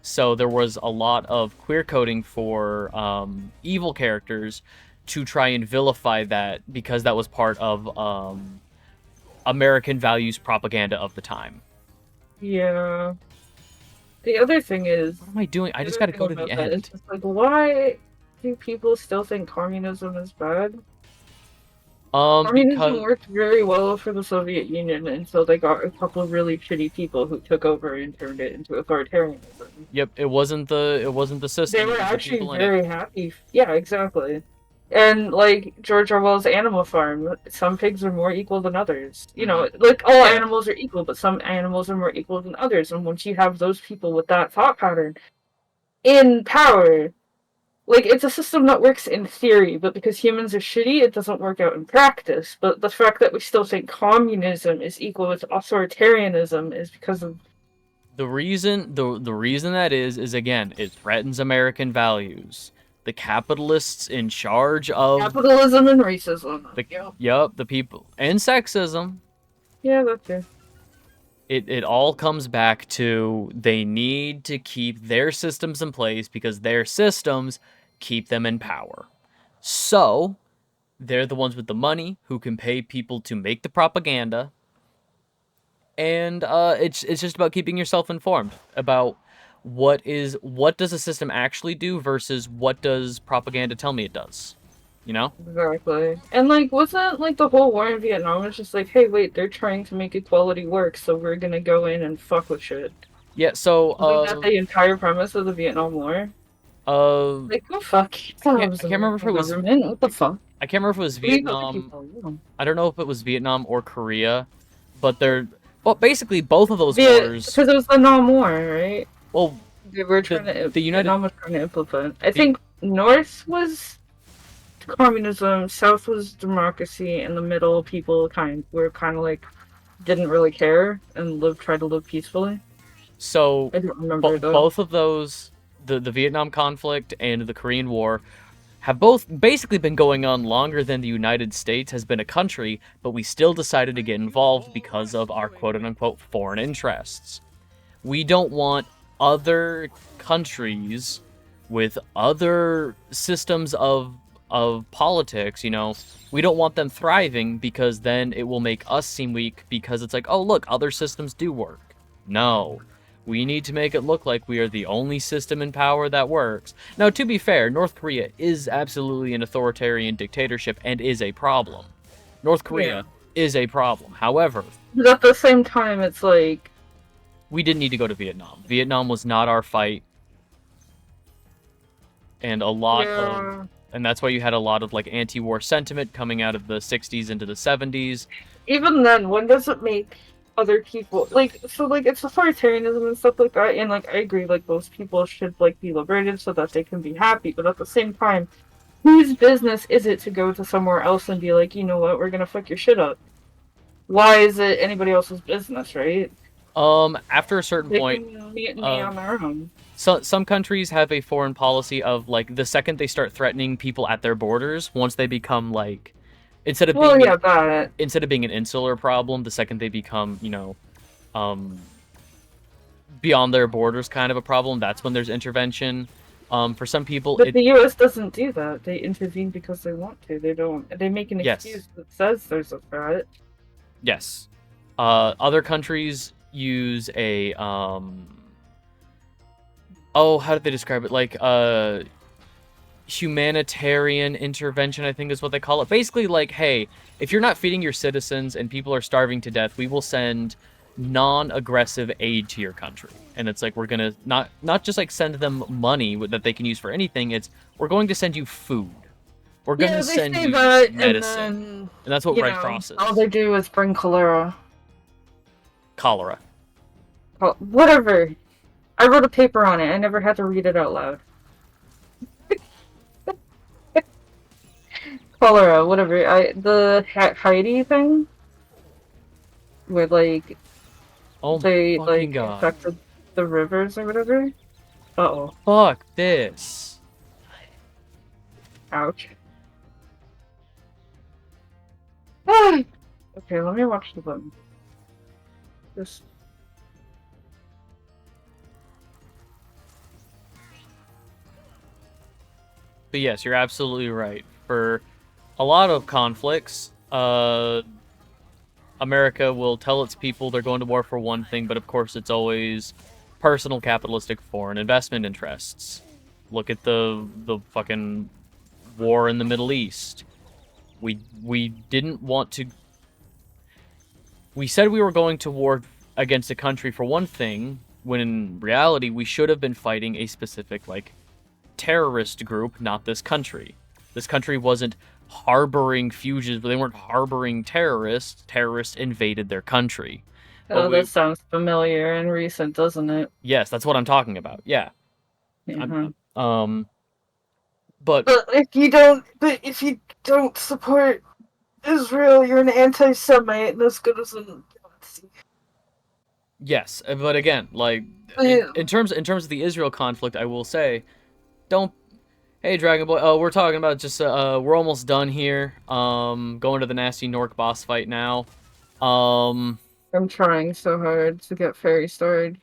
So there was a lot of queer coding for evil characters to try and vilify that, because that was part of American values propaganda of the time. Yeah. The other thing is, What am I doing? I just got to go to the end. it's just like, why do people still think communism is bad? Communism Because worked very well for the Soviet Union until they got a couple of really shitty people who took over and turned it into authoritarianism. yep, it wasn't the system. They it were was the actually people in it. very happy. Yeah, exactly. And like George Orwell's Animal Farm, some pigs are more equal than others. Like all Yeah. animals are equal, but some animals are more equal than others. And once you have those people with that thought pattern in power, like, it's a system that works in theory, but because humans are shitty, it doesn't work out in practice. But the fact that we still think communism is equal with authoritarianism is because of The reason that is again, it threatens American values. The capitalists in charge of capitalism and racism. the people, and sexism. Yeah, that's it. It all comes back to they need to keep their systems in place because their systems keep them in power. So They're the ones with the money who can pay people to make the propaganda. And it's just about keeping yourself informed about what does a system actually do versus what does propaganda tell me it does. You know? Exactly. And like, wasn't like the whole war in Vietnam was just like, hey, wait, they're trying to make equality work, so we're gonna go in and fuck with shit. Yeah. So Wasn't that the entire premise of the Vietnam War? Like, go fuck I can't remember if it was government. What the fuck? I can't remember if it was Leave other Vietnam. people alone. I don't know if it was Vietnam or Korea, but basically both of those wars. Because it was the Nam War, right? Well, They were trying to. the United- Vietnam was trying to implement. I think North was communism, South was democracy, and the middle people were kind of like didn't really care and tried to live peacefully. So I don't remember though. both of those, the Vietnam conflict and the Korean War, have both basically been going on longer than the United States has been a country, but we still decided to get involved because of our quote-unquote foreign interests. We don't want other countries with other systems of politics, you know, we don't want them thriving because then it will make us seem weak because it's like, oh, look, other systems do work. No. We need to make it look like we are the only system in power that works. Now, to be fair, North Korea is absolutely an authoritarian dictatorship and is a problem. North Korea is a problem. However, but at the same time, it's like we didn't need to go to Vietnam. Vietnam was not our fight. And and that's why you had a lot of like anti-war sentiment coming out of the 60s into the 70s. Even then, when does it make other people like it's authoritarianism and stuff like that, and like I agree, like those people should like be liberated so that they can be happy, but at the same time, whose business is it to go to somewhere else and be like, you know what, we're gonna fuck your shit up? Why is it anybody else's business, right? After a certain point, on their own. Some countries have a foreign policy of like the second they start threatening people at their borders, once they become like instead of being an insular problem, the second they become, you know, beyond their borders kind of a problem, that's when there's intervention. For some people, but the U.S. doesn't do that. They intervene because they want to. They don't. They make an excuse that says there's a threat. Yes. Other countries use a how did they describe it? Like humanitarian intervention, I think is what they call it. Basically, like, hey, if you're not feeding your citizens and people are starving to death, we will send non-aggressive aid to your country. And it's like, we're gonna not just like send them money that they can use for anything. It's we're going to send you food. We're going to send you medicine. And that's what Red Cross is. All they do is bring cholera. Cholera. Whatever. I wrote a paper on it. I never had to read it out loud. Cholera, whatever. The Haiti thing, where like they like infected the rivers or whatever. Uh-oh. Fuck this. Ouch. Okay, let me watch the button. Just. But yes, you're absolutely right. For a lot of conflicts, America will tell its people they're going to war for one thing, but of course it's always personal capitalistic foreign investment interests. Look at the fucking war in the Middle East. We didn't want to... We said we were going to war against a country for one thing, when in reality we should have been fighting a specific, like, terrorist group, not this country. This country wasn't harboring fugitives, but they weren't harboring terrorists. Terrorists invaded their country. Oh, that sounds familiar and recent, doesn't it? Yes, that's what I'm talking about. Yeah. But if you don't support Israel, you're an anti-Semite, and as good as a Nazi. Yes, but again, like in terms of the Israel conflict, I will say, hey Dragon Boy, we're talking about just we're almost done here. Going to the nasty Nork boss fight now. I'm trying so hard to get Fairy started.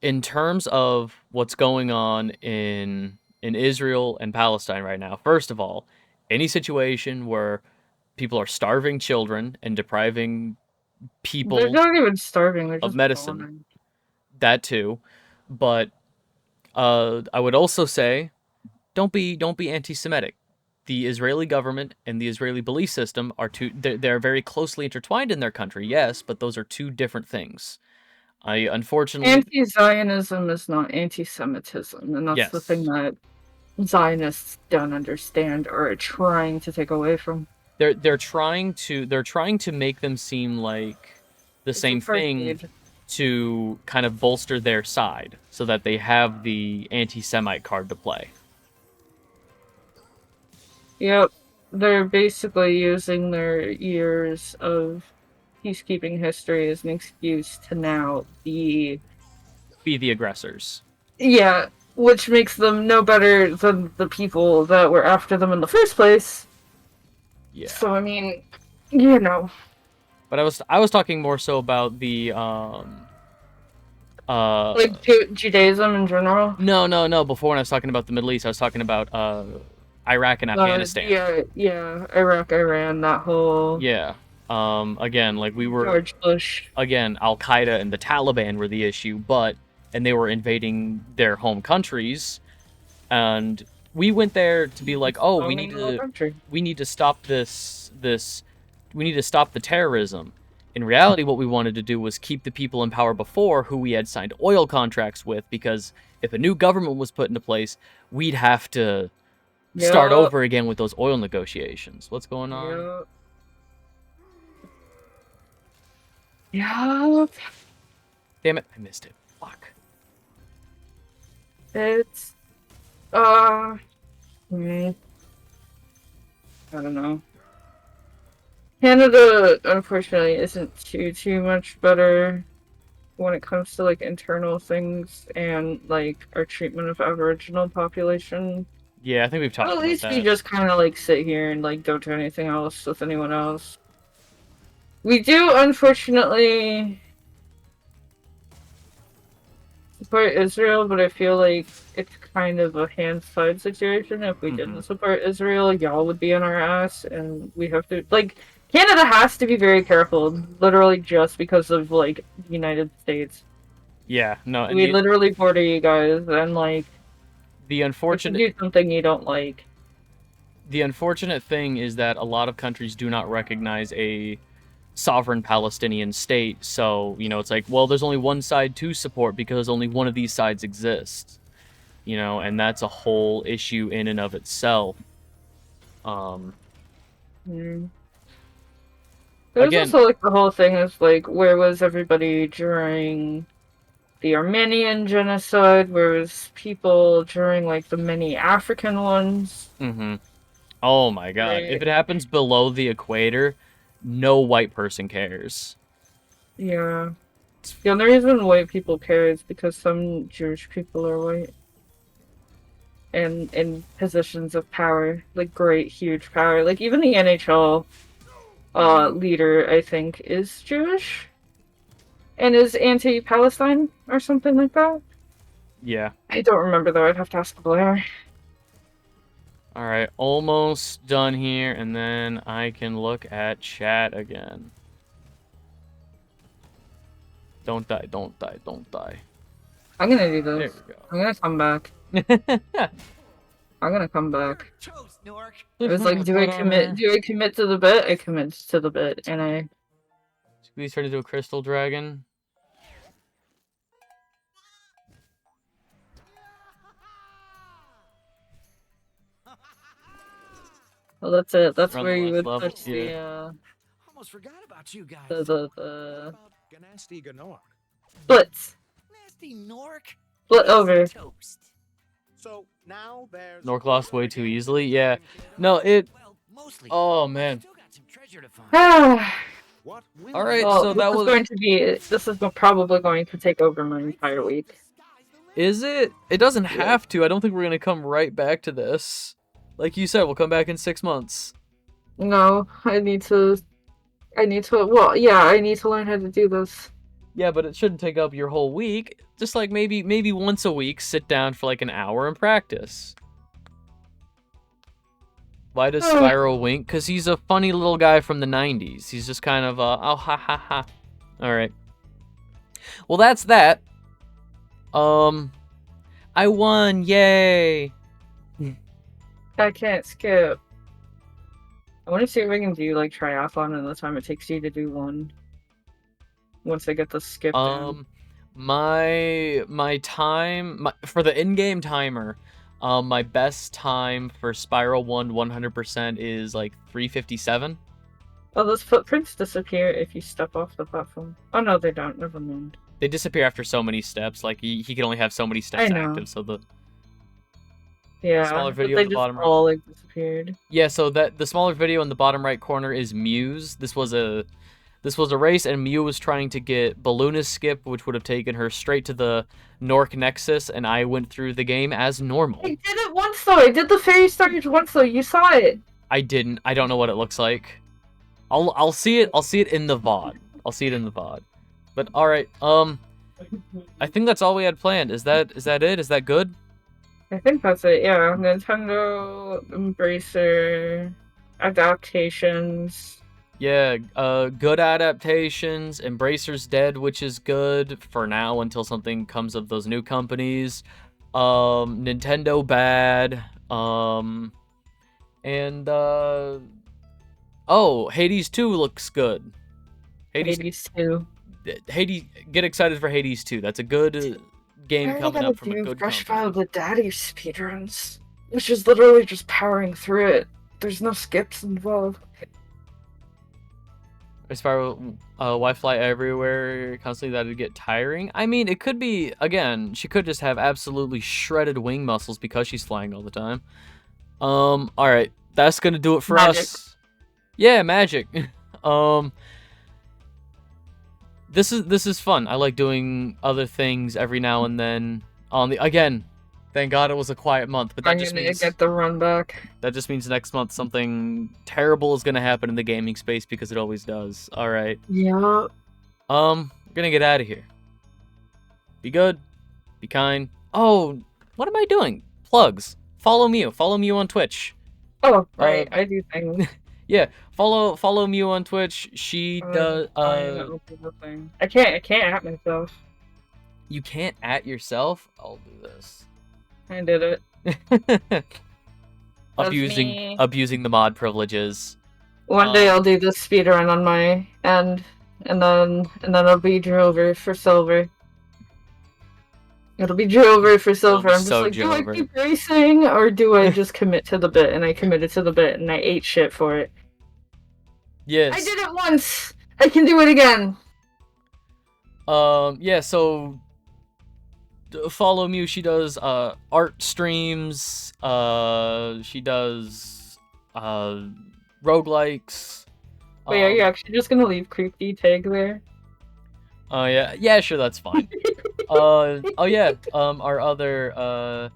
In terms of what's going on in Israel and Palestine right now, first of all, any situation where people are starving children and depriving people They're not even starving. They're of just medicine. bombing. That too, but I would also say don't be anti-Semitic. The Israeli government and the Israeli belief system are they're very closely intertwined in their country, yes, but those are two different things. I unfortunately Anti-Zionism is not anti-Semitism, and that's the thing yes. that Zionists don't understand or are trying to take away from. They're trying to make them seem like the It's same thing apartheid. to kind of bolster their side so that they have the anti-Semite card to play. Yep. They're basically using their years of peacekeeping history as an excuse to now be... Be the aggressors. Yeah, which makes them no better than the people that were after them in the first place. Yeah. So, I mean, you know. But I was talking more so about the Like, Judaism in general? no. Before when I was talking about the Middle East, I was talking about Iraq and Afghanistan. Yeah, Iraq, Iran, that whole... Yeah. Again, like we were George Bush. again, Al Qaeda and the Taliban were the issue, and they were invading their home countries, and we went there to be like, oh, we need to stop we need to stop the terrorism. In reality, what we wanted to do was keep the people in power before who we had signed oil contracts with, because if a new government was put into place, we'd have to start over again with those oil negotiations. What's going on? Yeah. Damn it, I missed it. Fuck. It's... I don't know. Canada, unfortunately, isn't too much better when it comes to, like, internal things and, like, our treatment of Aboriginal population. Yeah, I think we've talked about that. At least we just kind of, like, sit here and, like, don't do anything else with anyone else. We do, unfortunately, support Israel, but I feel like it's kind of a hands-tied situation. If we didn't support Israel, y'all would be on our ass, and we have to, like, Canada has to be very careful, literally just because of, like, the United States. Yeah, no. We literally border you guys, and, like, the unfortunate... if you do something you don't like. The unfortunate thing is that a lot of countries do not recognize a sovereign Palestinian state, so, you know, it's like, well, there's only one side to support because only one of these sides exists. You know, and that's a whole issue in and of itself. There's also, like, the whole thing is, like, where was everybody during the Armenian genocide? Where was people during, like, the many African ones? Oh my god. If it happens below the equator, no white person cares. Yeah. The only reason white people care is because some Jewish people are white. And in positions of power. Like, great, huge power. Like, even the NHL leader, I think, is Jewish. And is anti-Palestine or something like that. Yeah. I don't remember, though. I'd have to ask Blair. Alright, almost done here, and then I can look at chat again. Don't die, don't die, don't die. I'm gonna do this. There we go. I'm gonna come back. I'm gonna come back. It was like, do I commit to the bit? I commit to the bit, and I... Please turn into a crystal dragon. Well, that's it. That's Run where the you would last level, touch yeah. Almost forgot about you guys. the Ganasty Ganork. Blitz. Nasty Nork. Split over. Toast. So now there's Nork lost way too easily. Yeah. No, it... Well, mostly. Oh, man. Still got some treasure to find. what will Alright, Well, so that was... This is probably going to take over my entire week. Is it? It doesn't have to. I don't think we're going to come right back to this. Like you said, we'll come back in 6 months. No, I need to, well, yeah, I need to learn how to do this. Yeah, but it shouldn't take up your whole week. Just like maybe once a week, sit down for like an hour and practice. Why does Spyro wink? Because he's a funny little guy from the 90s. He's just kind of, oh, ha, ha, ha. Alright. Well, that's that. I won, yay! I can't skip. I want to see if I can do, like, triathlon in the time it takes you to do one. Once I get the skip down. My time, for the in-game timer, my best time for Spyro 1 100% is, like, 3:57. Oh, those footprints disappear if you step off the platform. Oh, no, they don't. Never mind. They disappear after so many steps. Like, he can only have so many steps active, so the smaller video they at the bottom right. all, like, disappeared. Yeah, so that the smaller video in the bottom right corner is Miu's. This was a race, and Miu was trying to get Balloonist Skip, which would have taken her straight to the Nork Nexus, and I went through the game as normal. I did it once, though. I did the fairy stage once, though. You saw it. I didn't. I don't know what it looks like. I'll see it. I'll see it in the VOD. I'll see it in the VOD. But all right. I think that's all we had planned. Is that it? Is that good? I think that's it. Yeah, Nintendo Embracer adaptations. Yeah, good adaptations. Embracer's dead, which is good for now until something comes of those new companies. Nintendo bad. And oh, Hades 2 looks good. Hades 2. Hades, get excited for Hades 2. That's a good game coming up from a good Brush company. File the Daddy speedruns, which is literally just powering through it. There's no skips involved. Spyro, why fly everywhere constantly? That'd get tiring. I mean, it could be, again, she could just have absolutely shredded wing muscles because she's flying all the time. Alright, that's gonna do it for us. Yeah, magic. This is fun. I like doing other things every now and then. Again, thank God it was a quiet month, but that just means get the run back. That just means next month something terrible is gonna happen in the gaming space because it always does. All right. Yeah. We're gonna get out of here. Be good. Be kind. Oh, what am I doing? Plugs. Follow Miu. Follow Miu on Twitch. Oh, right. I do things. Yeah, follow Miu on Twitch. She does. I can't at myself. You can't at yourself. I'll do this. I did it. abusing the mod privileges. One day I'll do the speedrun on my end, and then it'll be Drover for silver. It'll be Drover for silver. I'm just like, do I keep racing, or do I just commit to the bit? And I committed to the bit, and I ate shit for it. Yes. I did it once! I can do it again! Yeah, so follow Miu. She does art streams. She does roguelikes. Wait, are you actually just gonna leave creepy tag there? Oh yeah, sure, that's fine. Oh yeah, our other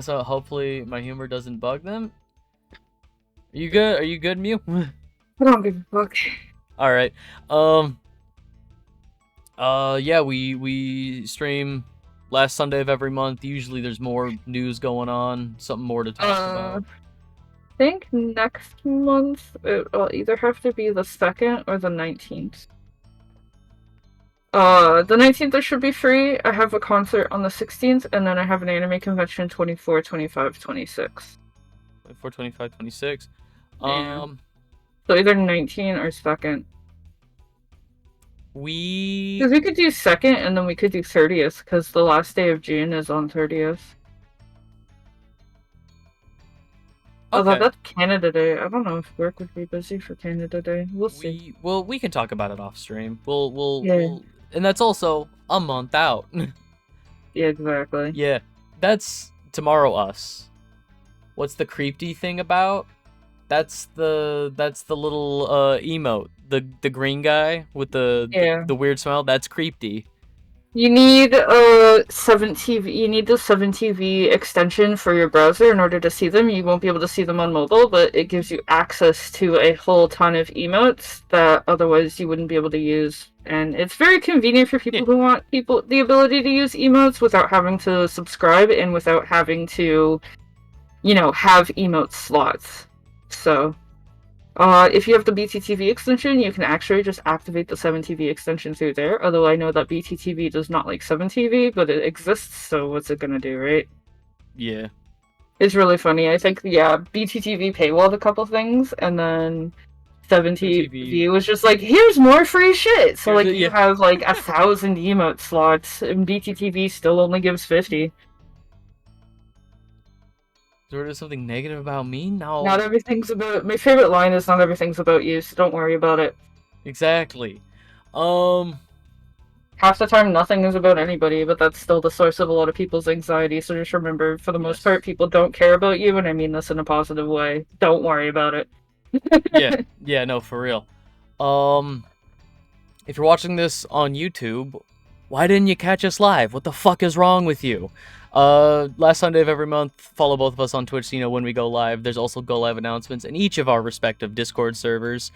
so hopefully my humor doesn't bug them. Are you good, Miu? I don't give a fuck. All right. Yeah, we stream last Sunday of every month. Usually there's more news going on, something more to talk about. I think next month it'll either have to be the 2nd or the 19th. The 19th I should be free. I have a concert on the 16th, and then I have an anime convention 24, 25, 26. 24, 25, 26. Yeah. So either 19 or 2nd. Because we could do 2nd, and then we could do 30th, because the last day of June is on 30th. Although that's Canada Day. I don't know if work would be busy for Canada Day. We'll see. We can talk about it off stream. We'll and that's also a month out. Yeah, exactly. Yeah, that's tomorrow us. What's the creepy thing about? That's the little emote, the green guy with the weird smile. That's creepy. You need a 7TV. You need the 7TV extension for your browser in order to see them. You won't be able to see them on mobile, but it gives you access to a whole ton of emotes that otherwise you wouldn't be able to use. And it's very convenient for people who want the ability to use emotes without having to subscribe and without having to, have emote slots. So, if you have the BTTV extension, you can actually just activate the 7TV extension through there. Although I know that BTTV does not like 7TV, but it exists, so what's it gonna do, right? Yeah. It's really funny. I think, yeah, BTTV paywalled a couple things, and then 7TV was just like, here's more free shit! So, like, you have, like, 1,000 emote slots, and BTTV still only gives 50. Sort of something negative about me? No. Not everything's about... My favorite line is, not everything's about you, so don't worry about it. Exactly. Half the time, nothing is about anybody, but that's still the source of a lot of people's anxiety, so just remember, for the most part, people don't care about you, and I mean this in a positive way. Don't worry about it. yeah, no, for real. If you're watching this on YouTube, why didn't you catch us live? What the fuck is wrong with you? Last Sunday of every month, follow both of us on Twitch so you know when we go live. There's also go live announcements in each of our respective Discord servers.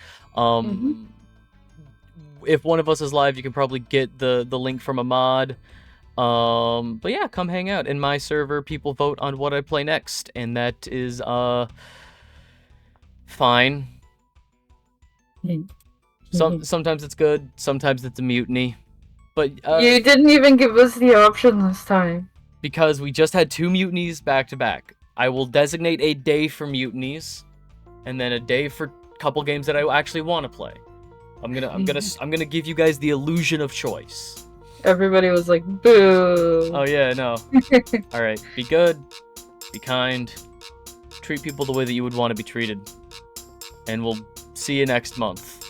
If one of us is live, you can probably get the link from a mod. But yeah, come hang out. In my server, people vote on what I play next, and that is, fine. Sometimes it's good, sometimes it's a mutiny. But, you didn't even give us the option this time. Because we just had 2 mutinies back to back. I will designate a day for mutinies, and then a day for a couple games that I actually want to play. I'm gonna give you guys the illusion of choice. Everybody was like, boo. Oh yeah, no. Alright, be good, be kind, treat people the way that you would want to be treated. And we'll see you next month.